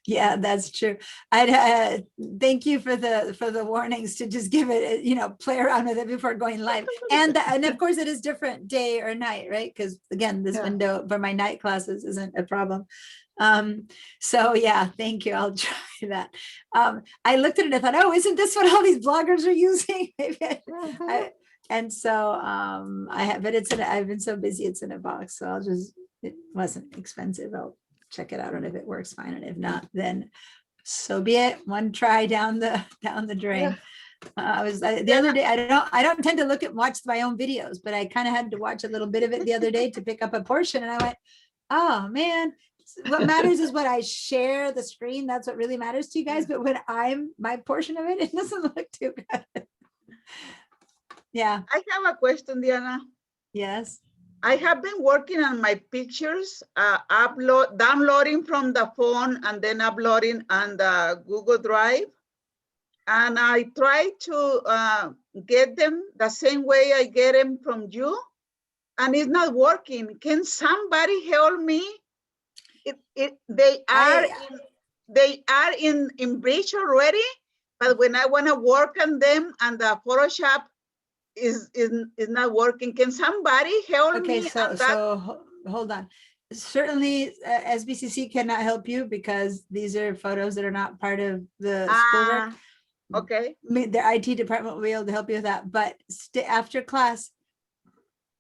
Yeah, that's true. I'd thank you for the warnings to just give it, play around with it before going live. And of course it is different day or night, right? Because again, this Yeah. window for my night classes isn't a problem. So yeah, thank you. I'll try that. I looked at it and I thought, oh, isn't this what all these bloggers are using? And so but I've been so busy, it's in a box. So it wasn't expensive. I'll check it out, and if it works, fine, and if not, then so be it. One try down the drain. The other day, I don't tend to watch my own videos, but I kind of had to watch a little bit of it the other day to pick up a portion, and I went, oh man, what matters is what I share the screen. That's what really matters to you guys. But when my portion of it, it doesn't look too good. Yeah. I have a question, Diana. Yes. I have been working on my pictures, downloading from the phone and then uploading on the Google Drive. And I try to get them the same way I get them from you, and it's not working. Can somebody help me? They are in Bridge already, but when I want to work on them and the Photoshop is not working. Can somebody help me? Okay, so hold on. Certainly, SBCC cannot help you because these are photos that are not part of the schoolwork. Okay. The IT department will be able to help you with that, but after class,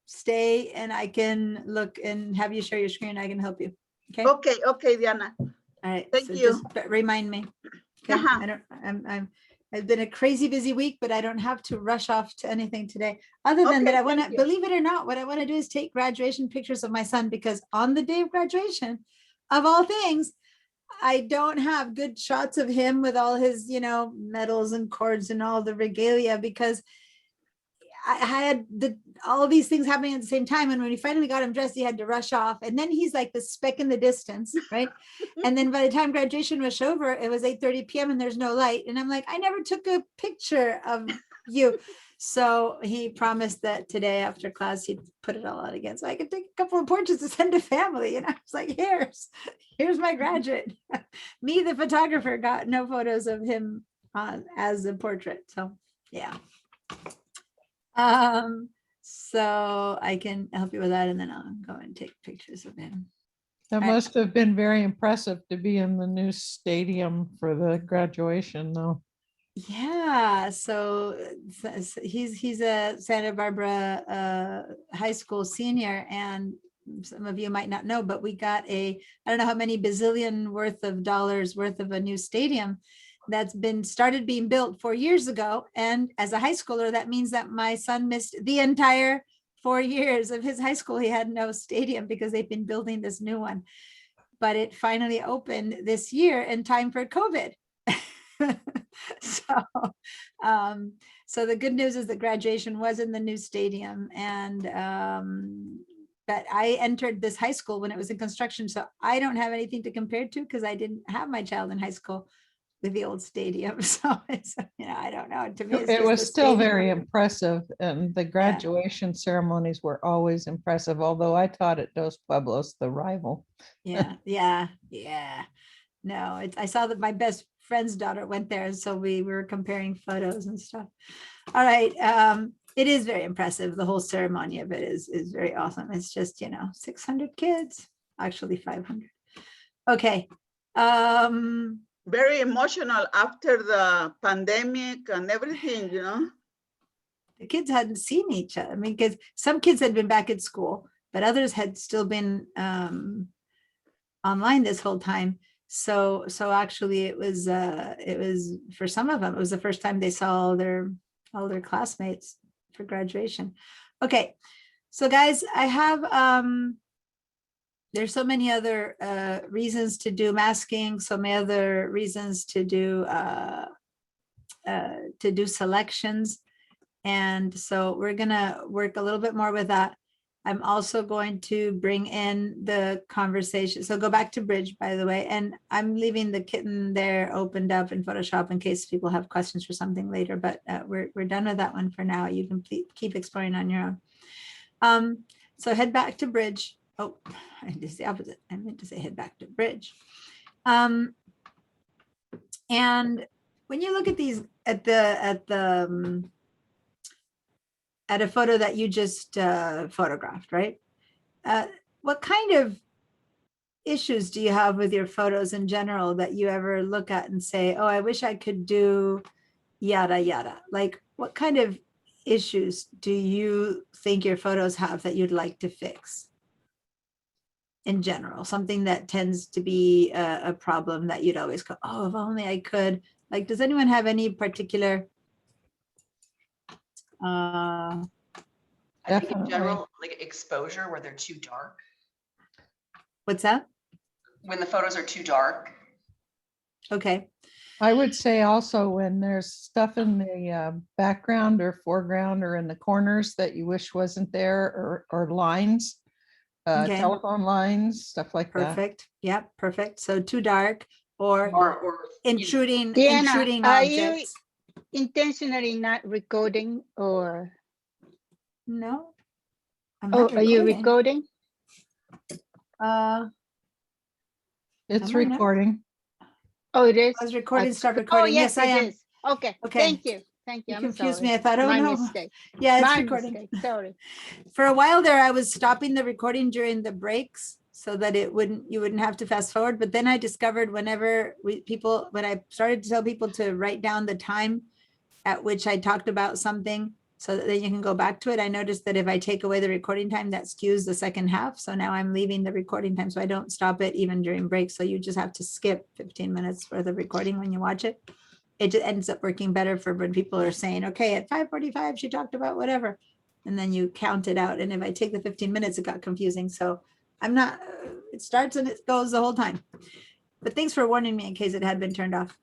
stay and I can look and have you share your screen. I can help you. Okay. Okay, Diana. All right. Thank you. Just remind me. Okay. I've been a crazy busy week, but I don't have to rush off to anything today. Other than that, I want to, believe it or not, what I want to do is take graduation pictures of my son, because on the day of graduation, of all things, I don't have good shots of him with all his, medals and cords and all the regalia, because I had all these things happening at the same time. And when we finally got him dressed, he had to rush off. And then he's like the speck in the distance, right? And then by the time graduation was over, it was 8:30 p.m. and there's no light. And I'm like, I never took a picture of you. So he promised that today after class, he'd put it all out again. So I could take a couple of portraits to send to family. And I was like, here's my graduate. Me, the photographer, got no photos of him as a portrait. So yeah. So I can help you with that, and then I'll go and take pictures of him. That must have been very impressive to be in the new stadium for the graduation, though. Yeah, so he's a Santa Barbara high school senior, and some of you might not know, but we got I don't know how many bazillion worth of dollars worth of a new stadium that's been started being built 4 years ago. And as a high schooler, that means that my son missed the entire 4 years of his high school. He had no stadium because they've been building this new one, but it finally opened this year in time for COVID. So the good news is that graduation was in the new stadium, and but I entered this high school when it was in construction, so I don't have anything to compare to because I didn't have my child in high school with the old stadium. So it's, I don't know. To me, it's It just was the still stadium. very impressive, and the graduation ceremonies were always impressive, although I taught at Dos Pueblos, the rival. Yeah. No, I saw that my best friend's daughter went there, and so we were comparing photos and stuff. All right. It is very impressive. The whole ceremony of it is very awesome. It's just, 600 kids, actually 500. Okay. Very emotional after the pandemic and everything, The kids hadn't seen each other. I mean, because some kids had been back at school, but others had still been online this whole time. So actually it was for some of them, it was the first time they saw all their classmates for graduation. Okay. So guys, I have, there's so many other reasons to do masking, so many other reasons to do selections. And so we're gonna work a little bit more with that. I'm also going to bring in the conversation. So go back to Bridge, by the way, and I'm leaving the kitten there opened up in Photoshop in case people have questions for something later, but we're done with that one for now. You can keep exploring on your own. So head back to Bridge. Oh, I did the opposite. I meant to say head back to Bridge. And when you look at these, at a photo that you just photographed, right? What kind of issues do you have with your photos in general that you ever look at and say, oh, I wish I could do yada, yada? Like, what kind of issues do you think your photos have that you'd like to fix? In general, something that tends to be a problem that you'd always go, oh, if only I could. Like, does anyone have any particular I think in general, like exposure where they're too dark. What's that? When the photos are too dark. Okay. I would say also when there's stuff in the background or foreground or in the corners that you wish wasn't there, or lines, Okay. telephone lines, stuff like that. Perfect. Yep. Perfect. So too dark or intruding Deanna, are you objects. intentionally not recording or? No. I'm Oh, not are you recording. It's am I not? recording. Oh, it is? I was recording, start Oh, recording. yes, Yes, I it am. is. Okay, Okay. thank you. Thank you. You I'm confused sorry. me. I thought, oh My no. mistake. Yeah, it's My recording. mistake. Sorry. For a while there, I was stopping the recording during the breaks so that you wouldn't have to fast forward. But then I discovered when I started to tell people to write down the time at which I talked about something so that then you can go back to it. I noticed that if I take away the recording time, that skews the second half. So now I'm leaving the recording time so I don't stop it even during breaks. So you just have to skip 15 minutes worth of recording when you watch it. It just ends up working better for when people are saying, okay, at 5:45, she talked about whatever. And then you count it out. And if I take the 15 minutes, it got confusing. So it starts and it goes the whole time. But thanks for warning me in case it had been turned off.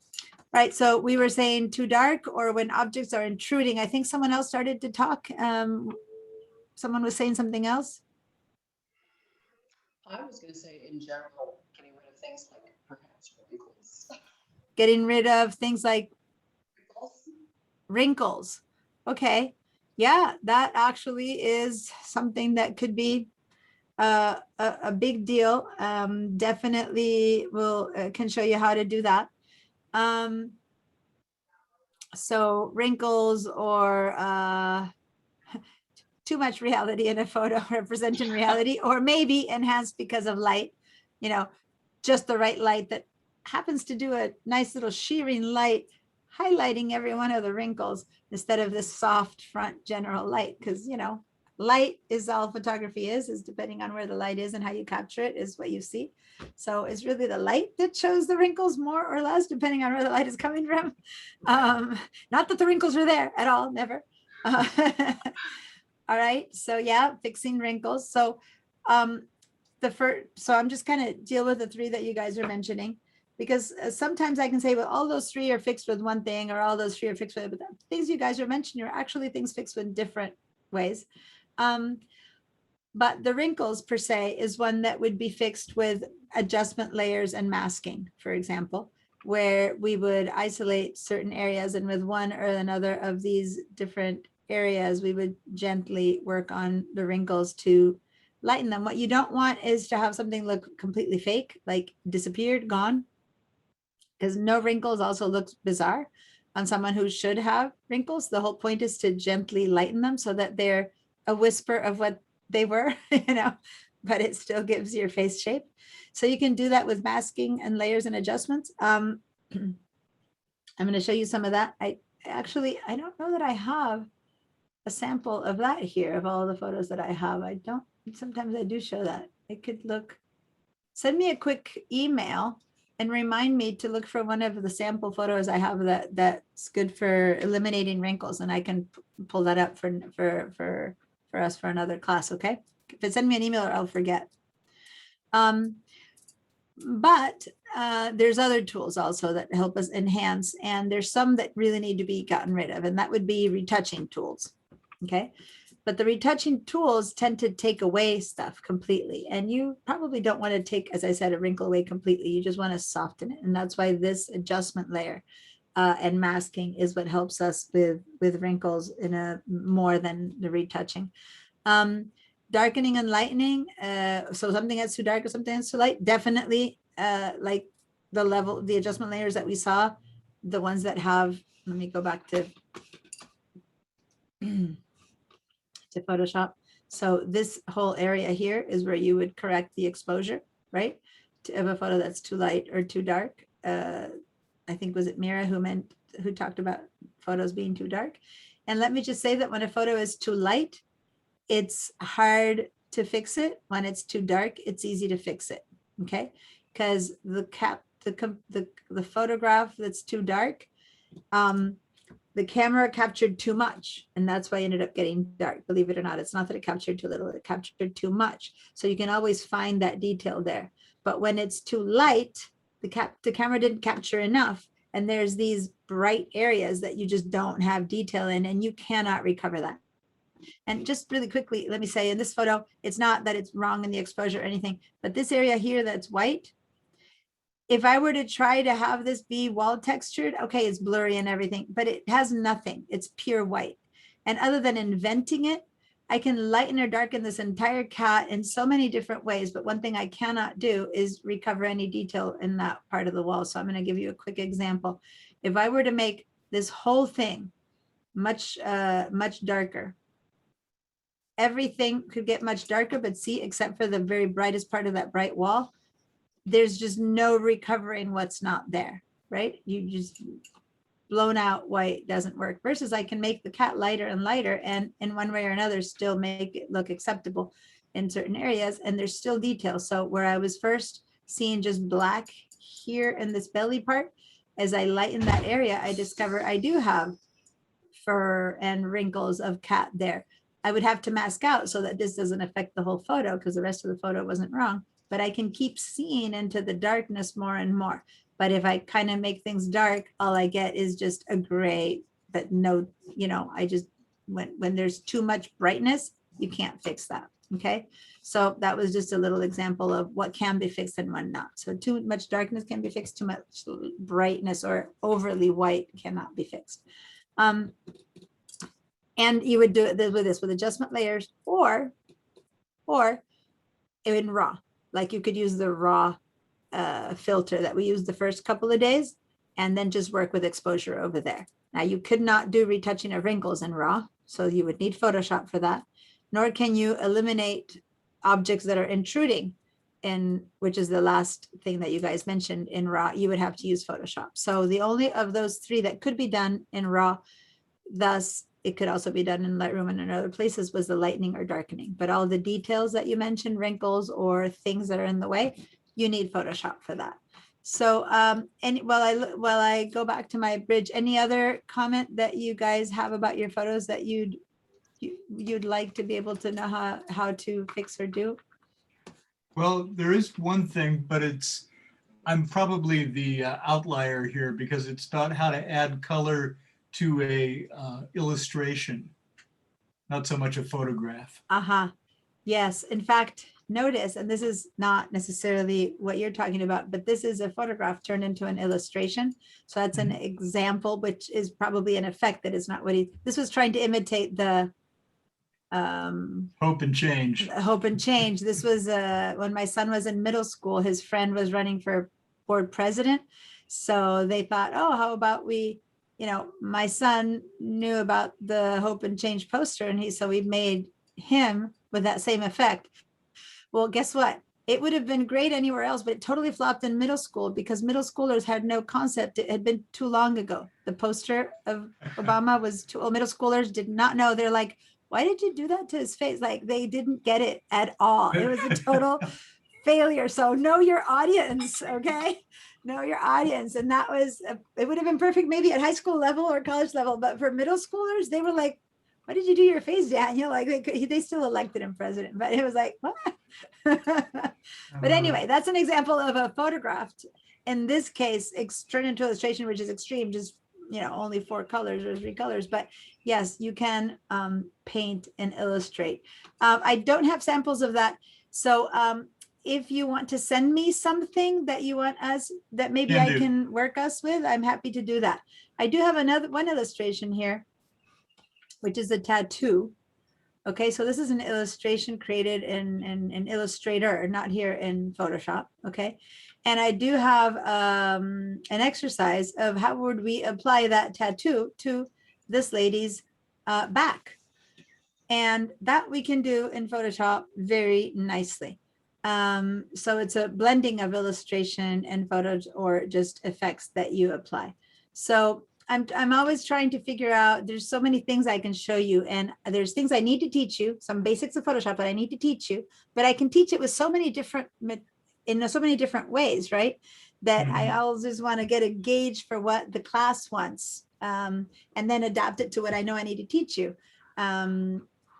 Right, so we were saying too dark or when objects are intruding. I think someone else started to talk. Someone was saying something else. I was going to say in general, getting rid of things like perhaps wrinkles. Getting rid of things like wrinkles. Okay, yeah, that actually is something that could be a big deal. Definitely can show you how to do that. So wrinkles or too much reality in a photo representing reality, or maybe enhanced because of light, just the right light that happens to do a nice little shearing light, highlighting every one of the wrinkles instead of this soft front general light. Because, light is all photography is depending on where the light is and how you capture it is what you see. So it's really the light that shows the wrinkles more or less, depending on where the light is coming from. Not that the wrinkles are there at all, never. All right, so yeah, fixing wrinkles. So I'm just kind of deal with the three that you guys are mentioning, because sometimes I can say, well, all those three are fixed with one thing, or all those three are fixed with, but the things you guys are mentioning are actually things fixed with different ways. But the wrinkles per se is one that would be fixed with adjustment layers and masking, for example, where we would isolate certain areas, and with one or another of these different areas, we would gently work on the wrinkles to lighten them. What you don't want is to have something look completely fake, like disappeared, gone, because no wrinkles also looks bizarre on someone who should have wrinkles. The whole point is to gently lighten them so that they're a whisper of what they were, but it still gives your face shape. So you can do that with masking and layers and adjustments. I'm going to show you some of that. I don't know that I have a sample of that here, of all the photos that I have. Sometimes I do show that. It could look, send me a quick email and remind me to look for one of the sample photos I have that's good for eliminating wrinkles, and I can pull that up for us for another class. Okay, if it send me an email, or I'll forget. But there's other tools also that help us enhance, and there's some that really need to be gotten rid of, and that would be retouching tools. Okay, but the retouching tools tend to take away stuff completely, and you probably don't want to take, as I said, a wrinkle away completely. You just want to soften it, and that's why this adjustment layer and masking is what helps us with wrinkles in a more than the retouching. Darkening and lightening, so something that's too dark or something that's too light, definitely like the adjustment layers that we saw, the ones that have, let me go back to Photoshop. So this whole area here is where you would correct the exposure, right? Of a photo that's too light or too dark. I think, was it Mira who talked about photos being too dark? And let me just say that when a photo is too light, it's hard to fix it. When it's too dark, it's easy to fix it. Okay, because the photograph that's too dark, the camera captured too much, and that's why it ended up getting dark. Believe it or not, it's not that it captured too little, it captured too much. So you can always find that detail there. But when it's too light, the camera didn't capture enough, and there's these bright areas that you just don't have detail in, and you cannot recover that. And just really quickly, let me say, in this photo, it's not that it's wrong in the exposure or anything, but this area here that's white, if I were to try to have this be wall textured, okay, it's blurry and everything, but it has nothing. It's pure white. And other than inventing it, I can lighten or darken this entire cat in so many different ways. But one thing I cannot do is recover any detail in that part of the wall. So I'm going to give you a quick example. If I were to make this whole thing much darker, everything could get much darker, but see, except for the very brightest part of that bright wall, there's just no recovering what's not there, right? You just blown out white doesn't work, versus I can make the cat lighter and lighter, and in one way or another still make it look acceptable in certain areas, and there's still detail. So where I was first seeing just black here in this belly part, as I lighten that area, I discover I do have fur and wrinkles of cat there. I would have to mask out so that this doesn't affect the whole photo, because the rest of the photo wasn't wrong, but I can keep seeing into the darkness more and more. But if I kind of make things dark, all I get is just a gray, but no, I just, when there's too much brightness, you can't fix that. Okay. So that was just a little example of what can be fixed and what not. So too much darkness can be fixed, too much brightness or overly white cannot be fixed. And you would do it with adjustment layers, or in RAW. Like you could use the RAW filter that we used the first couple of days, and then just work with exposure over there. Now you could not do retouching of wrinkles in RAW, so you would need Photoshop for that. Nor can you eliminate objects that are intruding in, which is the last thing that you guys mentioned in RAW. You would have to use Photoshop. So the only of those three that could be done in RAW, thus it could also be done in Lightroom and in other places, was the lightening or darkening. But all the details that you mentioned, wrinkles or things that are in the way, you need Photoshop for that. So and while I go back to my bridge, any other comment that you guys have about your photos that you'd like to be able to know how to fix or do? Well, there is one thing, but I'm probably the outlier here, because it's about how to add color to a illustration, not so much a photograph. Yes, in fact, notice, and this is not necessarily what you're talking about, but this is a photograph turned into an illustration. So that's an example, which is probably an effect that is not what this was trying to imitate the Hope and change. Hope and Change. This was when my son was in middle school, his friend was running for board president. So they thought, oh, how about we, my son knew about the Hope and Change poster, and so we made him with that same effect. Well, guess what? It would have been great anywhere else, but it totally flopped in middle school because middle schoolers had no concept. It had been too long ago. The poster of Obama was too old. Middle schoolers did not know. They're like, why did you do that to his face? Like they didn't get it at all. It was a total failure. So know your audience, okay? Know your audience. And that was, it would have been perfect maybe at high school level or college level, but for middle schoolers, they were like, why did you do your face, Daniel? Like they still elected him president, but it was like, what? But anyway, that's an example of a photograph. In this case, turned into illustration, which is extreme, just, only 4 colors or 3 colors. But yes, you can paint and illustrate. I don't have samples of that. So if you want to send me something that you want that maybe I can work us with, I'm happy to do that. I do have one illustration here, which is a tattoo. Okay, so this is an illustration created in Illustrator, not here in Photoshop. Okay, and I do have an exercise of how would we apply that tattoo to this lady's back, and that we can do in Photoshop very nicely. So it's a blending of illustration and photos or just effects that you apply. So I'm always trying to figure out, there's so many things I can show you, and there's things I need to teach you, some basics of Photoshop that I need to teach you, but I can teach it with so many different, in so many different ways, right? That I always want to get a gauge for what the class wants, and then adapt it to what I know I need to teach you.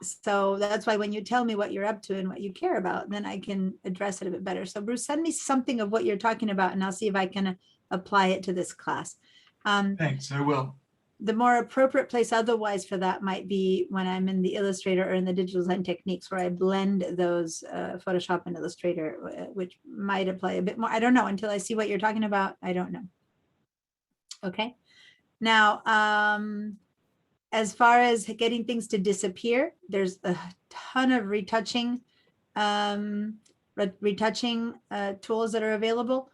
So that's why when you tell me what you're up to and what you care about, then I can address it a bit better. So Bruce, send me something of what you're talking about, and I'll see if I can apply it to this class. Thanks, I will. The more appropriate place otherwise for that might be when I'm in the Illustrator or in the Digital Design Techniques, where I blend those Photoshop and Illustrator, which might apply a bit more. I don't know until I see what you're talking about. I don't know. Okay. Now, as far as getting things to disappear, there's a ton of retouching tools that are available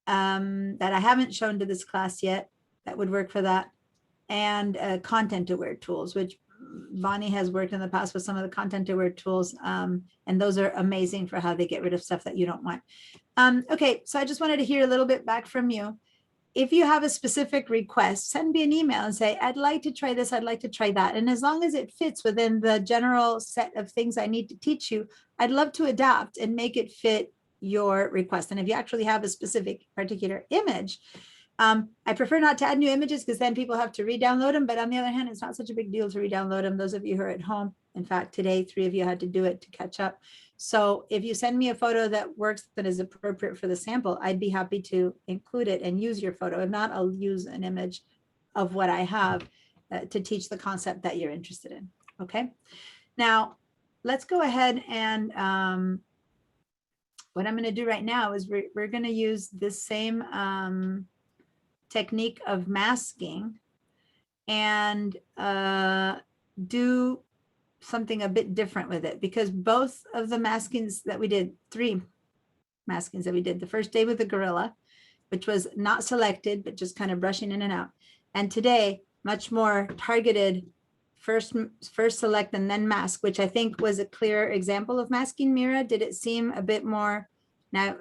that I haven't shown to this class yet that would work for that, and content aware tools, which Bonnie has worked in the past with some of the content aware tools, and those are amazing for how they get rid of stuff that you don't want. Okay, so I just wanted to hear a little bit back from you. If you have a specific request, send me an email and say, I'd like to try this, I'd like to try that. And as long as it fits within the general set of things I need to teach you, I'd love to adapt and make it fit your request. And if you actually have a specific particular image, I prefer not to add new images because then people have to re-download them. But on the other hand, it's not such a big deal to re-download them. Those of you who are at home, in fact, today, 3 of you had to do it to catch up. So if you send me a photo that works, that is appropriate for the sample, I'd be happy to include it and use your photo. If not, I'll use an image of what I have to teach the concept that you're interested in. Okay. Now, let's go ahead and what I'm going to do right now is we're going to use this same technique of masking and do something a bit different with it, because both of the maskings that we did, 3 maskings that we did, the first day with the gorilla, which was not selected, but just kind of brushing in and out. And today, much more targeted, first select and then mask, which I think was a clear example of masking. Mira, did it seem a bit more? Now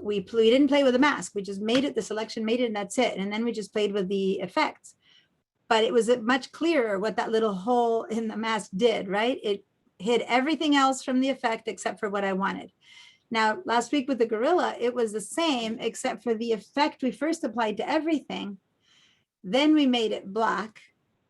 we didn't play with a mask. We just made it, the selection made it, and that's it. And then we just played with the effects. But it was much clearer what that little hole in the mask did, right? It hid everything else from the effect except for what I wanted. Now, last week with the gorilla, it was the same, except for the effect we first applied to everything. Then we made it black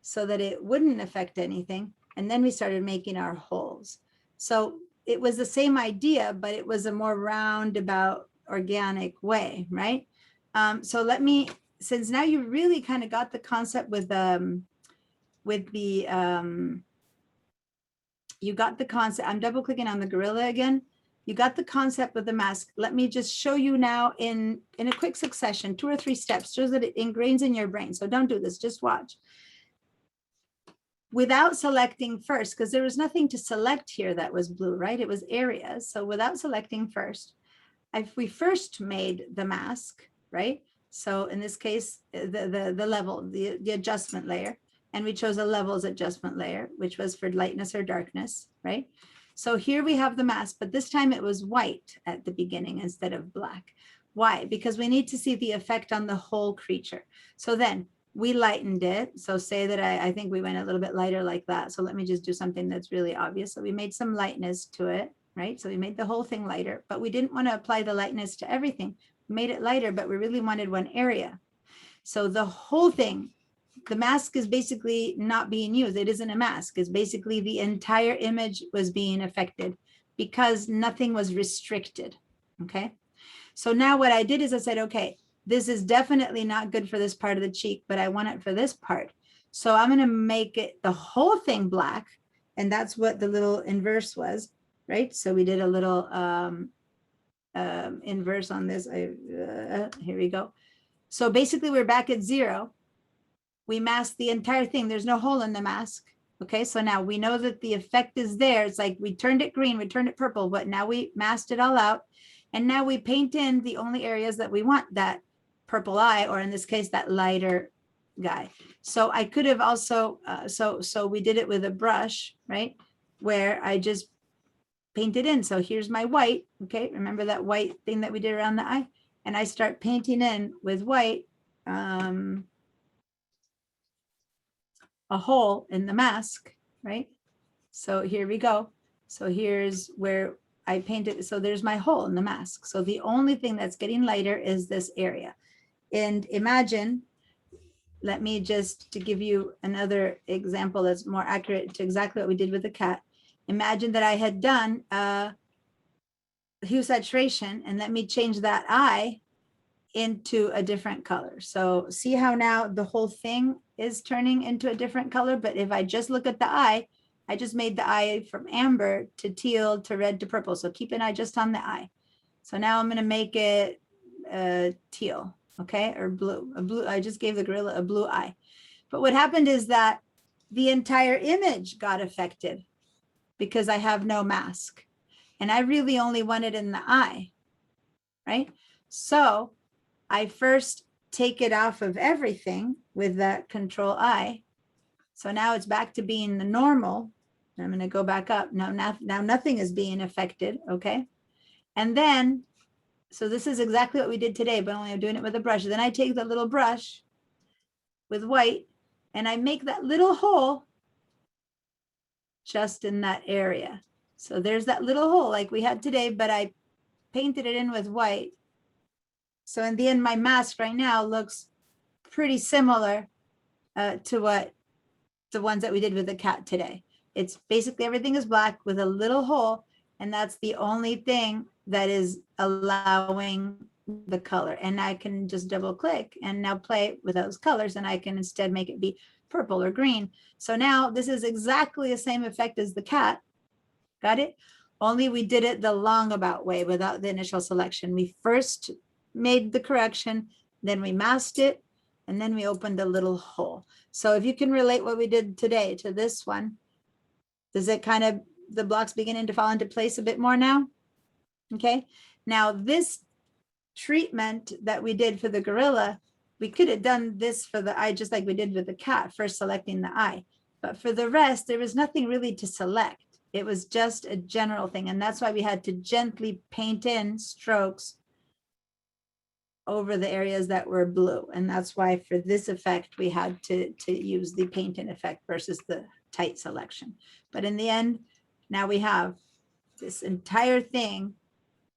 so that it wouldn't affect anything. And then we started making our holes. So it was the same idea, but it was a more roundabout, organic way, right? So let me, since now you really kind of got the concept with the you got the concept. I'm double clicking on the gorilla again. You got the concept of the mask. Let me just show you now in a quick succession, 2 or 3 steps, so that it ingrains in your brain. So don't do this, just watch. Without selecting first, because there was nothing to select here that was blue, right? It was areas. So without selecting first, if we first made the mask, right? So in this case, the level, the adjustment layer, and we chose a levels adjustment layer, which was for lightness or darkness, right? So here we have the mask, but this time it was white at the beginning instead of black. Why? Because we need to see the effect on the whole creature. So then we lightened it. So say that I think we went a little bit lighter like that. So let me just do something that's really obvious. So we made some lightness to it, right? So we made the whole thing lighter, but we didn't want to apply the lightness to everything. We made it lighter, but we really wanted one area. So the whole thing, the mask is basically not being used. It isn't a mask. It's basically the entire image was being affected because nothing was restricted. Okay. So now what I did is I said, okay, this is definitely not good for this part of the cheek, but I want it for this part. So I'm going to make it the whole thing black. And that's what the little inverse was, right? So we did a little inverse on this. Here we go. So basically we're back at 0. We masked the entire thing. There's no hole in the mask. Okay, so now we know that the effect is there. It's like we turned it green, we turned it purple, but now we masked it all out. And now we paint in the only areas that we want that purple eye, or in this case, that lighter guy. So I could have also, so we did it with a brush, right? Where I just painted in. So here's my white. Okay, remember that white thing that we did around the eye? And I start painting in with white, a hole in the mask, right? So here we go. So here's where I painted. So there's my hole in the mask. So the only thing that's getting lighter is this area. And imagine, let me just to give you another example that's more accurate to exactly what we did with the cat. Imagine that I had done hue saturation, and let me change that eye into a different color. So see how now the whole thing is turning into a different color, but if I just look at the eye, I just made the eye from amber to teal to red to purple. So keep an eye just on the eye. So now I'm going to make it teal, okay, or blue. A blue. I just gave the gorilla a blue eye. But what happened is that the entire image got affected because I have no mask, and I really only want it in the eye, right? So I first take it off of everything with that control I. So now it's back to being the normal. I'm going to go back up. Now nothing is being affected. Okay. And then, so this is exactly what we did today, but only I'm doing it with a brush. Then I take the little brush with white and I make that little hole just in that area. So there's that little hole like we had today, but I painted it in with white. So in the end, my mask right now looks pretty similar to what the ones that we did with the cat today. It's basically everything is black with a little hole, and that's the only thing that is allowing the color. And I can just double click and now play with those colors, and I can instead make it be purple or green. So now this is exactly the same effect as the cat. Got it? Only we did it the long about way without the initial selection. We first made the correction, then we masked it, and then we opened a little hole. So if you can relate what we did today to this one, does it kind of, the blocks beginning to fall into place a bit more now? Okay, now this treatment that we did for the gorilla, we could have done this for the eye just like we did with the cat, first selecting the eye. But for the rest, there was nothing really to select. It was just a general thing. And that's why we had to gently paint in strokes over the areas that were blue. And that's why for this effect, we had to use the paint in effect versus the tight selection. But in the end, now we have this entire thing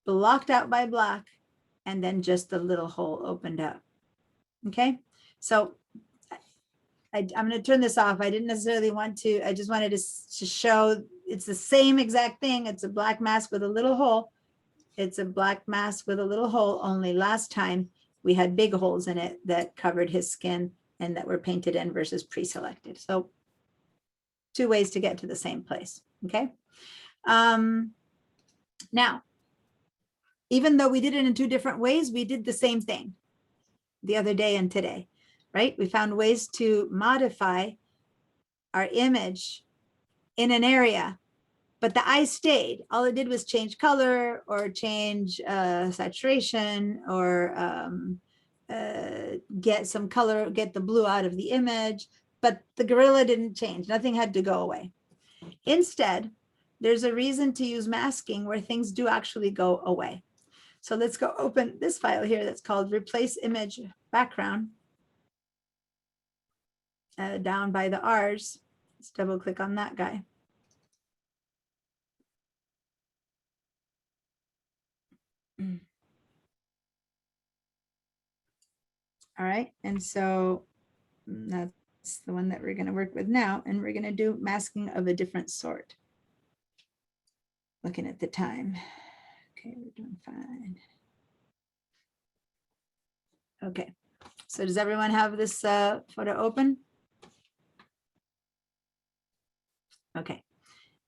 blocked out by black, and then just the little hole opened up. Okay, so I'm going to turn this off. I didn't necessarily want to, I just wanted to show it's the same exact thing. It's a black mask with a little hole. It's a black mask with a little hole, only last time we had big holes in it that covered his skin and that were painted in versus pre-selected. So 2 ways to get to the same place. Okay. Now, even though we did it in two different ways, we did the same thing the other day and today, right? We found ways to modify our image in an area, but the eye stayed. All it did was change color or change saturation or get some color, get the blue out of the image, but the gorilla didn't change. Nothing had to go away. Instead, there's a reason to use masking where things do actually go away. So let's go open this file here that's called replace image background. Down by the R's. Let's double click on that guy. All right, and so that's the one that we're going to work with now, and we're going to do masking of a different sort. Looking at the time. Okay, we're doing fine. Okay, so does everyone have this photo open? Okay,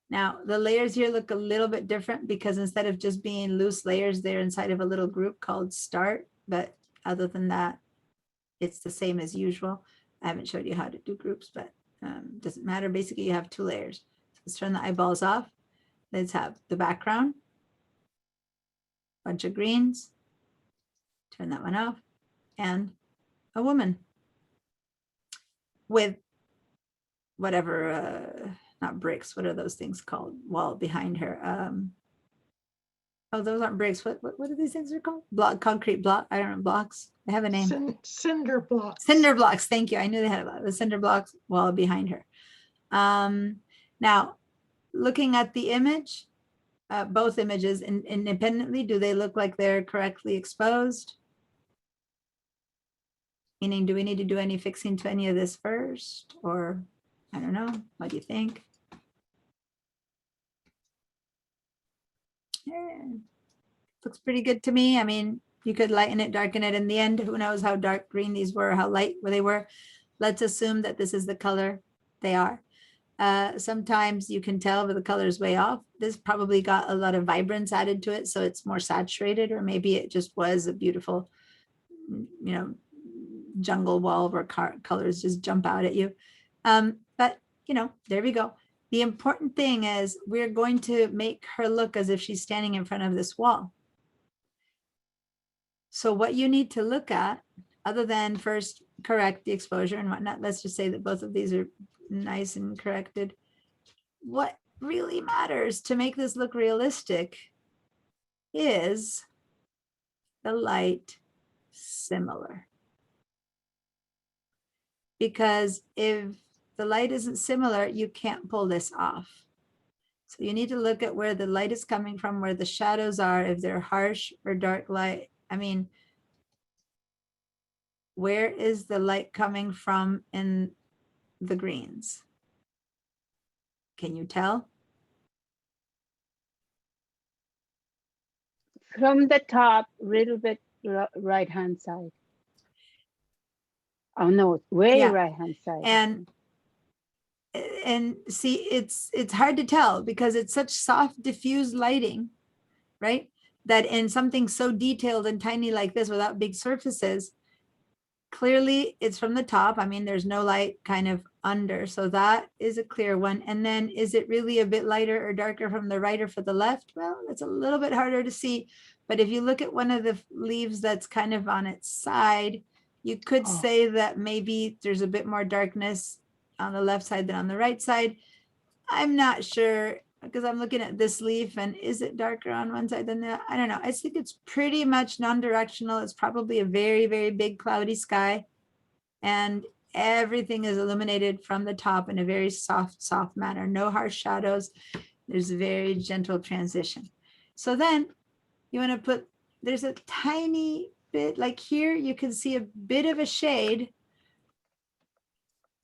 now the layers here look a little bit different because instead of just being loose layers, they're inside of a little group called Start, but other than that, it's the same as usual. I haven't showed you how to do groups, but doesn't matter. Basically, you have two layers. So let's turn the eyeballs off. Let's have the background, bunch of greens, turn that one off, and a woman with whatever, not bricks, what are those things called? Wall behind her. Oh, those aren't bricks. What are these things are called? Concrete block. I don't know, blocks. They have a name. Cinder blocks. Cinder blocks. Thank you. I knew they had a cinder blocks wall behind her. Now, looking at the image, both images independently, do they look like they're correctly exposed? Meaning, do we need to do any fixing to any of this first? Or, I don't know, what do you think? Yeah, looks pretty good to me. I mean, you could lighten it, darken it in the end. Who knows how dark green these were, how light they were. Let's assume that this is the color they are. Sometimes you can tell but the color is way off. This probably got a lot of vibrance added to it, so it's more saturated, or maybe it just was a beautiful, you know, jungle wall where colors just jump out at you. But, you know, there we go. The important thing is we're going to make her look as if she's standing in front of this wall. So what you need to look at, other than first correct the exposure and whatnot, let's just say that both of these are nice and corrected. What really matters to make this look realistic is the light similar. Because if the light isn't similar, you can't pull this off. So you need to look at where the light is coming from, where the shadows are, if they're harsh or dark light. I mean, where is the light coming from in the greens? Can you tell? From the top, a little bit right-hand side. Oh no, way Yeah. right-hand side. And see, it's hard to tell because it's such soft, diffuse lighting, right? That in something so detailed and tiny like this without big surfaces, clearly it's from the top. I mean, there's no light kind of under, so that is a clear one. And then is it really a bit lighter or darker from the right or for the left? Well, it's a little bit harder to see. But if you look at one of the leaves that's kind of on its side, you could say that maybe there's a bit more darkness on the left side than on the right side. I'm not sure because I'm looking at this leaf and is it darker on one side than the other? I don't know. I think it's pretty much non-directional. It's probably a very, very big cloudy sky and everything is illuminated from the top in a very soft, soft manner. No harsh shadows. There's a very gentle transition. So then you want to put, there's a tiny bit like here, you can see a bit of a shade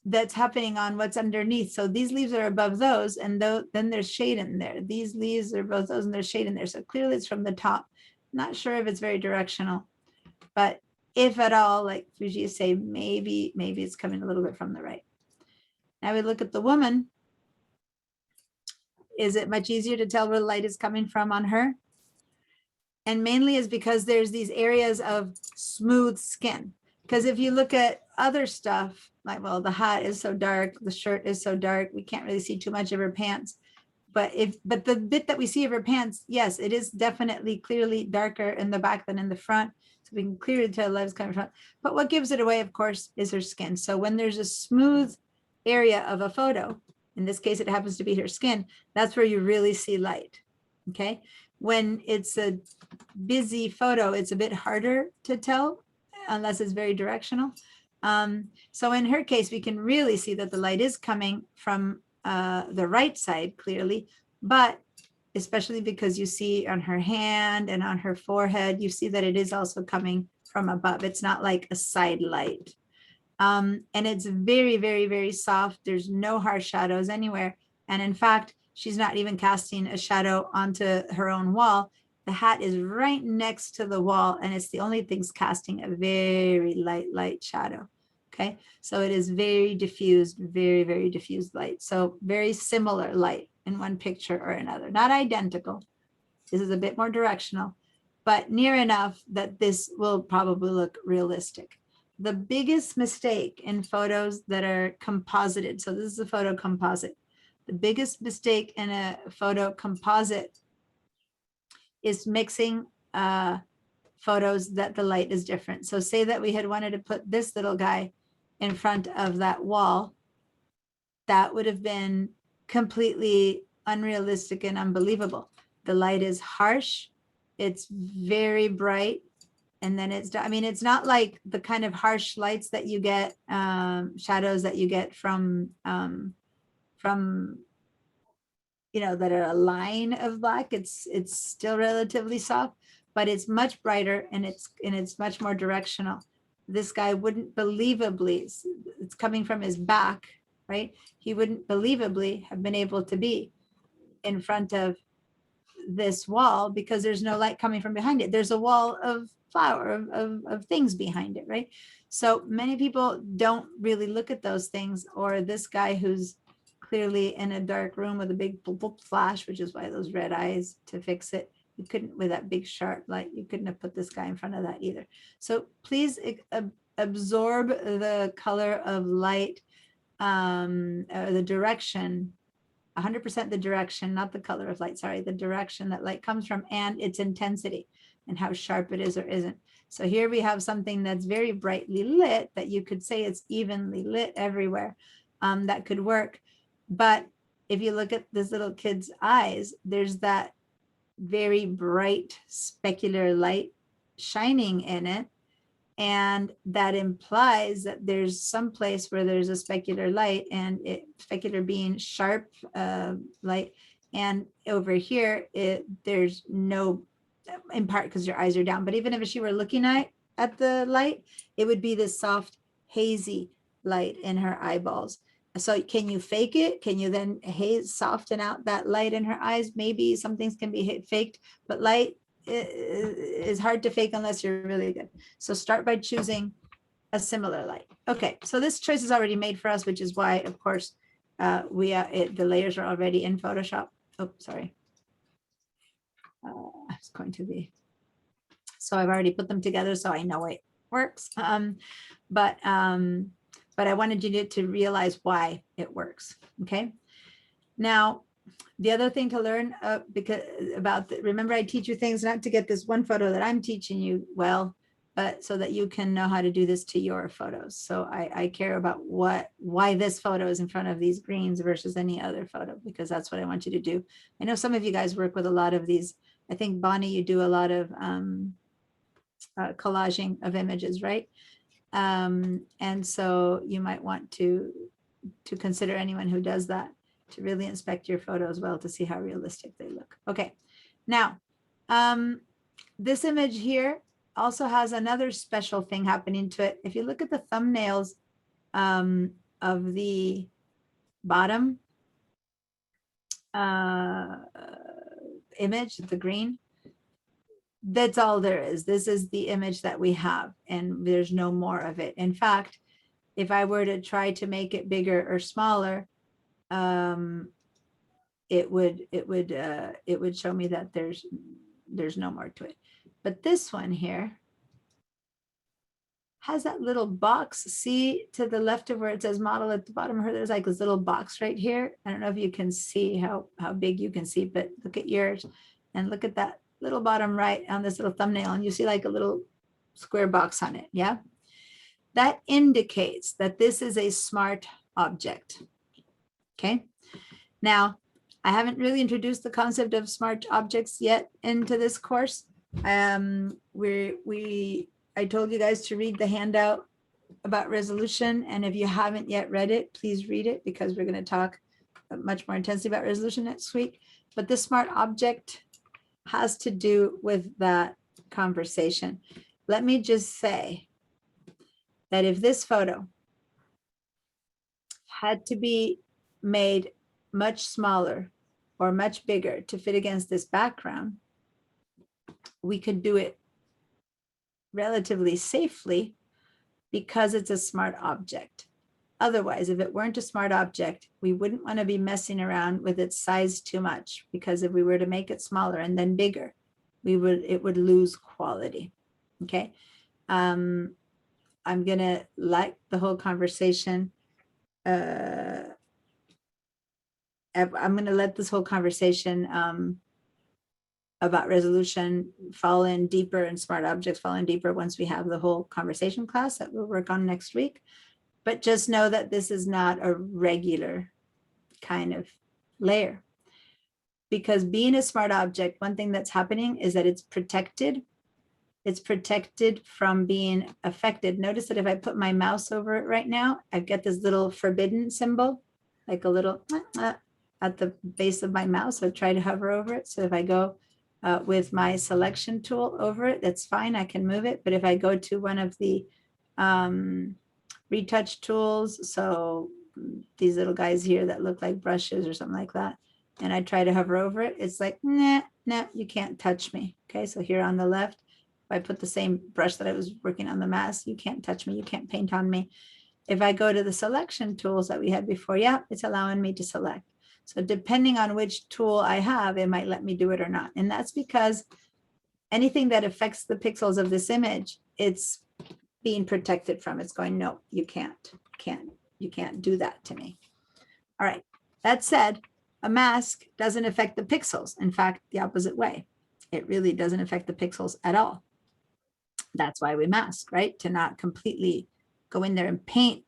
that's happening on what's underneath. So these leaves are above those and then there's shade in there. These leaves are above those and there's shade in there. So clearly it's from the top. Not sure if it's very directional, but if at all, like Fuji say, maybe it's coming a little bit from the right. Now we look at the woman. is it much easier to tell where the light is coming from on her? And mainly is because there's these areas of smooth skin. Because if you look at other stuff, like, well, the hat is so dark, the shirt is so dark, we can't really see too much of her pants. But the bit that we see of her pants, yes, it is definitely clearly darker in the back than in the front. So we can clearly tell the light is coming from. But what gives it away, of course, is her skin. So when there's a smooth area of a photo, in this case, it happens to be her skin, that's where you really see light. Okay. When it's a busy photo, it's a bit harder to tell unless it's very directional. So in her case, we can really see that the light is coming from the right side clearly, but especially because you see on her hand and on her forehead, you see that it is also coming from above. It's not like a side light. And it's very, very, very soft. There's no harsh shadows anywhere. And in fact, she's not even casting a shadow onto her own wall. The hat is right next to the wall, and it's the only thing's casting a very light shadow. Okay, so it is very diffused, very, very diffused light. So very similar light in one picture or another, not identical. This is a bit more directional, but near enough that this will probably look realistic. The biggest mistake in photos that are composited, so this is a photo composite. The biggest mistake in a photo composite is mixing photos that the light is different. So say that we had wanted to put this little guy in front of that wall, that would have been completely unrealistic and unbelievable. The light is harsh, it's very bright, and then it's, I mean, it's not like the kind of harsh lights that you get, shadows that you get from you know, that are a line of black. It's still relatively soft, but it's much brighter, and it's much more directional. This guy wouldn't believably, it's coming from his back, right? He wouldn't believably have been able to be in front of this wall because there's no light coming from behind it. There's a wall of flower, of things behind it, right? So many people don't really look at those things, or this guy who's clearly in a dark room with a big flash, which is why those red eyes to fix it. You couldn't, with that big sharp light, you couldn't have put this guy in front of that either. So please absorb the color of light, the direction, 100% the direction, not the color of light, sorry, the direction that light comes from, and its intensity and how sharp it is or isn't. So here we have something that's very brightly lit that you could say it's evenly lit everywhere. That could work. But if you look at this little kid's eyes, there's that very bright specular light shining in it. And that implies that there's some place where there's a specular light, and specular being sharp light. And over here, there's no, in part because your eyes are down, but even if she were looking at the light, it would be this soft, hazy light in her eyeballs. So can you fake it? Can you then soften out that light in her eyes? Maybe some things can be faked, but light is hard to fake unless you're really good. So start by choosing a similar light. Okay, so this choice is already made for us, which is why, of course, the layers are already in Photoshop. Oh, sorry. It's going to be. So I've already put them together, so I know it works. But I wanted you to realize why it works. Okay. Now, the other thing to learn remember, I teach you things not to get this one photo that I'm teaching you well, but so that you can know how to do this to your photos. So I care about why this photo is in front of these greens versus any other photo, because that's what I want you to do. I know some of you guys work with a lot of these. I think Bonnie, you do a lot of collaging of images, right? And so you might want to consider anyone who does that to really inspect your photos well to see how realistic they look. Okay, now this image here also has another special thing happening to it. If you look at the thumbnails of the bottom image, the green, that's all there is. This is the image that we have, and there's no more of it. In fact, if I were to try to make it bigger or smaller, it would show me that there's no more to it. But this one here has that little box. See to the left of where it says model at the bottom of her, there's like this little box right here. I don't know if you can see how big you can see, but look at yours and look at that little bottom right on this little thumbnail, and you see like a little square box on it. Yeah. That indicates that this is a smart object. Okay. Now, I haven't really introduced the concept of smart objects yet into this course. I told you guys to read the handout about resolution. And if you haven't yet read it, please read it, because we're going to talk much more intensely about resolution next week. But this smart object has to do with that conversation. Let me just say that if this photo had to be made much smaller or much bigger to fit against this background, we could do it relatively safely because it's a smart object. Otherwise, if it weren't a smart object, we wouldn't want to be messing around with its size too much, because if we were to make it smaller and then bigger, it would lose quality. Okay. I'm gonna like the whole conversation. I'm gonna let this whole conversation about resolution fall in deeper, and smart objects fall in deeper once we have the whole conversation class that we'll work on next week. But just know that this is not a regular kind of layer, because being a smart object, one thing that's happening is that it's protected. It's protected from being affected. Notice that if I put my mouse over it right now, I've got this little forbidden symbol, like a little at the base of my mouse. So try to hover over it. So if I go with my selection tool over it, that's fine, I can move it. But if I go to one of the retouch tools, so these little guys here that look like brushes or something like that, and I try to hover over it, it's like, nah, you can't touch me. Okay, so here on the left, if I put the same brush that I was working on the mask, you can't touch me, you can't paint on me. If I go to the selection tools that we had before, yeah, it's allowing me to select. So depending on which tool I have, it might let me do it or not. And that's because anything that affects the pixels of this image, it's being protected from. It's going, no, you can't do that to me. All right. That said, a mask doesn't affect the pixels. In fact, the opposite way. It really doesn't affect the pixels at all. That's why we mask, right? To not completely go in there and paint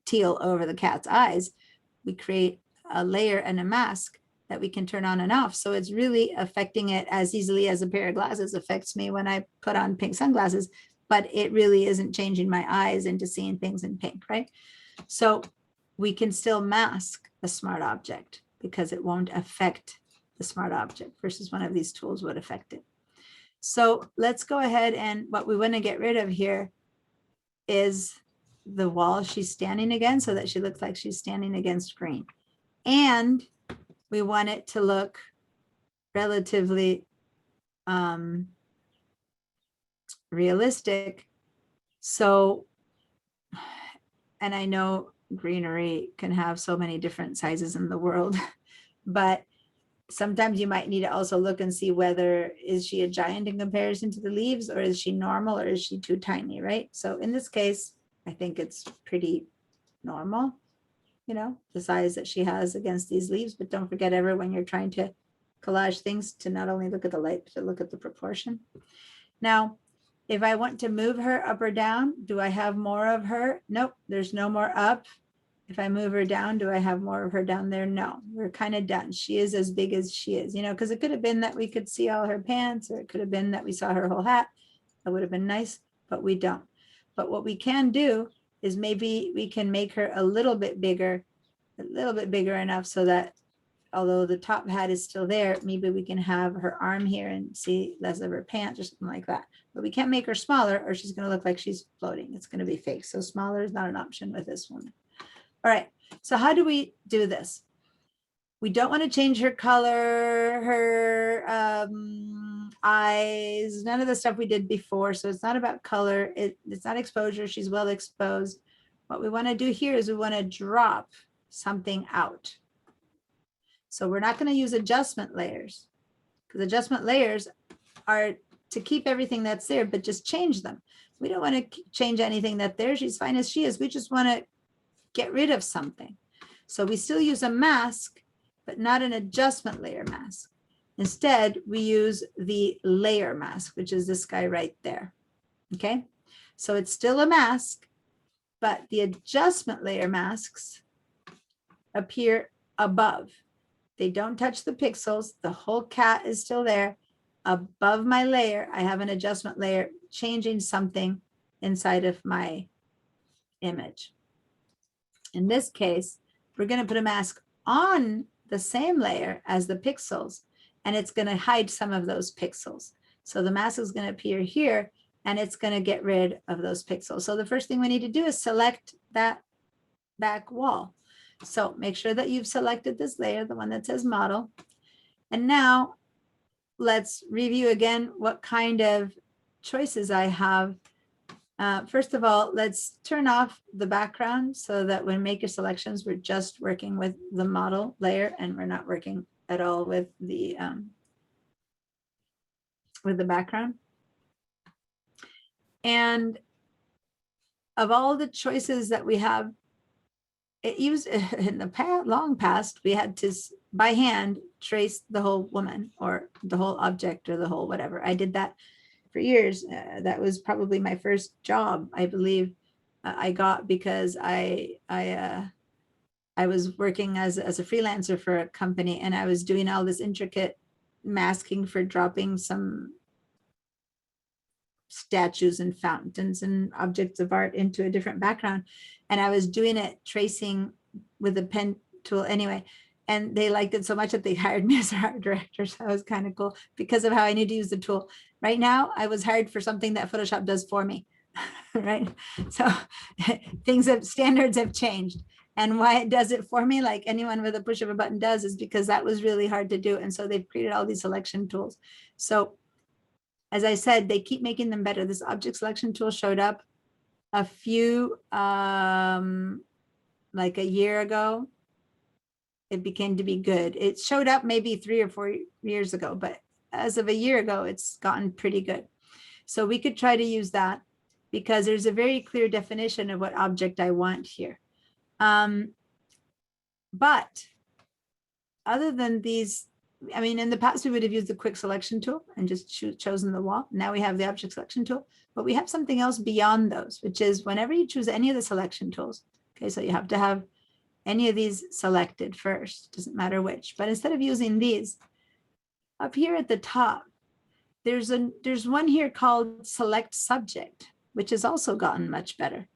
teal over the cat's eyes. We create a layer and a mask that we can turn on and off. So it's really affecting it as easily as a pair of glasses affects me when I put on pink sunglasses, but it really isn't changing my eyes into seeing things in pink, right? So we can still mask a smart object because it won't affect the smart object versus one of these tools would affect it. So let's go ahead, and what we want to get rid of here is the wall she's standing against, so that she looks like she's standing against green. And we want it to look relatively realistic. So, and I know greenery can have so many different sizes in the world, but sometimes you might need to also look and see whether is she a giant in comparison to the leaves, or is she normal, or is she too tiny, right? So in this case, I think it's pretty normal, you know, the size that she has against these leaves. But don't forget ever when you're trying to collage things to not only look at the light, but to look at the proportion. Now, if I want to move her up or down, do I have more of her? Nope, there's no more up. If I move her down, do I have more of her down there? No, we're kind of done. She is as big as she is, you know, because it could have been that we could see all her pants, or it could have been that we saw her whole hat. That would have been nice, but we don't. But what we can do is maybe we can make her a little bit bigger enough so that although the top hat is still there, maybe we can have her arm here and see less of her pants or something like that. But we can't make her smaller, or she's going to look like she's floating. It's going to be fake. So smaller is not an option with this one. All right, so how do we do this? We don't want to change her color, her eyes, none of the stuff we did before. So it's not about color. It's not exposure. She's well exposed. What we want to do here is we want to drop something out. So we're not going to use adjustment layers, because adjustment layers are to keep everything that's there, but just change them. We don't want to change anything that's there. She's fine as she is. We just want to get rid of something. So we still use a mask, but not an adjustment layer mask. Instead, we use the layer mask, which is this guy right there. Okay, so it's still a mask, but the adjustment layer masks appear above. They don't touch the pixels. The whole cat is still there. Above my layer, I have an adjustment layer changing something inside of my image. In this case, we're going to put a mask on the same layer as the pixels, and it's going to hide some of those pixels. So the mask is going to appear here, and it's going to get rid of those pixels. So the first thing we need to do is select that back wall. So make sure that you've selected this layer, the one that says model. And now let's review again what kind of choices I have. First of all, let's turn off the background so that when maker selections, we're just working with the model layer and we're not working at all with the background. And of all the choices that we have, it used in the long past, we had to by hand trace the whole woman or the whole object or the whole whatever. I did that for years. That was probably my first job, I believe. I got because I was working as a freelancer for a company, and I was doing all this intricate masking for dropping some statues and fountains and objects of art into a different background. And I was doing it tracing with a pen tool anyway. And they liked it so much that they hired me as art director. So that was kind of cool because of how I knew to use the tool. Right now, I was hired for something that Photoshop does for me, right? So standards have changed. And why it does it for me, like anyone with a push of a button does, is because that was really hard to do. And so they've created all these selection tools. So as I said, they keep making them better. This object selection tool showed up a few, like a year ago. It became to be good. It showed up maybe 3 or 4 years ago, but as of a year ago, it's gotten pretty good. So we could try to use that because there's a very clear definition of what object I want here. But other than these, I mean, in the past, we would have used the quick selection tool and just chosen the wall. Now we have the object selection tool, but we have something else beyond those, which is whenever you choose any of the selection tools. Okay, so you have to have any of these selected first, doesn't matter which, but instead of using these, up here at the top, there's one here called select subject, which has also gotten much better.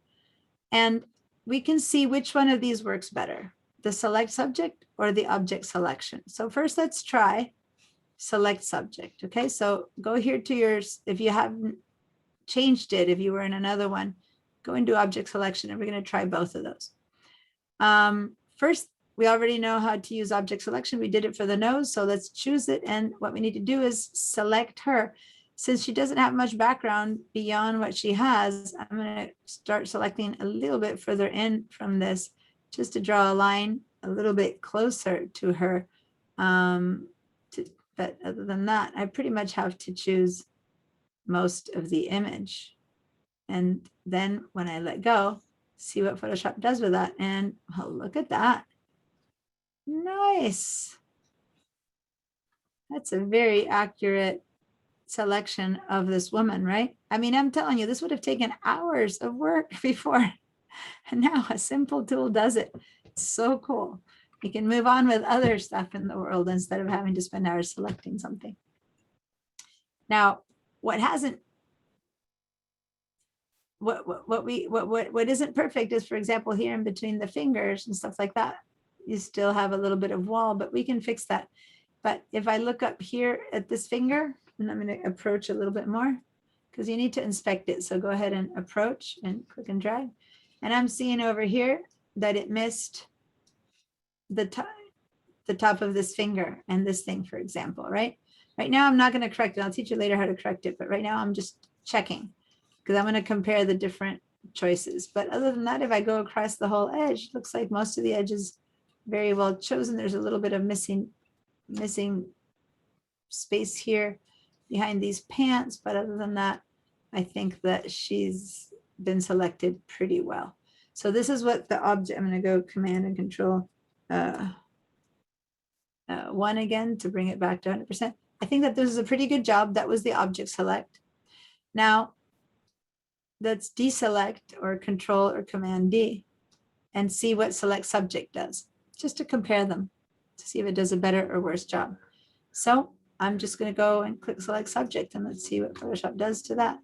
And we can see which one of these works better, the select subject or the object selection. So first let's try select subject. Okay, so go here to yours. If you haven't changed it, if you were in another one, go into object selection and we're going to try both of those. First, we already know how to use object selection. We did it for the nose, so let's choose it. And what we need to do is select her. Since she doesn't have much background beyond what she has, I'm going to start selecting a little bit further in from this just to draw a line a little bit closer to her. But other than that, I pretty much have to choose most of the image. And then when I let go, see what Photoshop does with that. And oh, look at that. Nice. That's a very accurate selection of this woman, right? I mean, I'm telling you, this would have taken hours of work before. And now a simple tool does it. It's so cool. You can move on with other stuff in the world instead of having to spend hours selecting something. Now, what isn't perfect is, for example, here in between the fingers and stuff like that, you still have a little bit of wall, but we can fix that. But if I look up here at this finger, and I'm going to approach a little bit more because you need to inspect it. So go ahead and approach and click and drag. And I'm seeing over here that it missed the top of this finger and this thing, for example, right? Right now, I'm not going to correct it. I'll teach you later how to correct it. But right now, I'm just checking because I'm going to compare the different choices. But other than that, if I go across the whole edge, it looks like most of the edges very well chosen. There's a little bit of missing space here behind these pants, but other than that, I think that she's been selected pretty well. So this is what the object, I'm going to go Command and Control 1 again to bring it back to 100%. I think that this is a pretty good job. That was the object select. Now let's deselect or Control or Command D and see what select subject does, just to compare them to see if it does a better or worse job. So I'm just going to go and click select subject and let's see what Photoshop does to that.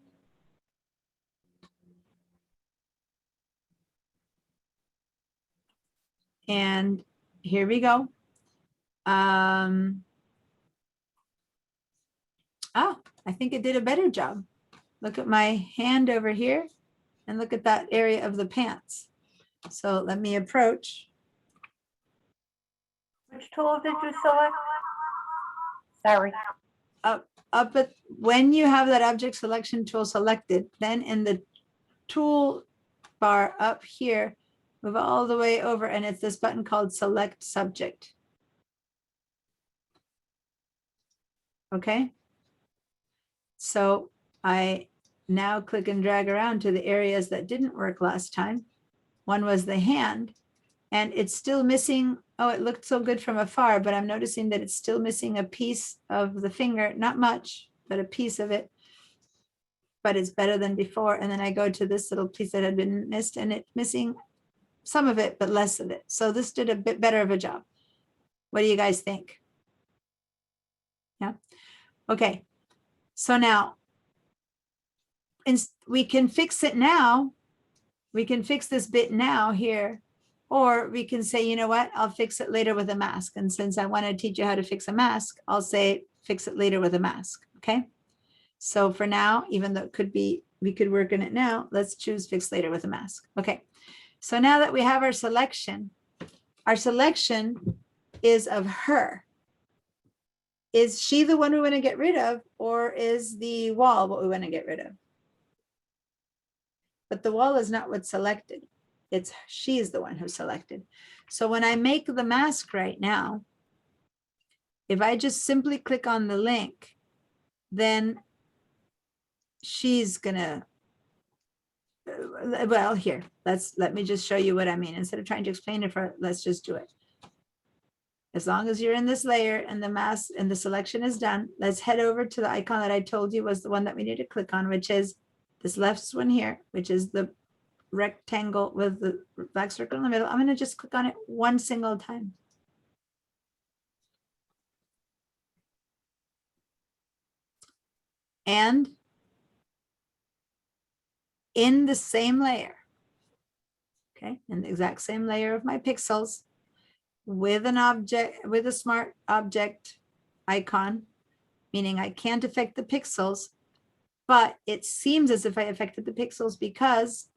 And here we go. I think it did a better job. Look at my hand over here and look at that area of the pants. So let me approach. Which tool did you select? Sorry. Up at, when you have that object selection tool selected, then in the tool bar up here, move all the way over and it's this button called Select Subject. Okay. So I now click and drag around to the areas that didn't work last time. One was the hand, and it's still missing. Oh, it looked so good from afar, but I'm noticing that it's still missing a piece of the finger, not much, but a piece of it. But it's better than before. And then I go to this little piece that had been missed, and it's missing some of it, but less of it. So this did a bit better of a job. What do you guys think? Yeah. Okay. So now, we can fix it now. We can fix this bit now here, or we can say, you know what, I'll fix it later with a mask. And since I want to teach you how to fix a mask, I'll say fix it later with a mask. Okay. So for now, even though it could be, we could work on it now, let's choose fix later with a mask. Okay. So now that we have our selection is of her. Is she the one we want to get rid of, or is the wall what we want to get rid of? But the wall is not what's selected. It's she's the one who's selected. So when I make the mask right now, if I just simply click on the link, then she's gonna, well, here, let me just show you what I mean. Instead of trying to explain it, let's just do it. As long as you're in this layer and the mask and the selection is done, let's head over to the icon that I told you was the one that we need to click on, which is this left one here, which is the rectangle with the black circle in the middle. I'm going to just click on it one single time. And in the same layer, okay, in the exact same layer of my pixels, with an object, with a smart object icon, meaning I can't affect the pixels, but it seems as if I affected the pixels because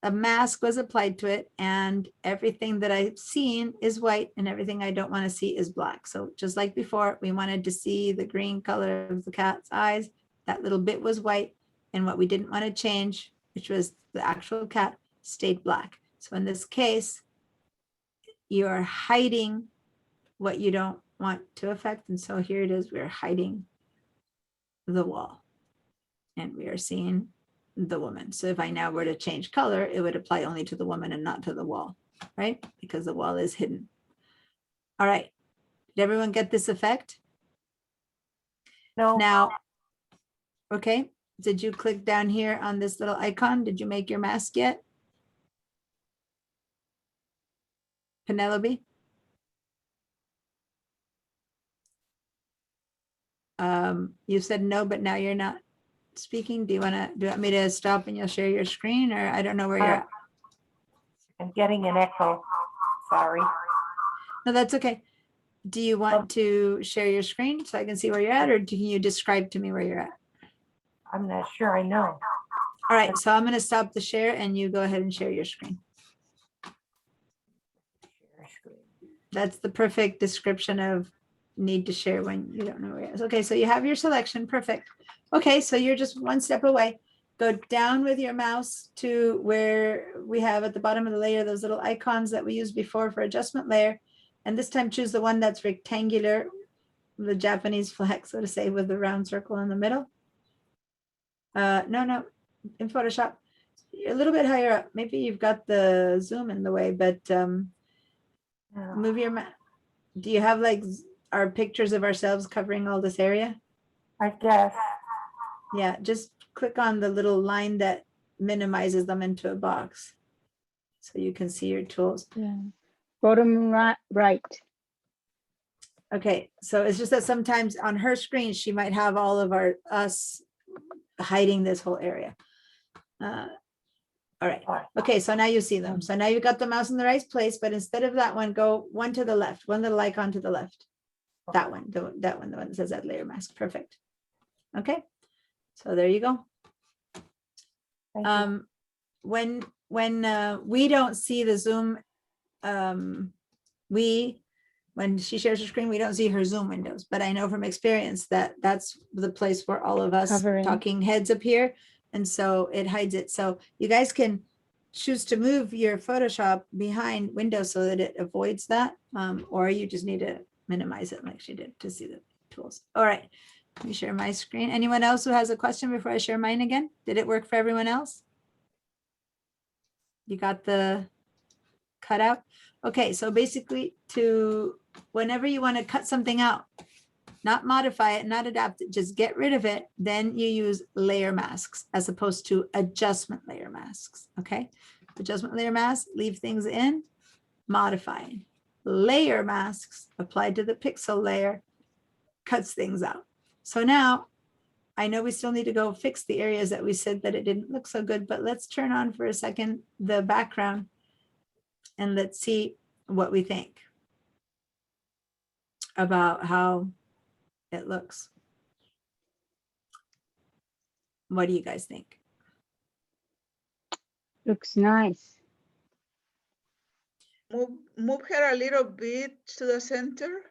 a mask was applied to it and everything that I've seen is white and everything I don't want to see is black. So just like before, we wanted to see the green color of the cat's eyes. That little bit was white, and what we didn't want to change, which was the actual cat, stayed black. So in this case, you are hiding what you don't want to affect. And so here it is, we're hiding the wall and we are seeing the woman. So if I now were to change color, it would apply only to the woman and not to the wall, right? Because the wall is hidden. All right, did everyone get this effect? No. Now, okay, did you click down here on this little icon? Did you make your mask yet? Penelope? You said no, but now you're not speaking. Do you want me to stop and you'll share your screen, or I don't know where you're at? I'm getting an echo. Sorry. No, that's okay. Do you want to share your screen so I can see where you're at, or can you describe to me where you're at? I'm not sure I know. All right, so I'm going to stop the share and you go ahead and share your screen. That's the perfect description of need to share when you don't know where it is. Okay, so you have your selection. Perfect. Okay, so you're just one step away. Go down with your mouse to where we have at the bottom of the layer those little icons that we used before for adjustment layer. And this time choose the one that's rectangular, the Japanese flag, so to say, with the round circle in the middle. No, in Photoshop, a little bit higher up. Maybe you've got the zoom in the way, but move your do you have like our pictures of ourselves covering all this area? I guess. Yeah, just click on the little line that minimizes them into a box so you can see your tools. Yeah. Bottom right. Okay, so it's just that sometimes on her screen, she might have all of us hiding this whole area. All right. Okay, so now you see them. So now you've got the mouse in the right place, but instead of that one, go one to the left, one little icon to the left. That one, the one that says add layer mask. Perfect. Okay, so there you go. Thank you. When we don't see the Zoom, when she shares her screen, we don't see her Zoom windows, but I know from experience that that's the place where all of us Covering. talking heads appear. And so it hides it. So you guys can choose to move your Photoshop behind Windows so that it avoids that. Or you just need to minimize it like she did to see the tools. All right, let me share my screen. Anyone else who has a question before I share mine again? Did it work for everyone else? You got the cutout? Okay, so basically whenever you want to cut something out, not modify it, not adapt it, just get rid of it, then you use layer masks as opposed to adjustment layer masks, okay? Adjustment layer masks, leave things in, modifying. Layer masks applied to the pixel layer cuts things out. So now, I know we still need to go fix the areas that we said that it didn't look so good, but let's turn on for a second the background and let's see what we think about how it looks. What do you guys think? Looks nice. Move her a little bit to the center.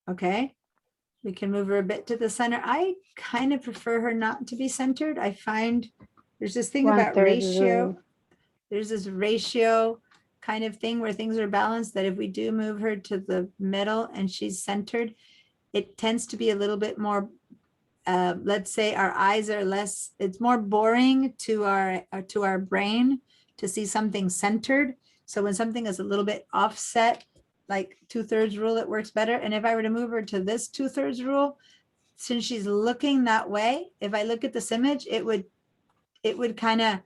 Okay, we can move her a bit to the center. I kind of prefer her not to be centered. I find there's this thing about 1/3 ratio. rule. There's this ratio kind of thing where things are balanced, that if we do move her to the middle and she's centered, it tends to be a little bit more, let's say our eyes are less, it's more boring to our brain to see something centered. So when something is a little bit offset, like 2/3 rule, it works better. And if I were to move her to this 2/3 rule, since she's looking that way, if I look at this image, it would kind of,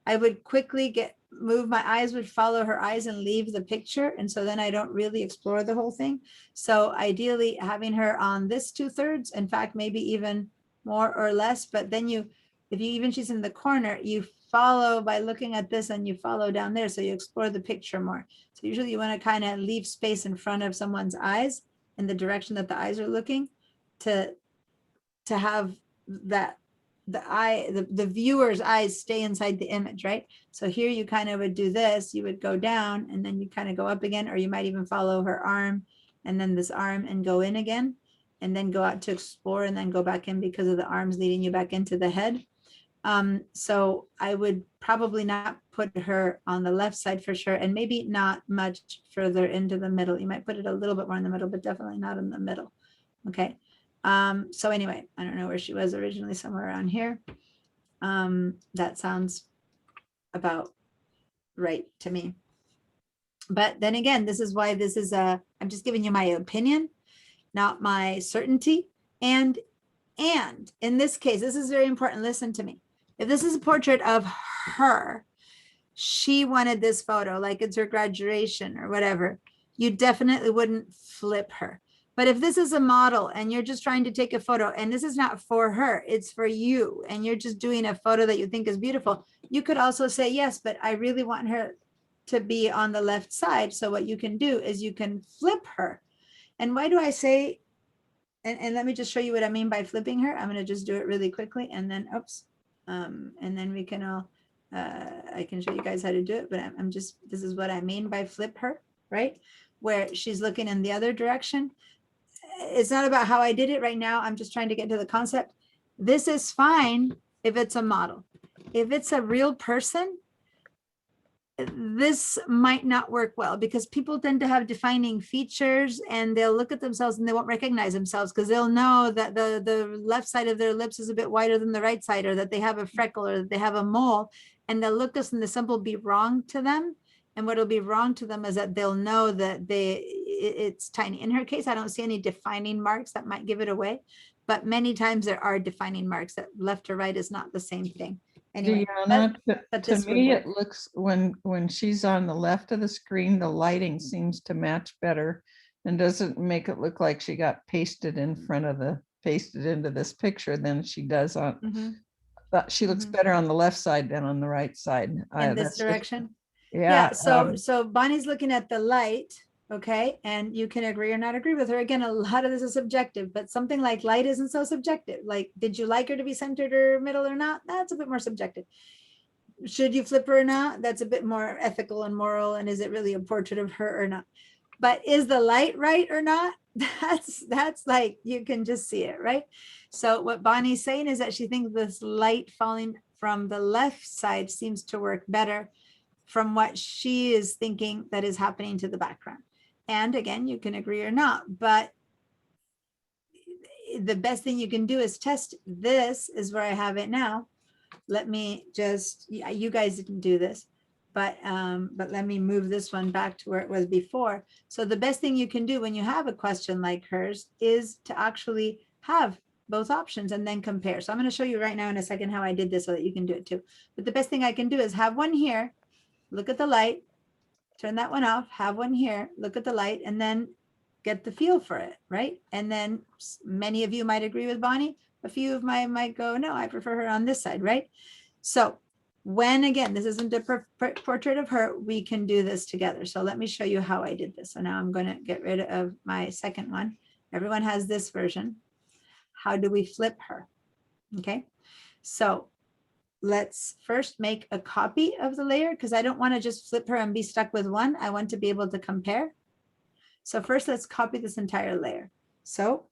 I would quickly move, my eyes would follow her eyes and leave the picture. And so then I don't really explore the whole thing. So ideally having her on this 2/3, in fact, maybe even more or less, but then if she's in the corner, you follow by looking at this and you follow down there. So you explore the picture more. So usually you want to kind of leave space in front of someone's eyes in the direction that the eyes are looking to have that the viewer's eyes stay inside the image, right? So here you kind of would do this, you would go down and then you kind of go up again, or you might even follow her arm and then this arm and go in again, and then go out to explore and then go back in because of the arms leading you back into the head. So I would probably not put her on the left side for sure, and maybe not much further into the middle. You might put it a little bit more in the middle, but definitely not in the middle. Okay. So anyway, I don't know where she was originally, somewhere around here. That sounds about right to me. But then again, this is why this is I'm just giving you my opinion, not my certainty. And in this case, this is very important. Listen to me. If this is a portrait of her, she wanted this photo, like it's her graduation or whatever, you definitely wouldn't flip her. But if this is a model and you're just trying to take a photo and this is not for her, it's for you, and you're just doing a photo that you think is beautiful, you could also say, yes, but I really want her to be on the left side. So what you can do is you can flip her. And why do I say, and let me just show you what I mean by flipping her. I'm going to just do it really quickly and then, oops. And then we can all, I can show you guys how to do it, but I'm just, this is what I mean by flip her, right? Where she's looking in the other direction. It's not about how I did it right now. I'm just trying to get to the concept. This is fine if it's a model. If it's a real person, this might not work well because people tend to have defining features and they'll look at themselves and they won't recognize themselves because they'll know that the left side of their lips is a bit wider than the right side, or that they have a freckle, or that they have a mole, and they'll look us and the symbol be wrong to them. And what'll be wrong to them is that they'll know that it's tiny. In her case, I don't see any defining marks that might give it away, but many times there are defining marks that left or right is not the same thing. Anyway, Deanna, but to this would me, work. it looks, when she's on the left of the screen, the lighting seems to match better and doesn't make it look like she got pasted into this picture than she does on, Mhm. but she looks Mhm. better on the left side than on the right side. In That's this just- direction. Yeah. So Bonnie's looking at the light, okay, and you can agree or not agree with her. Again, a lot of this is subjective, but something like light isn't so subjective. Like, did you like her to be centered or middle or not? That's a bit more subjective. Should you flip her or not? That's a bit more ethical and moral. And is it really a portrait of her or not? But is the light right or not? That's like, you can just see it, right? So what Bonnie's saying is that she thinks this light falling from the left side seems to work better from what she is thinking that is happening to the background. And again, you can agree or not, but the best thing you can do is test. This is where I have it now. Let me just, you guys didn't do this, but let me move this one back to where it was before. So the best thing you can do when you have a question like hers is to actually have both options and then compare. So I'm going to show you right now in a second how I did this so that you can do it too. But the best thing I can do is have one here, look at the light, turn that one off, have one here, look at the light, and then get the feel for it, right? And then many of you might agree with Bonnie. A few of my might go, no, I prefer her on this side, right? So when, again, this isn't a portrait of her, we can do this together. So let me show you how I did this. So now I'm going to get rid of my second one. Everyone has this version. How do we flip her? Okay, so let's first make a copy of the layer because I don't want to just flip her and be stuck with one. I want to be able to compare. So first, let's copy this entire layer. So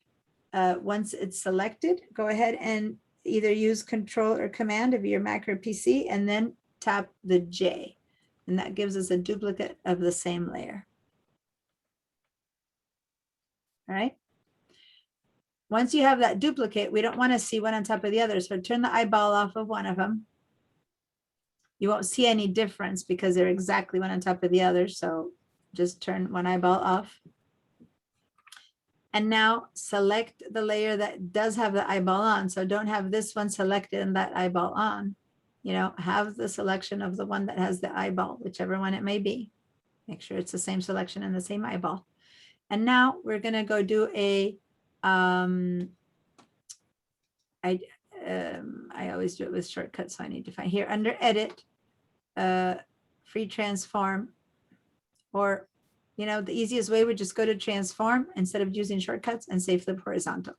once it's selected, go ahead and either use Control or Command of your Mac or PC and then tap the J. And that gives us a duplicate of the same layer. All right. Once you have that duplicate, we don't want to see one on top of the other. So turn the eyeball off of one of them. You won't see any difference because they're exactly one on top of the other. So just turn one eyeball off. And now select the layer that does have the eyeball on. So don't have this one selected and that eyeball on. You know, have the selection of the one that has the eyeball, whichever one it may be. Make sure it's the same selection and the same eyeball. And now we're going to go do a, I always do it with shortcuts, so I need to find here under Edit, Free Transform, or you know, the easiest way would just go to Transform instead of using shortcuts and say Flip Horizontal.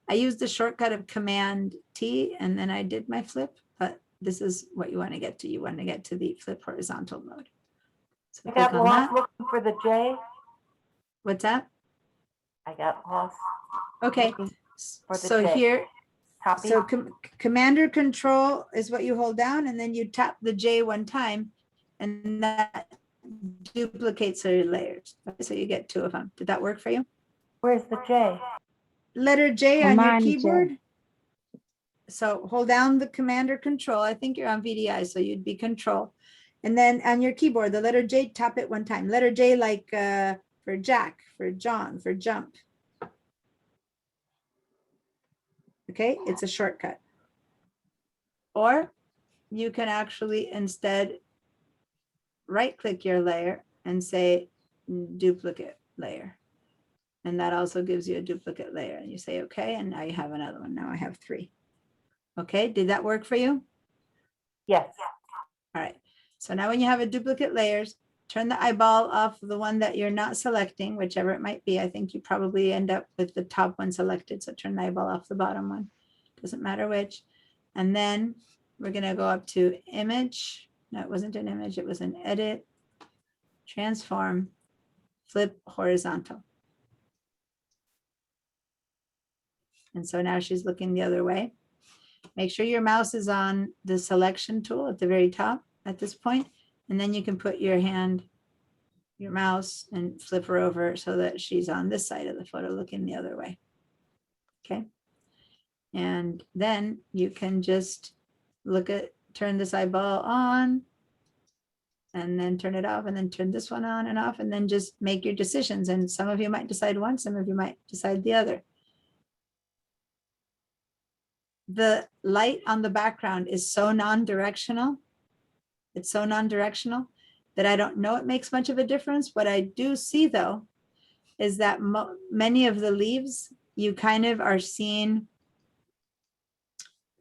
I used the shortcut of Command T and then I did my flip, but this is what you want to get to. You want to get to the Flip Horizontal mode. So I click got on lost that. looking for the J. What's that? I got lost. Okay. looking for the So J. here, Copy. so Command or Control is what you hold down, and then you tap the J one time, and that duplicates your layers. So you get two of them. Did that work for you? Where's the J? Letter J on your Command J. keyboard. So hold down the Command or Control. I think you're on VDI, so you'd be Control. And then on your keyboard, the letter J, tap it one time. Letter J like for Jack, for John, for jump. Okay, it's a shortcut. Or you can actually instead right-click your layer and say duplicate layer. And that also gives you a duplicate layer. And you say, okay, and now you have another one. Now I have three. Okay, did that work for you? Yes. All right. So now when you have a duplicate layers, turn the eyeball off the one that you're not selecting, whichever it might be. I think you probably end up with the top one selected. So turn the eyeball off the bottom one. Doesn't matter which. And then we're going to go up to Image. No, it wasn't an image. It was an Edit, Transform, Flip Horizontal. And so now she's looking the other way. Make sure your mouse is on the selection tool at the very top at this point, And then you can put your hand, your mouse, and flip her over so that she's on this side of the photo looking the other way. Okay. And then you can just turn this eyeball on and then turn it off and then turn this one on and off and then just make your decisions. And some of you might decide one, some of you might decide the other. The light on the background is so non-directional. It's so non-directional that I don't know it makes much of a difference. What I do see though, is that many of the leaves, you kind of are seeing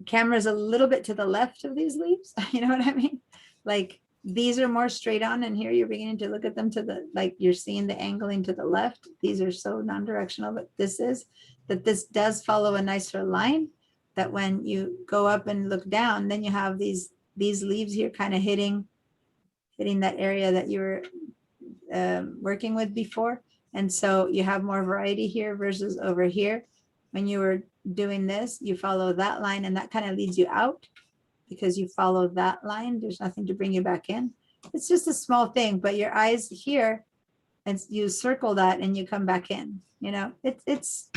cameras a little bit to the left of these leaves. You know what I mean? Like these are more straight on and here you're beginning to look at them to the, like you're seeing the angling to the left. These are so non-directional, but this does follow a nicer line that when you go up and look down, then you have these leaves here kind of hitting that area that you were working with before. And so you have more variety here versus over here. When you were doing this, you follow that line and that kind of leads you out because you follow that line. There's nothing to bring you back in. It's just a small thing, but your eyes here and you circle that and you come back in, you know, it's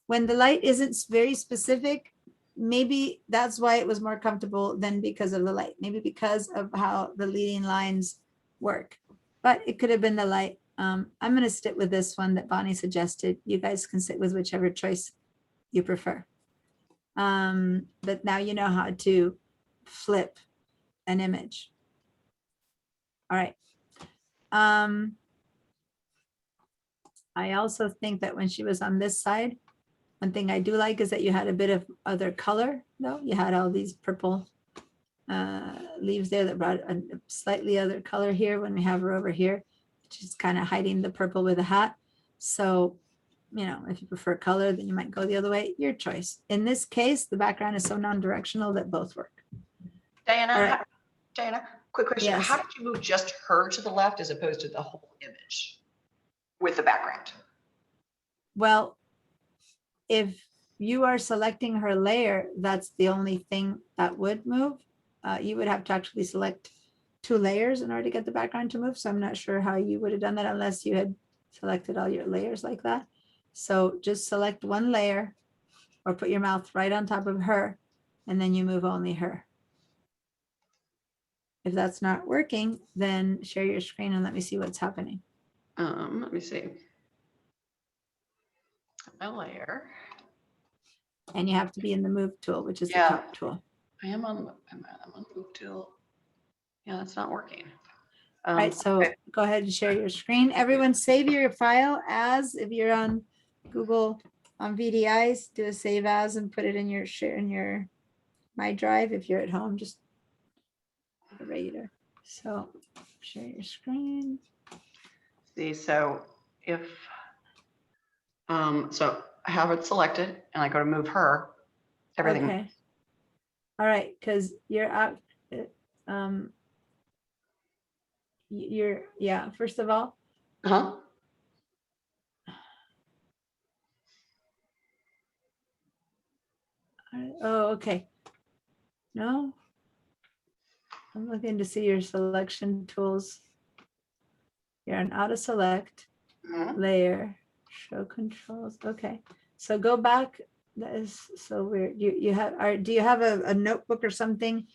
when the light isn't very specific, maybe that's why it was more comfortable than because of the light, maybe because of how the leading lines work, but it could have been the light. I'm going to stick with this one that Bonnie suggested. You guys can sit with whichever choice you prefer. But now you know how to flip an image. All right. I also think that when she was on this side, one thing I do like is that you had a bit of other color though. You had all these purple leaves there that brought a slightly other color here when we have her over here. She's kind of hiding the purple with a hat. So, you know, if you prefer color, then you might go the other way, your choice. In this case, the background is so non-directional that both work. Diana, All right. Diana, quick question. Yes. How did you move just her to the left as opposed to the whole image with the background? Well, if you are selecting her layer, that's the only thing that would move. You would have to actually select 2 layers in order to get the background to move. So I'm not sure how you would have done that unless you had selected all your layers like that. So just select 1 layer or put your mouth right on top of her and then you move only her. If that's not working, then share your screen and let me see what's happening. Let me see. My layer. And you have to be in the move tool, which is the Yeah. top tool. I am on move tool. Yeah, that's not working. All right, so Okay. go ahead and share your screen. Everyone save your file as, if you're on Google on VDIs, do a save as and put it in your share in your My Drive. If you're at home, just a regular. So share your screen. See, so if, so I have it selected and I go to move her, everything. Okay. All right, because you're out. Yeah, first of all, Uh-huh. oh, okay. No, I'm looking to see your selection tools. You're on auto select, Mhm. layer, show controls. Okay, so go back. That is so weird. You have, do you have a notebook or something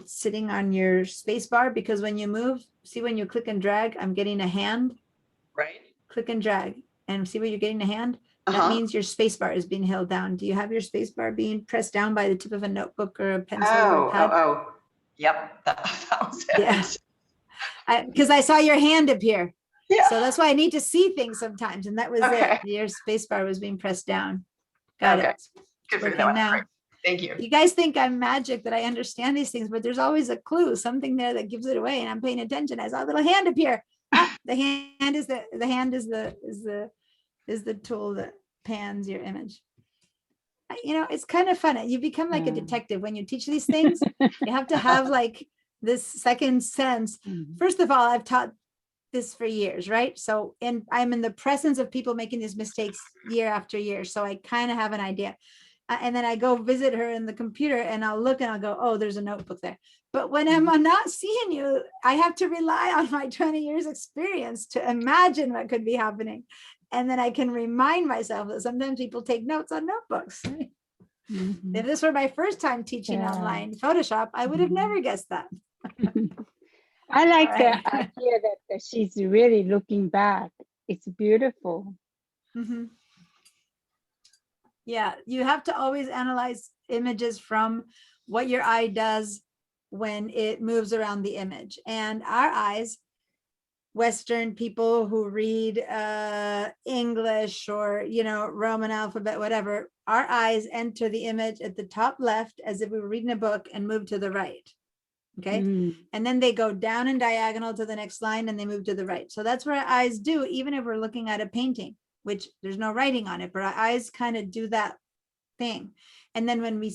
sitting on your space bar? Because when you move, see when you click and drag, I'm getting a hand. Right. Click and drag and see where you're getting a hand. That Uh-huh. means your space bar is being held down. Do you have your space bar being pressed down by the tip of a notebook or a pencil or a pad? Oh. Yep, that was it. Yeah. Because I saw your hand appear. Yeah. So that's why I need to see things sometimes. And that was Okay. it. Your space bar was being pressed down. Got Okay. it. Good for Working that. now. Great. Thank you. You guys think I'm magic that I understand these things, but there's always a clue, something there that gives it away. And I'm paying attention. I saw a little hand appear. Ah, the hand is the tool that pans your image. You know, it's kind of fun. You become like a detective when you teach these things. You have to have like this second sense. First of all, I've taught this for years, right? So, and I'm in the presence of people making these mistakes year after year. So I kind of have an idea. And then I go visit her in the computer and I'll look and I'll go, oh, there's a notebook there. But when I'm not seeing you, I have to rely on my 20 years experience to imagine what could be happening. And then I can remind myself that sometimes people take notes on notebooks. Mhm. If this were my first time teaching Yeah. online Photoshop, I would have never guessed that. I like the Right. idea that she's really looking back. It's beautiful. Mhm. Yeah, you have to always analyze images from what your eye does when it moves around the image. And our eyes, Western people who read English or, you know, Roman alphabet, whatever, our eyes enter the image at the top left as if we were reading a book and move to the right. Okay. Mm. And then they go down in diagonal to the next line and they move to the right. So that's what our eyes do, even if we're looking at a painting, which there's no writing on it, but our eyes kind of do that thing. And then when we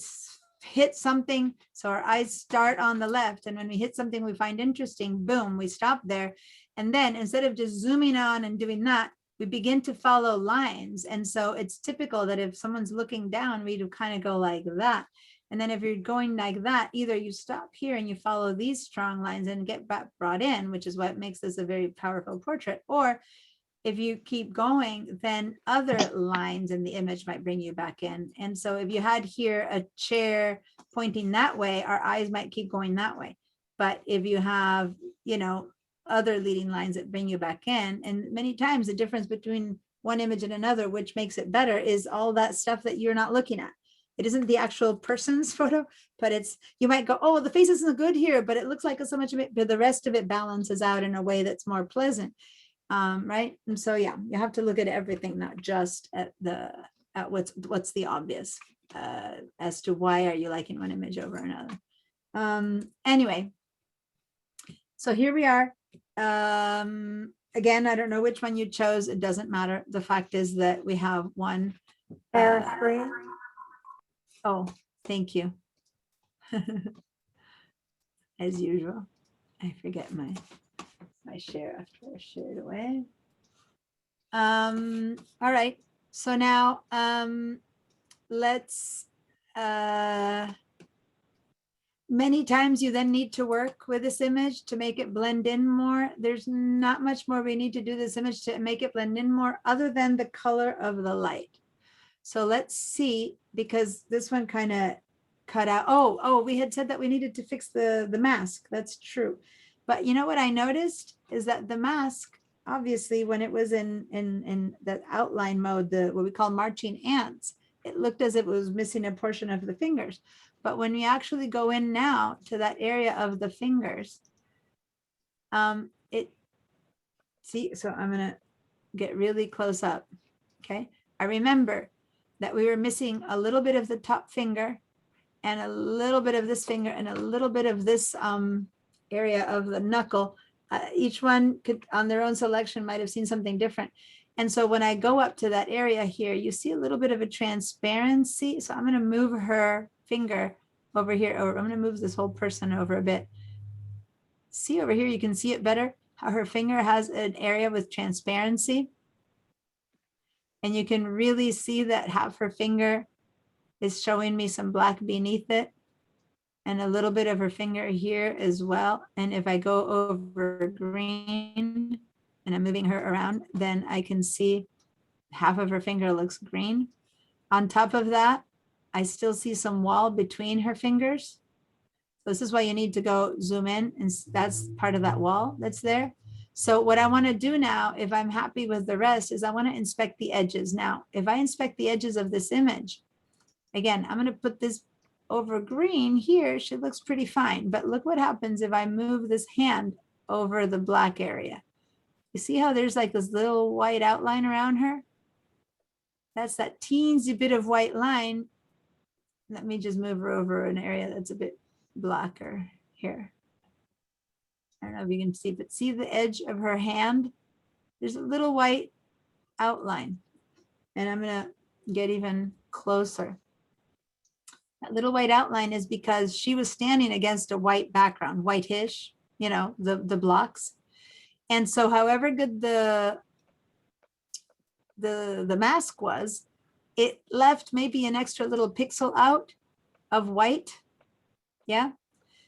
hit something, so our eyes start on the left, and when we hit something we find interesting, boom, we stop there. And then instead of just zooming on and doing that, we begin to follow lines. And so it's typical that if someone's looking down, we do kind of go like that. And then if you're going like that, either you stop here and you follow these strong lines and get brought in, which is what makes this a very powerful portrait. Or if you keep going, then other lines in the image might bring you back in. And so if you had here a chair pointing that way, our eyes might keep going that way. But if you have, you know, other leading lines that bring you back in, and many times the difference between one image and another, which makes it better, is all that stuff that you're not looking at. It isn't the actual person's photo, but it's, you might go, oh, the face isn't good here, but it looks like so much of it, but the rest of it balances out in a way that's more pleasant. Right. And so, yeah, you have to look at everything, not just at what's the obvious as to why are you liking one image over another. Anyway, so here we are. Again, I don't know which one you chose. It doesn't matter. The fact is that we have one. Share screen. Oh, thank you. As usual, I forget my share after I share it away. All right. So now let's many times you then need to work with this image to make it blend in more. There's not much more we need to do this image to make it blend in more other than the color of the light. So let's see, because this one kind of cut out. Oh, we had said that we needed to fix the mask. That's true. But you know what I noticed is that the mask, obviously, when it was in that outline mode, what we call marching ants, it looked as if it was missing a portion of the fingers. But when we actually go in now to that area of the fingers, so I'm gonna get really close up. Okay, I remember that we were missing a little bit of the top finger and a little bit of this finger and a little bit of this area of the knuckle. Each one could on their own selection might have seen something different. And so when I go up to that area here, you see a little bit of a transparency. So I'm going to move her finger over here, or I'm going to move this whole person over a bit. See over here, you can see it better, how her finger has an area with transparency. And you can really see that half her finger is showing me some black beneath it, and a little bit of her finger here as well. And if I go over green and I'm moving her around, then I can see half of her finger looks green. On top of that, I still see some wall between her fingers. So this is why you need to go zoom in, and that's part of that wall that's there. So what I want to do now, if I'm happy with the rest, is I want to inspect the edges. Now, if I inspect the edges of this image, again, I'm going to put this over green here. She looks pretty fine, but look what happens if I move this hand over the black area. You see how there's like this little white outline around her? That's that teensy bit of white line. Let me just move her over an area that's a bit blacker here. I don't know if you can see, but see the edge of her hand? There's a little white outline, and I'm going to get even closer. That little white outline is because she was standing against a white background, whitish, you know, the blocks. And so however good the mask was, it left maybe an extra little pixel out of white. Yeah.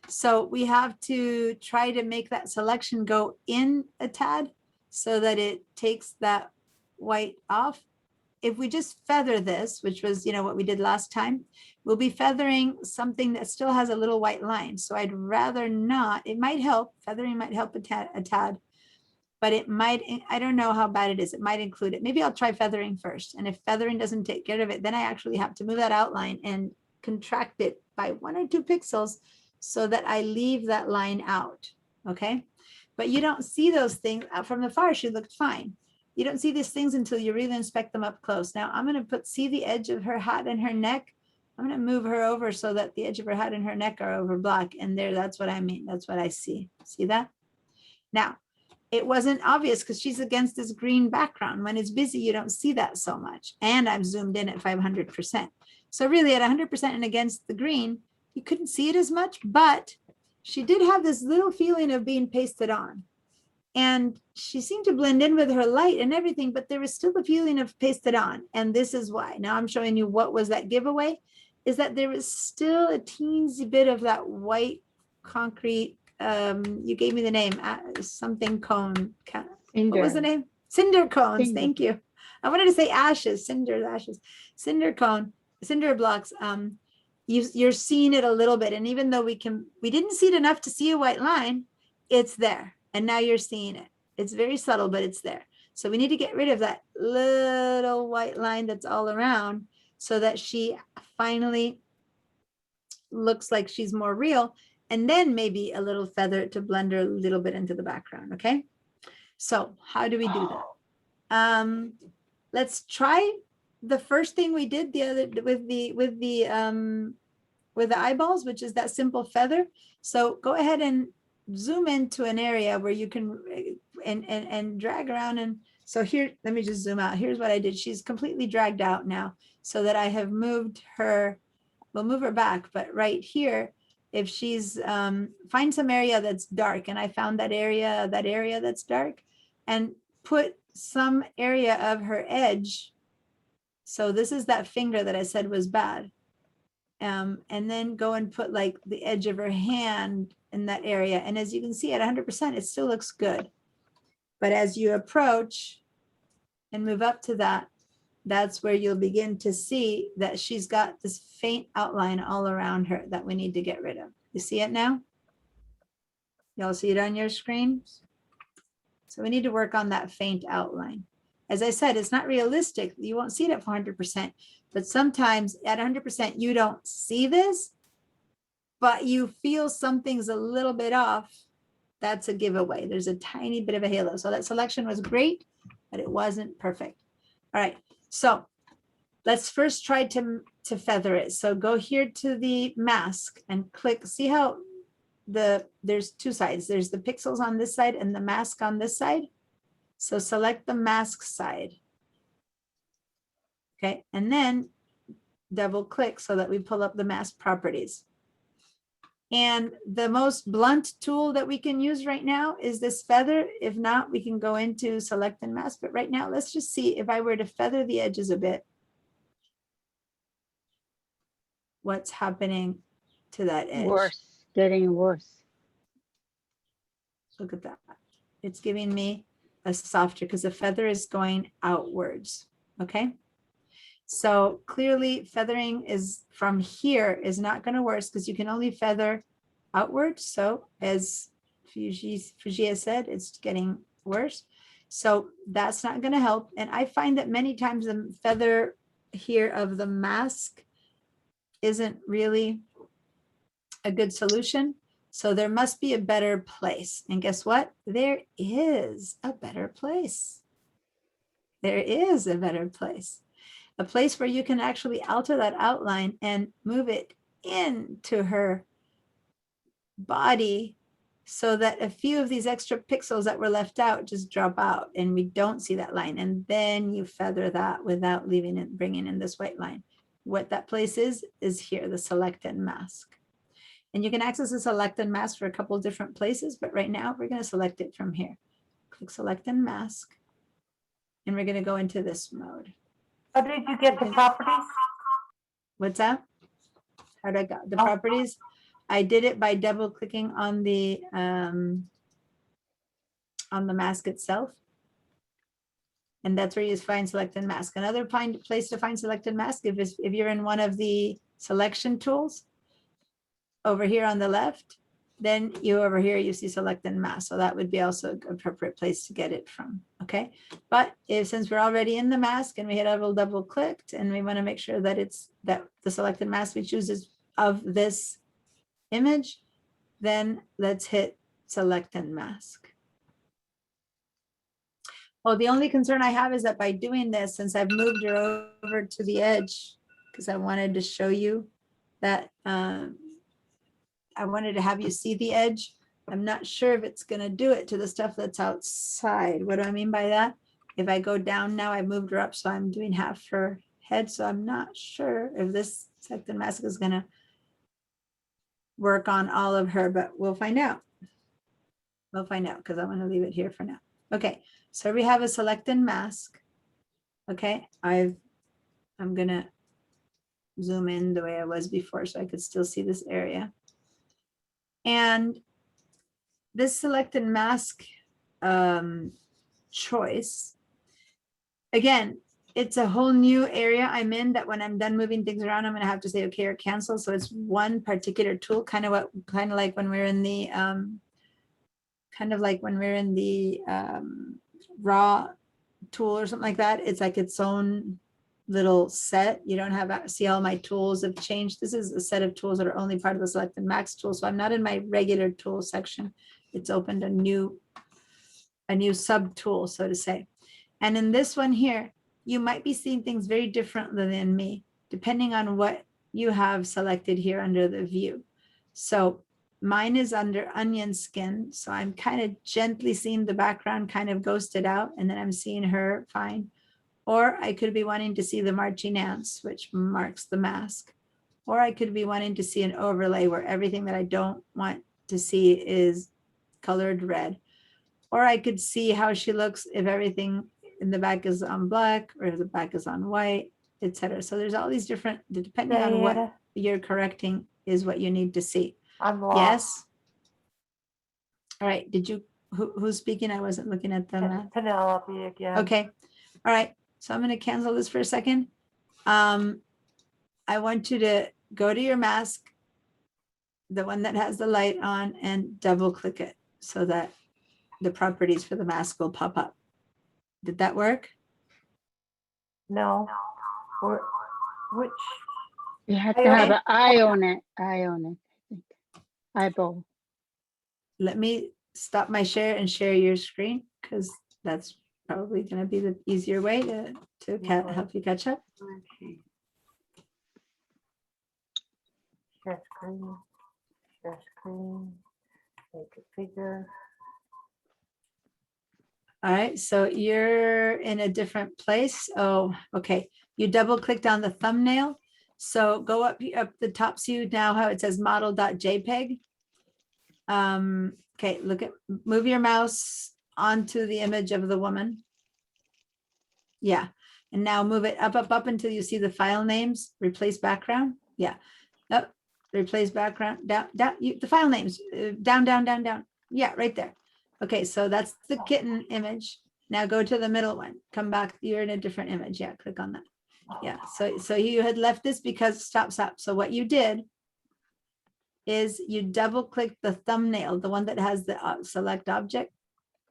So we have to try to make that selection go in a tad so that it takes that white off. If we just feather this, which was, you know, what we did last time, we'll be feathering something that still has a little white line. So I'd rather not. It might help. Feathering might help a tad, but it might, I don't know how bad it is. It might include it. Maybe I'll try feathering first. And if feathering doesn't take care of it, then I actually have to move that outline and contract it by 1 or 2 pixels so that I leave that line out. Okay. But you don't see those things from the far. She looked fine. You don't see these things until you really inspect them up close. Now I'm going to see the edge of her hat and her neck. I'm going to move her over so that the edge of her hat and her neck are over black. And there, that's what I mean. That's what I see. See that? Now, it wasn't obvious because she's against this green background. When it's busy, you don't see that so much. And I'm zoomed in at 500%. So really at 100% and against the green, you couldn't see it as much, but she did have this little feeling of being pasted on. And she seemed to blend in with her light and everything, but there was still a feeling of pasted on. And this is why. Now I'm showing you what was that giveaway, is that there was still a teensy bit of that white concrete. You gave me the name, something cone. What was the name? Cinder cones. Cinder. Thank you. I wanted to say ashes, cinder cone, cinder blocks. You're seeing it a little bit. And even though we didn't see it enough to see a white line, it's there. And now you're seeing it. It's very subtle, but it's there. So we need to get rid of that little white line that's all around so that she finally looks like she's more real. And then maybe a little feather to blend her a little bit into the background. Okay. So how do we do that? Let's try the first thing we did the other with the eyeballs, which is that simple feather. So go ahead and zoom into an area where you can and drag around. And so here, let me just zoom out. Here's what I did. She's completely dragged out now so that I have moved her. We'll move her back, but right here, if she's find some area that's dark, and I found that area that's dark, and put some area of her edge. So this is that finger that I said was bad. And then go and put like the edge of her hand in that area. And as you can see at 100%, it still looks good. But as you approach and move up to that, that's where you'll begin to see that she's got this faint outline all around her that we need to get rid of. You see it now? Y'all see it on your screens? So we need to work on that faint outline. As I said, it's not realistic. You won't see it at 400%, but sometimes at 100%, you don't see this, but you feel something's a little bit off. That's a giveaway. There's a tiny bit of a halo. So that selection was great, but it wasn't perfect. All right. So let's first try to feather it. So go here to the mask and click. See how there's 2 sides. There's the pixels on this side and the mask on this side. So select the mask side. Okay, and then double click so that we pull up the mask properties. And the most blunt tool that we can use right now is this feather. If not, we can go into select and mask. But right now, let's just see if I were to feather the edges a bit, what's happening to that edge. Worse, getting worse. Look at that. It's giving me a softer because the feather is going outwards. Okay. So clearly feathering is from here is not going to work because you can only feather outward. So as Fugia said, it's getting worse. So that's not going to help. And I find that many times the feather here of the mask isn't really a good solution. So there must be a better place. And guess what? There is a better place. There is a better place. A place where you can actually alter that outline and move it into her body so that a few of these extra pixels that were left out just drop out and we don't see that line. And then you feather that without leaving it, bringing in this white line. What that place is here, the select and mask. And you can access the select and mask for a couple of different places, but right now we're going to select it from here. Click select and mask. And we're going to go into this mode. How did you get the properties? What's that? How did I got the Oh. properties? I did it by double clicking on the mask itself. And that's where you find select and mask. Another place to find select and mask if you're in one of the selection tools over here on the left, then you over here, you see select and mask. So that would be also an appropriate place to get it from. Okay. But since we're already in the mask and we had double clicked and we want to make sure that that the selected mask we choose is of this image, then let's hit select and mask. Oh, the only concern I have is that by doing this, since I've moved her over to the edge, because I wanted to show you that I wanted to have you see the edge. I'm not sure if it's going to do it to the stuff that's outside. What do I mean by that? If I go down now, I moved her up, so I'm doing half her head. So I'm not sure if this select and mask is going to work on all of her, but we'll find out. We'll find out because I want to leave it here for now. Okay, so we have a select and mask. Okay, I'm gonna zoom in the way I was before so I could still see this area. And this select and mask choice, again, it's a whole new area I'm in that when I'm done moving things around, I'm gonna have to say okay or cancel. So it's one particular tool, kind of like when we're in the raw tool or something like that. It's like its own little set. You don't have, see all my tools have changed. This is a set of tools that are only part of the select and max tool. So I'm not in my regular tool section. It's opened a new sub tool, so to say. And in this one here, you might be seeing things very differently than me, depending on what you have selected here under the view. So mine is under onion skin. So I'm kind of gently seeing the background kind of ghosted out, and then I'm seeing her fine. Or I could be wanting to see the marching ants, which marks the mask. Or I could be wanting to see an overlay where everything that I don't want to see is colored red. Or I could see how she looks if everything in the back is on black or if the back is on white, etc. So there's all these different, depending on what you're correcting is what you need to see. I'm lost. Yes. All right. Did you, who's speaking? I wasn't looking at them. Penelope again. Okay. All right. So I'm going to cancel this for a second. I want you to go to your mask, the one that has the light on, and double click it so that the properties for the mask will pop up. Did that work? No. Which? You have to have an eye on it. Eye on it. I think. Eyeball. Let me stop my share and share your screen because that's probably going to be the easier way to help you catch up. Share screen. Share screen. Make it bigger. All right, so you're in a different place. Oh, okay. You double clicked on the thumbnail. So go up the top, so you now how it says model.jpg. Okay, move your mouse onto the image of the woman. Yeah, and now move it up until you see the file names, replace background. Yeah, up, replace background, down, the file names, down. Yeah, right there. Okay, so that's the kitten image. Now go to the middle one. Come back. You're in a different image. Yeah, click on that. Yeah, so you had left this because stop. So what you did is you double click the thumbnail, the one that has the select object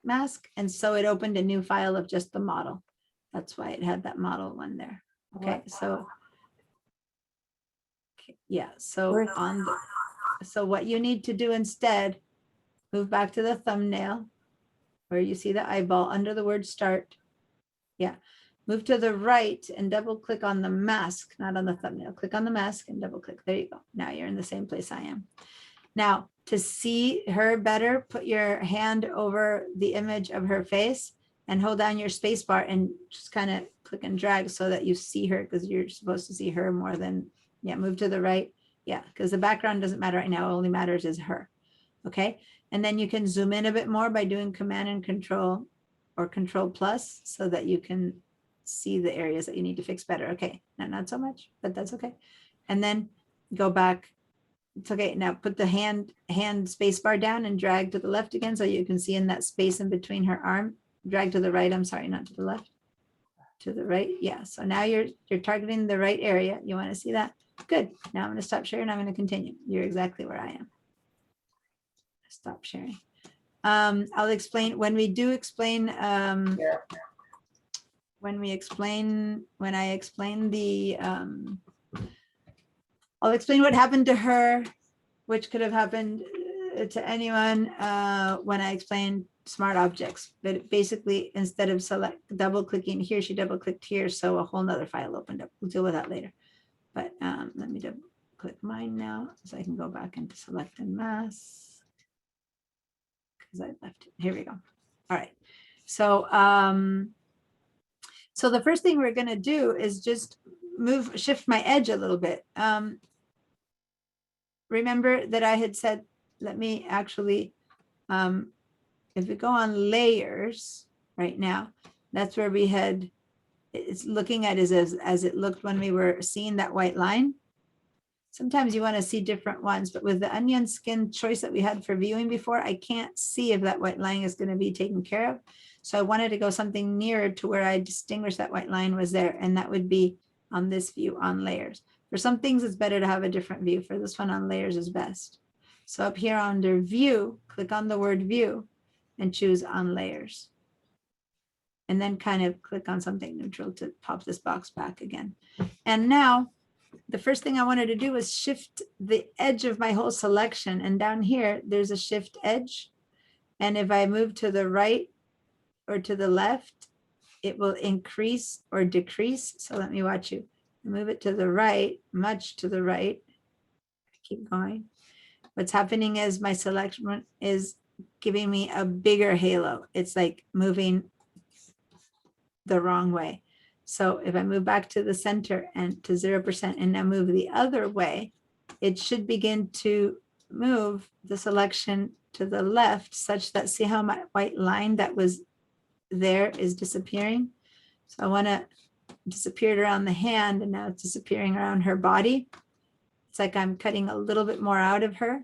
mask. And so it opened a new file of just the model. That's why it had that model one there. Okay, so yeah, so so what you need to do instead, move back to the thumbnail where you see the eyeball under the word start. Yeah, move to the right and double click on the mask, not on the thumbnail. Click on the mask and double click. There you go. Now you're in the same place I am. Now to see her better, put your hand over the image of her face and hold down your space bar and just kind of click and drag so that you see her, because you're supposed to see her more than, yeah, move to the right. Yeah, because the background doesn't matter right now. It only matters is her. Okay. And then you can zoom in a bit more by doing Command and Control or Control plus so that you can see the areas that you need to fix better. Okay, not so much, but that's okay. And then go back. It's okay. Now put the hand space bar down and drag to the left again so you can see in that space in between her arm. Drag to the right. I'm sorry, not to the left. To the right. Yeah. So now you're targeting the right area. You want to see that? Good. Now I'm going to stop sharing. I'm going to continue. You're exactly where I am. Stop sharing. I'll explain when we do explain when I explain the I'll explain what happened to her, which could have happened to anyone when I explain smart objects. But basically, instead of double clicking here, she double clicked here, so a whole nother file opened up. We'll deal with that later. But let me double click mine now so I can go back into select and mask. Because I left it. Here we go. All right. So so the first thing we're going to do is just shift my edge a little bit. Remember that I had said, let me actually, if we go on layers right now, that's where we had, it's looking at is as it looked when we were seeing that white line. Sometimes you want to see different ones, but with the onion skin choice that we had for viewing before, I can't see if that white line is going to be taken care of. So I wanted to go something nearer to where I distinguish that white line was there. And that would be on this view on layers. For some things, it's better to have a different view. For this one, on layers is best. So up here under view, click on the word view and choose on layers. And then kind of click on something neutral to pop this box back again. And now the first thing I wanted to do was shift the edge of my whole selection. And down here, there's a shift edge. And if I move to the right or to the left, it will increase or decrease. So let me watch you. Move it to the right, much to the right. Keep going. What's happening is my selection is giving me a bigger halo. It's like moving the wrong way. So if I move back to the center and to 0% and now move the other way, it should begin to move the selection to the left such that, see how my white line that was there is disappearing. So I want to disappear it around the hand and now it's disappearing around her body. It's like I'm cutting a little bit more out of her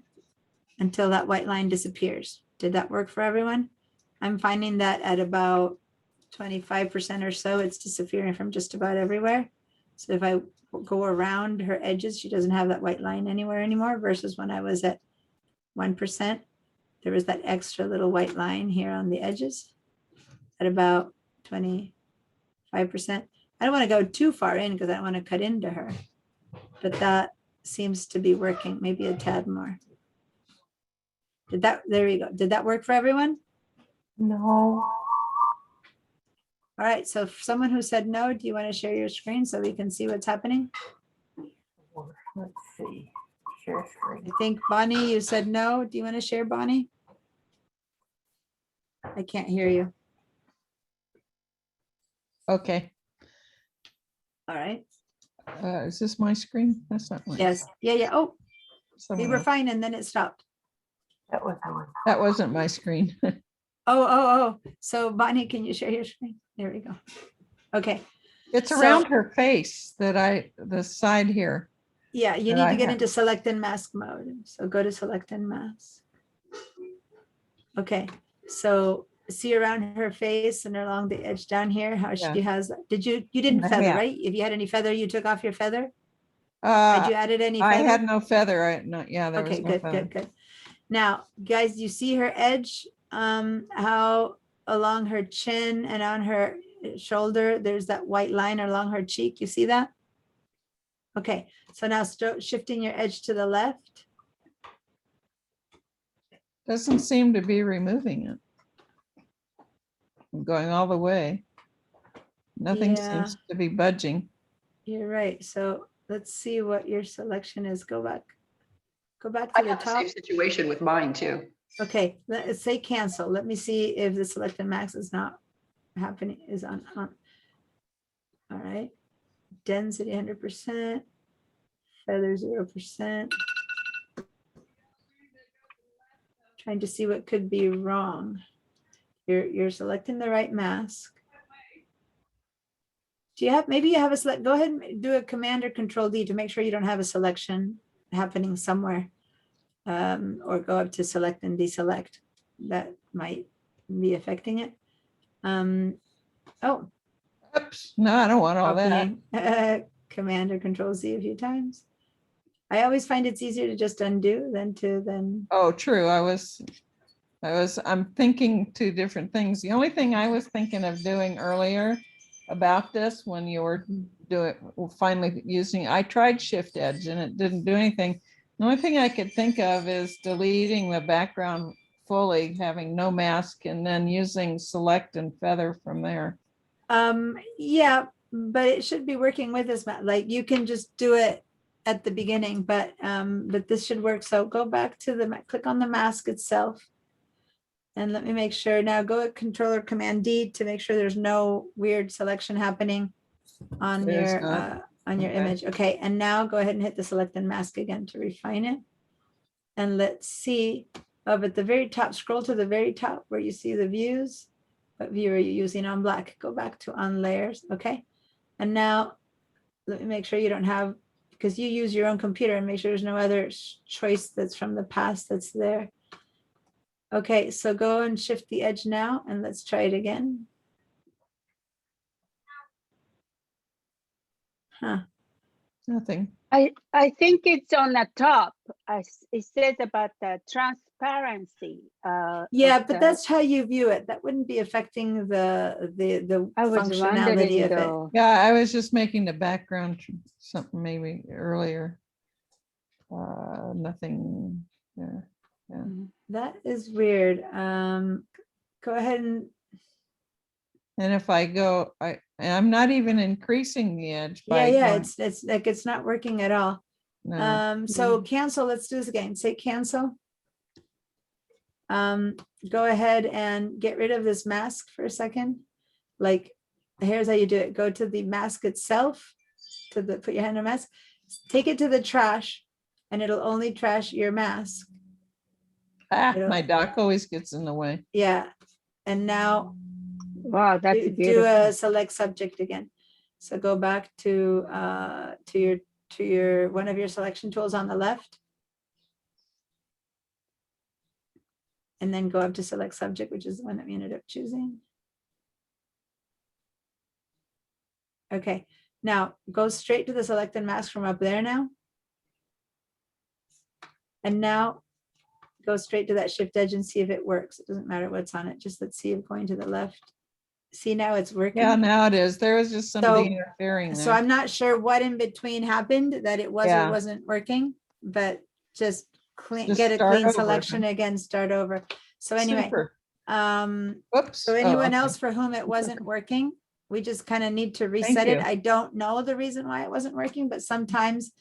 until that white line disappears. Did that work for everyone? I'm finding that at about 25% or so, it's disappearing from just about everywhere. So if I go around her edges, she doesn't have that white line anywhere anymore, versus when I was at 1%, there was that extra little white line here on the edges at about 25%. I don't want to go too far in because I don't want to cut into her, but that seems to be working, maybe a tad more. There we go. Did that work for everyone? No. All right, so for someone who said no, do you want to share your screen so we can see what's happening? Let's see. Share screen. I think Bonnie, you said no. Do you want to share, Bonnie? I can't hear you. Okay. All right. Is this my screen? That's not mine. Yes. Yeah. Oh, we Someone were else. fine and then it stopped. That wasn't my screen. Oh. So Bonnie, can you share your screen? There we go. Okay. It's So- around her face that the side here. Yeah, you that need I to get have. into select and mask mode. So go to select and mask. Okay, so see around her face and along the edge down here, how she Yeah. has, you didn't I feather, have. right? If you had any feather, you took off your feather? Had you added any I feather? had no feather. Yeah, there Okay, was no good, feather. good. Now, guys, you see her edge, how along her chin and on her shoulder, there's that white line along her cheek. You see that? Okay, so now shifting your edge to the left. Doesn't seem to be removing it. I'm going all the way. Nothing Yeah. seems to be budging. You're right. So let's see what your selection is. Go back to I the have the top. same situation with mine too. Okay, let's say cancel. Let me see if the select and max is not happening, is on. All right. Density 100%, feather 0%. Trying to see what could be wrong. You're selecting the right mask. Do you have, maybe you have a select, go ahead and do a Command or Control D to make sure you don't have a selection happening somewhere. Or go up to select and deselect. That might be affecting it. Oh, Oops, no, I don't want all that. copying. Command or Control Z a few times. I always find it's easier to just undo than to Oh, true. I'm thinking two different things. The only thing I was thinking of doing earlier about this, when you were finally using, I tried Shift Edge and it didn't do anything. The only thing I could think of is deleting the background fully, having no mask, and then using select and feather from there. yeah, but it should be working with this. Like you can just do it at the beginning, but this should work. So go back to click on the mask itself. And let me make sure now go at Control or Command D to make sure there's no weird selection happening on There's your not. Okay. image. Okay, and now go ahead and hit the select and mask again to refine it. And let's see, up at the very top, scroll to the very top where you see the views. What view are you using on black? Go back to on layers, okay? And now let me make sure you don't have, because you use your own computer, and make sure there's no other choice that's from the past that's there. Okay, so go and shift the edge now, and let's try it again. Huh. Nothing. I think it's on the top. It says about the transparency. Yeah, of but the- that's how you view it. That wouldn't be affecting the I was functionality wondering of it. though. Yeah, I was just making the background something maybe earlier. Nothing. Yeah. That is weird. Go ahead and And if I go, I'm not even increasing the edge by yeah, going- it's like it's not working at all. No. So cancel, let's do this again. Say cancel. Go ahead and get rid of this mask for a second. Like, here's how you do it. Go to the mask itself, put your hand on the mask, take it to the trash, and it'll only trash your mask. My dock always gets in the way. Yeah, and now Wow, that's do beautiful. a select subject again. So go back to your one of your selection tools on the left. And then go up to select subject, which is the one that we ended up choosing. Okay, now go straight to the select and mask from up there now. And now go straight to that shift edge and see if it works. It doesn't matter what's on it. Just let's see if going to the left. See, now it's working. Yeah, now it is. There was just somebody So- interfering So there. I'm not sure what in between happened, that it was or Yeah. wasn't working, but just Just get a start clean over. selection again, start over. So anyway, Super. so Whoops. Oh, anyone okay. else for whom it wasn't working, we just kind of need to reset it. you. I don't know the reason why it wasn't working, but sometimes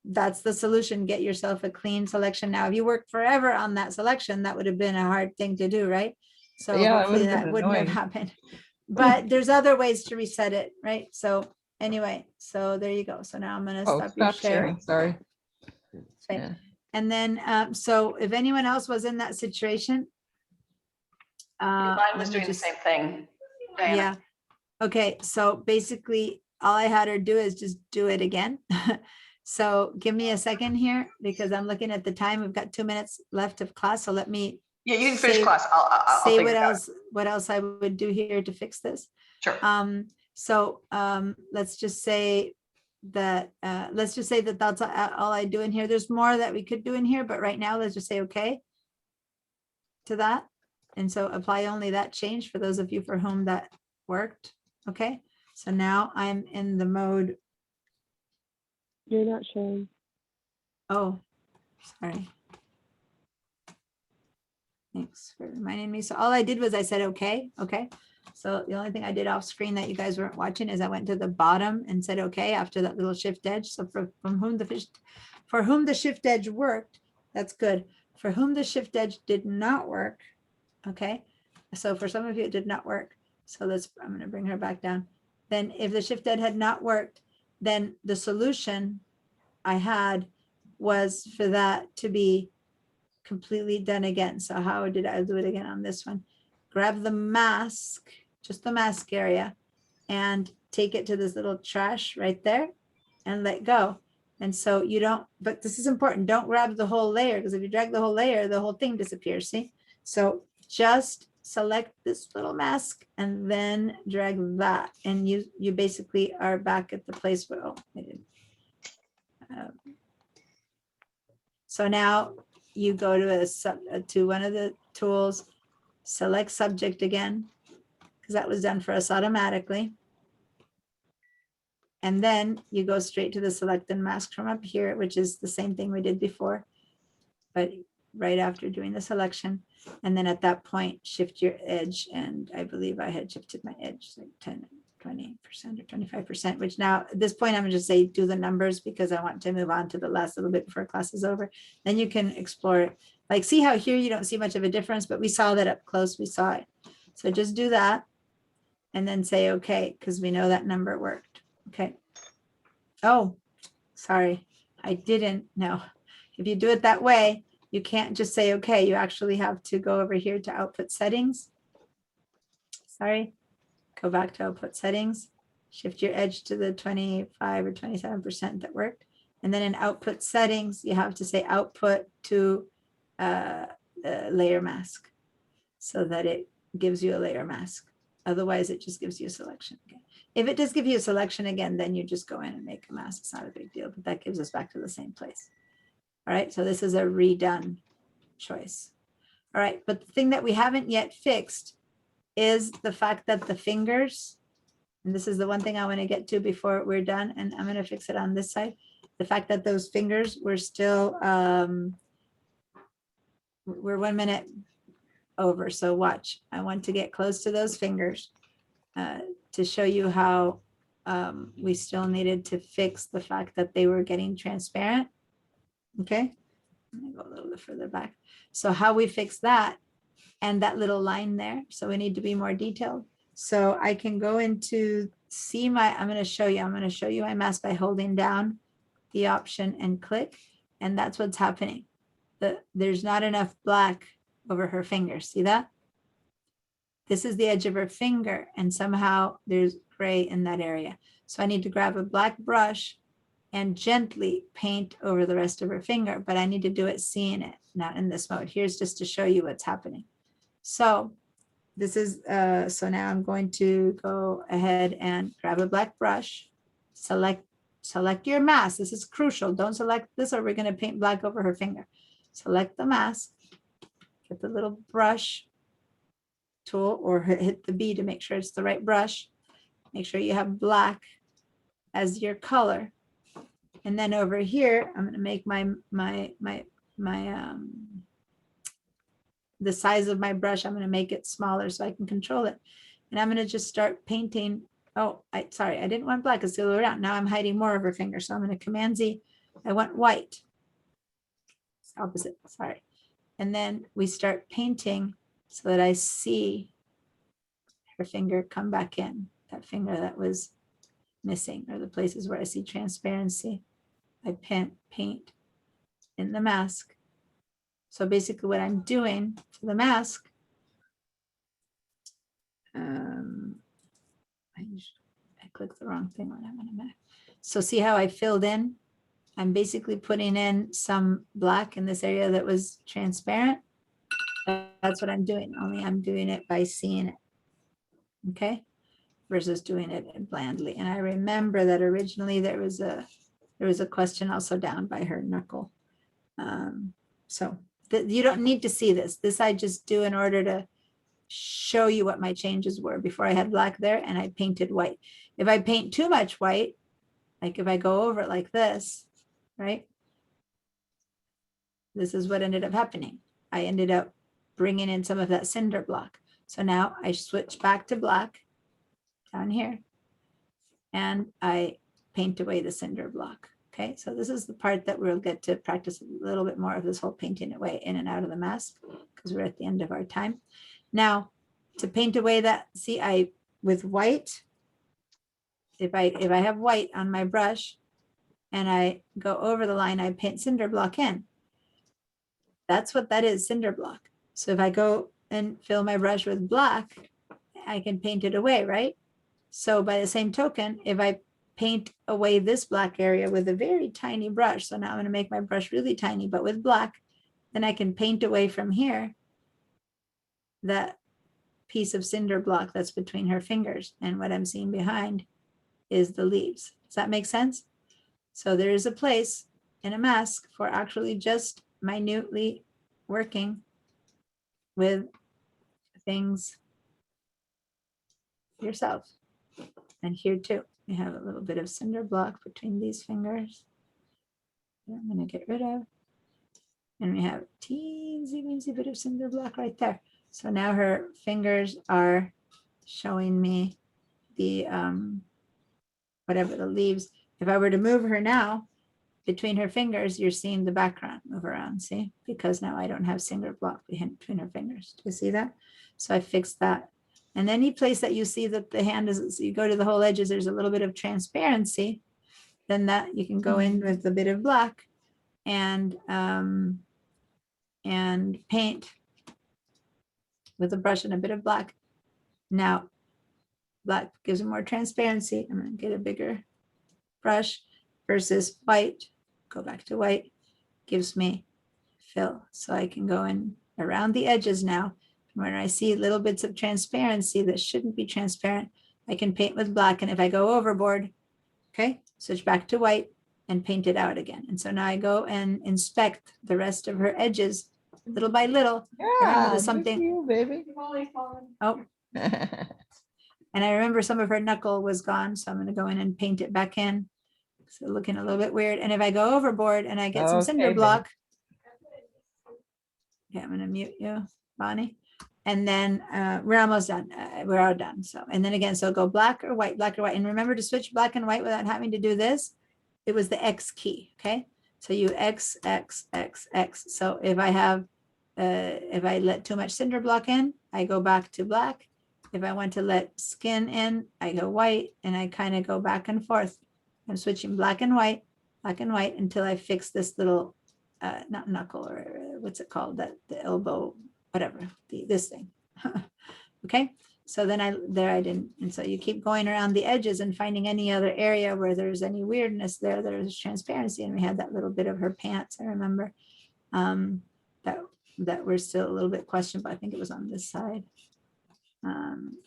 that's the solution. Get yourself a clean selection. Now, if you worked forever on that selection, that would have been a hard thing to do, right? So Yeah, it hopefully would've that been wouldn't have annoying. happened. But there's other ways to reset it, right? So anyway, so there you go. So now I'm gonna Oh, stop your stop share. sharing, sorry. Okay. Yeah. And then, so if anyone else was in that situation. Mine let was me doing the just- same thing. Diana. Yeah. Okay, so basically, all I had her do is just do it again. So give me a second here, because I'm looking at the time. We've got 2 minutes left of class, so let me Yeah, you can finish say- class. I'll say figure what it out. else I would do here to fix this. Sure. So let's just say that that's all I do in here. There's more that we could do in here, but right now let's just say okay to that. And so apply only that change for those of you for whom that worked. Okay, so now I'm in the mode. You're not showing. Oh, sorry. Thanks for reminding me. So all I did was I said, okay. So the only thing I did off screen that you guys weren't watching is I went to the bottom and said, okay, after that little shift edge. So for whom the shift edge worked, that's good. For whom the shift edge did not work, okay. So for some of you, it did not work. So I'm going to bring her back down. Then if the shift edge had not worked, then the solution I had was for that to be completely done again. So how did I do it again on this one? Grab the mask, just the mask area, and take it to this little trash right there and let go. And so you don't, but this is important, don't grab the whole layer, because if you drag the whole layer, the whole thing disappears, see? So just select this little mask and then drag that, and you basically are back at the place where, oh, I didn't. So now you go to one of the tools, select subject again, because that was done for us automatically. And then you go straight to the select and mask from up here, which is the same thing we did before, but right after doing the selection. And then at that point, shift your edge. And I believe I had shifted my edge like 10, 20% or 25%, which now at this point, I'm gonna just say do the numbers because I want to move on to the last little bit before class is over. Then you can explore it. Like, see how here you don't see much of a difference, but we saw that up close, we saw it. So just do that and then say, okay, because we know that number worked. Okay. Oh, sorry, I didn't know. If you do it that way, you can't just say, okay, you actually have to go over here to output settings. Sorry, go back to output settings, shift your edge to the 25 or 27% that worked. And then in output settings, you have to say output to layer mask so that it gives you a layer mask. Otherwise, it just gives you a selection again. If it does give you a selection again, then you just go in and make a mask. It's not a big deal, but that gives us back to the same place. All right, so this is a redone choice. All right, but the thing that we haven't yet fixed is the fact that the fingers, and this is the one thing I want to get to before we're done, and I'm going to fix it on this side. The fact that those fingers were still, we're 1 minute over. So watch, I want to get close to those fingers to show you how we still needed to fix the fact that they were getting transparent. Okay, let me go a little bit further back. So how we fix that and that little line there. So we need to be more detailed. So I can go into see my, I'm going to show you my mask by holding down the option and click. And that's what's happening. There's not enough black over her finger. See that? This is the edge of her finger and somehow there's gray in that area. So I need to grab a black brush and gently paint over the rest of her finger, but I need to do it seeing it, not in this mode. Here's just to show you what's happening. So this is, so now I'm going to go ahead and grab a black brush, select your mask. This is crucial. Don't select this or we're going to paint black over her finger. Select the mask, get the little brush tool or hit the B to make sure it's the right brush. Make sure you have black as your color. And then over here, I'm going to make the size of my brush, I'm going to make it smaller so I can control it. And I'm going to just start painting. Oh, sorry, I didn't want black. It's the other way around. Now I'm hiding more of her finger. So I'm going to Command Z. I want white. It's opposite, sorry. And then we start painting so that I see her finger come back in, that finger that was missing, or the places where I see transparency. I paint in the mask. So basically what I'm doing to the mask, I clicked the wrong thing when I'm in a Mac. So see how I filled in? I'm basically putting in some black in this area that was transparent. That's what I'm doing, only I'm doing it by seeing it. Okay, versus doing it blandly. And I remember that originally there was a question also down by her knuckle. So you don't need to see this. This I just do in order to show you what my changes were. Before I had black there and I painted white. If I paint too much white, like if I go over it like this, right? This is what ended up happening. I ended up bringing in some of that cinder block. So now I switch back to black down here and I paint away the cinder block. Okay, so this is the part that we'll get to practice a little bit more of, this whole painting away in and out of the mask, because we're at the end of our time. Now, to paint away that, see, with white, if I have white on my brush and I go over the line, I paint cinder block in. That's what that is, cinder block. So if I go and fill my brush with black, I can paint it away, right? So by the same token, if I paint away this black area with a very tiny brush, so now I'm going to make my brush really tiny, but with black, then I can paint away from here that piece of cinder block that's between her fingers. And what I'm seeing behind is the leaves. Does that make sense? So there is a place in a mask for actually just minutely working with things yourself. And here too, we have a little bit of cinder block between these fingers that I'm going to get rid of. And we have a teensy weensy bit of cinder block right there. So now her fingers are showing me the, whatever the leaves. If I were to move her now, between her fingers, you're seeing the background move around, see? Because now I don't have cinder block between her fingers. Do you see that? So I fixed that. And any place that you see that the hand is, so you go to the whole edges, there's a little bit of transparency, then that you can go in with a bit of black and paint with a brush and a bit of black. Now, black gives more transparency. I'm going to get a bigger brush versus white. Go back to white, gives me fill. So I can go in around the edges now. When I see little bits of transparency that shouldn't be transparent, I can paint with black. And if I go overboard, okay, switch back to white and paint it out again. And so now I go and inspect the rest of her edges little by little. Yeah, There's something, you, baby. oh, and I remember some of her knuckle was gone. So I'm going to go in and paint it back in. So looking a little bit weird. And if I go overboard and I get some cinder Okay, block, okay, I'm going to mute you, Bonnie. And then we're almost done. We're all done. So, and then again, so go black or white, black or white. And remember to switch black and white without having to do this. It was the X key. Okay. So you X, X, X, X. So if I have, if I let too much cinder block in, I go back to black. If I want to let skin in, I go white, and I kind of go back and forth. I'm switching black and white until I fix this little, not knuckle, or what's it called? That the elbow, whatever, this thing. Okay. So then I didn't. And so you keep going around the edges and finding any other area where there's any weirdness there, there's transparency. And we had that little bit of her pants, I remember, that were still a little bit questionable. I think it was on this side.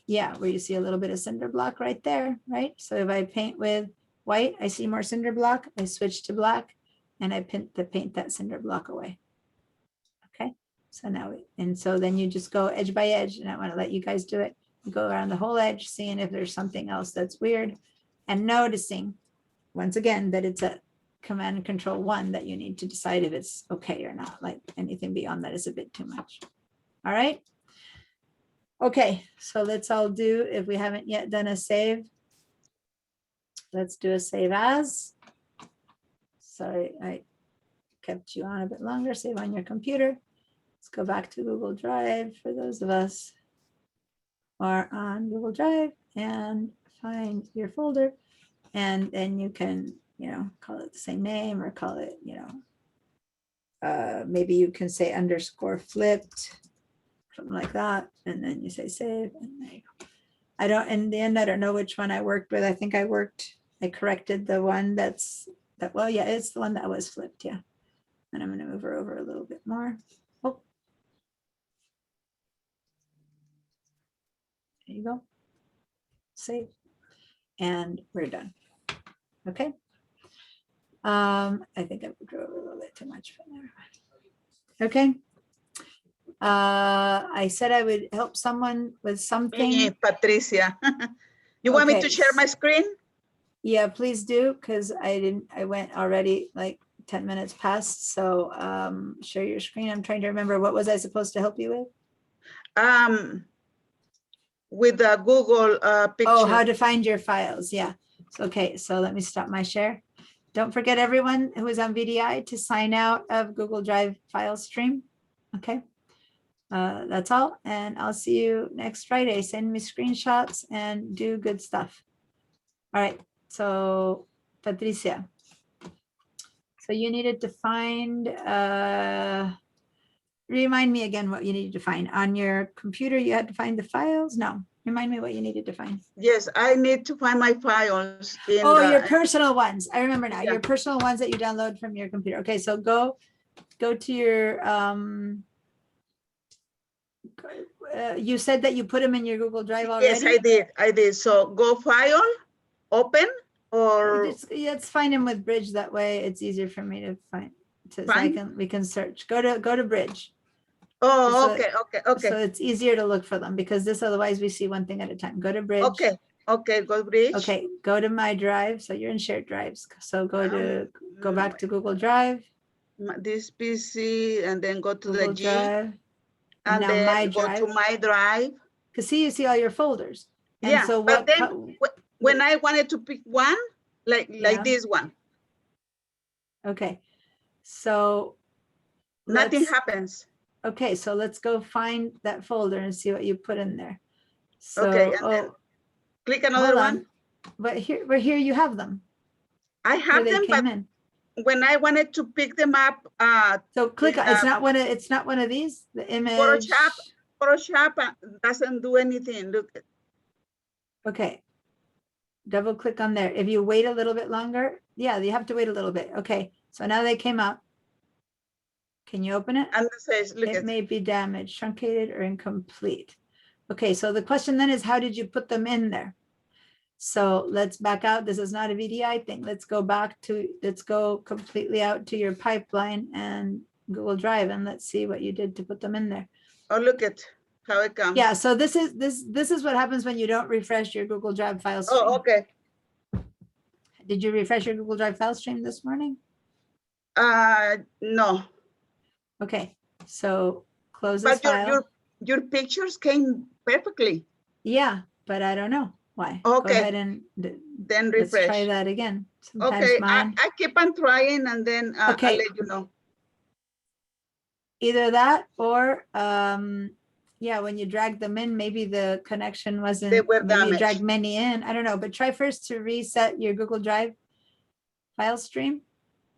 Yeah, where you see a little bit of cinder block right there, right? So if I paint with white, I see more cinder block, I switch to black, and I paint that cinder block away. Okay, so now, and so then you just go edge by edge, and I want to let you guys do it. You go around the whole edge, seeing if there's something else that's weird, and noticing, once again, that it's a Command and Control 1 that you need to decide if it's okay or not. Like anything beyond that is a bit too much. All right. Okay, so let's all do, if we haven't yet done a save, let's do a save as. Sorry, I kept you on a bit longer. Save on your computer. Let's go back to Google Drive for those of us who are on Google Drive, and find your folder. And then you can, call it the same name, or call it, maybe you can say underscore flipped, something like that. And then you say save, and there you go. In the end, I don't know which one I worked with. I think I corrected the one well, yeah, it's the one that was flipped. Yeah. And I'm going to move her over a little bit more. Oh, there you go. Save. And we're done. Okay. I think I drove a little bit too much, but never mind. Okay. I said I would help someone with something. Me, Patricia. You want me to share my screen? Yeah, please do, because I went already like 10 minutes past. So share your screen. I'm trying to remember, what was I supposed to help you with? With the Google picture. Oh, how to find your files. Yeah. Okay, so let me stop my share. Don't forget, everyone who is on VDI, to sign out of Google Drive file stream. Okay. That's all. And I'll see you next Friday. Send me screenshots and do good stuff. All right. So Patricia, so you needed to find, remind me again what you needed to find on your computer. You had to find the files. No, Remind me what you needed to find. Yes, I need to find my files in Oh, the, your personal ones. I remember now, Yeah. your personal ones that you download from your computer. Okay, so go to your, you said that you put them in your Google Drive yes, already? I did. So go file, open, or Let's find them with Bridge. That way it's easier for me to find, so we can search. Go to Bridge. oh, So- okay. So it's easier to look for them because this, otherwise we see one thing at a time. Go to Bridge. Okay, go Bridge. Okay, go to My Drive. So you're in shared drives. So go back to Google Drive, This PC, and then go to Google the G, Drive. and now then My go to Drive. My Drive. Cause see, you see all your folders. And Yeah, so but what, then when I wanted to pick one, like Yeah. this one, okay, so. nothing let's- happens. Okay, so let's go find that folder and see what you put in there. So, Okay, and then click another hold one. on. But here you have them. I Here have they them, came but in. when I wanted to pick them up, So click, in, it's not one of these, the image. Photoshop doesn't do anything. Look, Okay. Double click on there. If you wait a little bit longer, yeah, you have to wait a little bit. Okay, so now they came up. Can you open it? and it says, look It at, may be damaged, truncated, or incomplete. Okay, so the question then is, how did you put them in there? So let's back out. This is not a VDI thing. Let's go completely out to your pipeline and Google Drive, and let's see what you did to put them in there. oh, look at how it comes. Yeah, so this is what happens when you don't refresh your Google Drive file stream. Oh, okay. Did you refresh your Google Drive file stream this morning? No. Okay, so close this But file. your pictures came perfectly. Yeah, but I don't know why. Okay. Go ahead and Then let's refresh. try that again. Sometimes Okay, mine, I keep on trying, and then I'll Okay. let you know. either that or yeah, when you drag them in, maybe the connection wasn't, They were maybe you dragged damaged. many in. I don't know, but try first to reset your Google Drive file stream.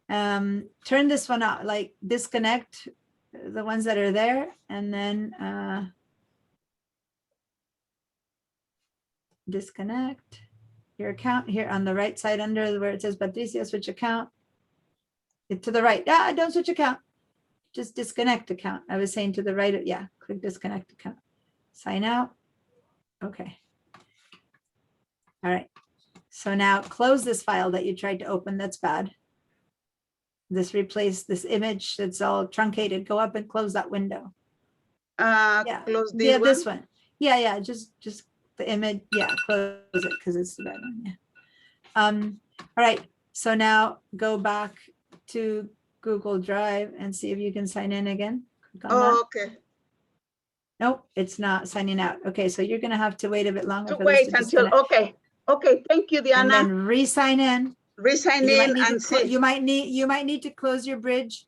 Turn this one out, like disconnect the ones that are there, and then disconnect your account here on the right side under where it says Patricia, switch account. To the right. Don't switch account. Just disconnect account. I was saying to the right. Yeah, click disconnect account. Sign out. Okay. All right. So now close this file that you tried to open. That's bad. Replace this image that's all truncated. Go up and close that window. Yeah. Close this Yeah, one. this one. Yeah. Just the image. Yeah, close it because it's the bad one. Yeah. All right. So now go back to Google Drive and see if you can sign in again. Click on that. Oh, okay. Nope, it's not signing out. Okay, so you're gonna have to wait a bit longer. To for this wait to until, disconnect. okay, thank you, And Diana. then re-sign in. Resign You might in need to and clo- see. You might need to close your bridge,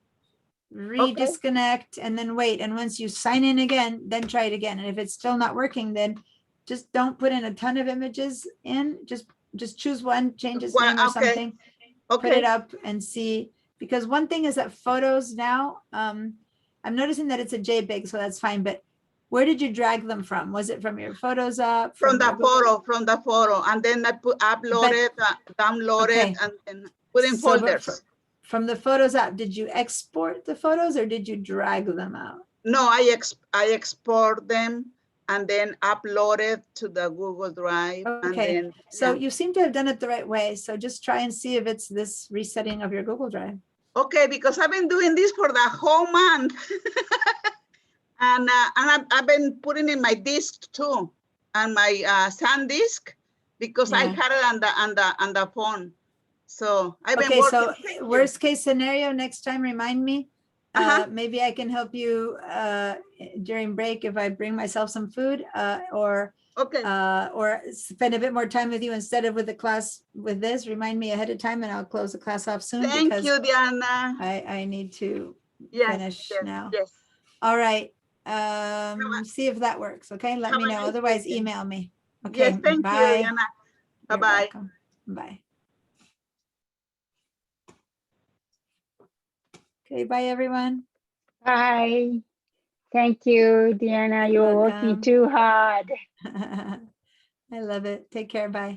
re-disconnect, and then wait. And once you sign in again, then try it again. And if it's still not working, then just don't put in a ton of images in. Just choose one, change its Well, name or okay. something. Put Okay, it up and see. Because one thing is that photos now, I'm noticing that it's a JPEG, so that's fine. But where did you drag them from? Was it from your Photos app? from the your Google- photo, and then I upload it, download Okay. it, and then put in So, but folders. From the Photos app, did you export the photos or did you drag them out? No, I export them and then upload it to the Google Drive. And Okay, then, so yeah. you seem to have done it the right way. So just try and see if it's this resetting of your Google Drive. Okay, because I've been doing this for the whole month. And I've been putting in my disk too, and my SanDisk, because I Yeah. had it on the phone. So I've been Okay, working. so Thank you. worst case scenario, next time, remind me. Maybe I can help you during break if I bring myself some food or Okay. or spend a bit more time with you instead of with the class with this. Remind me ahead of time and I'll close the class off soon. Thank because you, Diana. I need to Yes, finish yes, now. yes. All right. See if that works. Okay, let have me a know. nice Otherwise, weekend. email me. Okay, Yes, thank bye. you, Diana. You're Bye-bye. welcome. Bye. Okay, bye everyone. Bye. Thank you, Deanna. You're working welcome. too hard. I love it. Take care. Bye.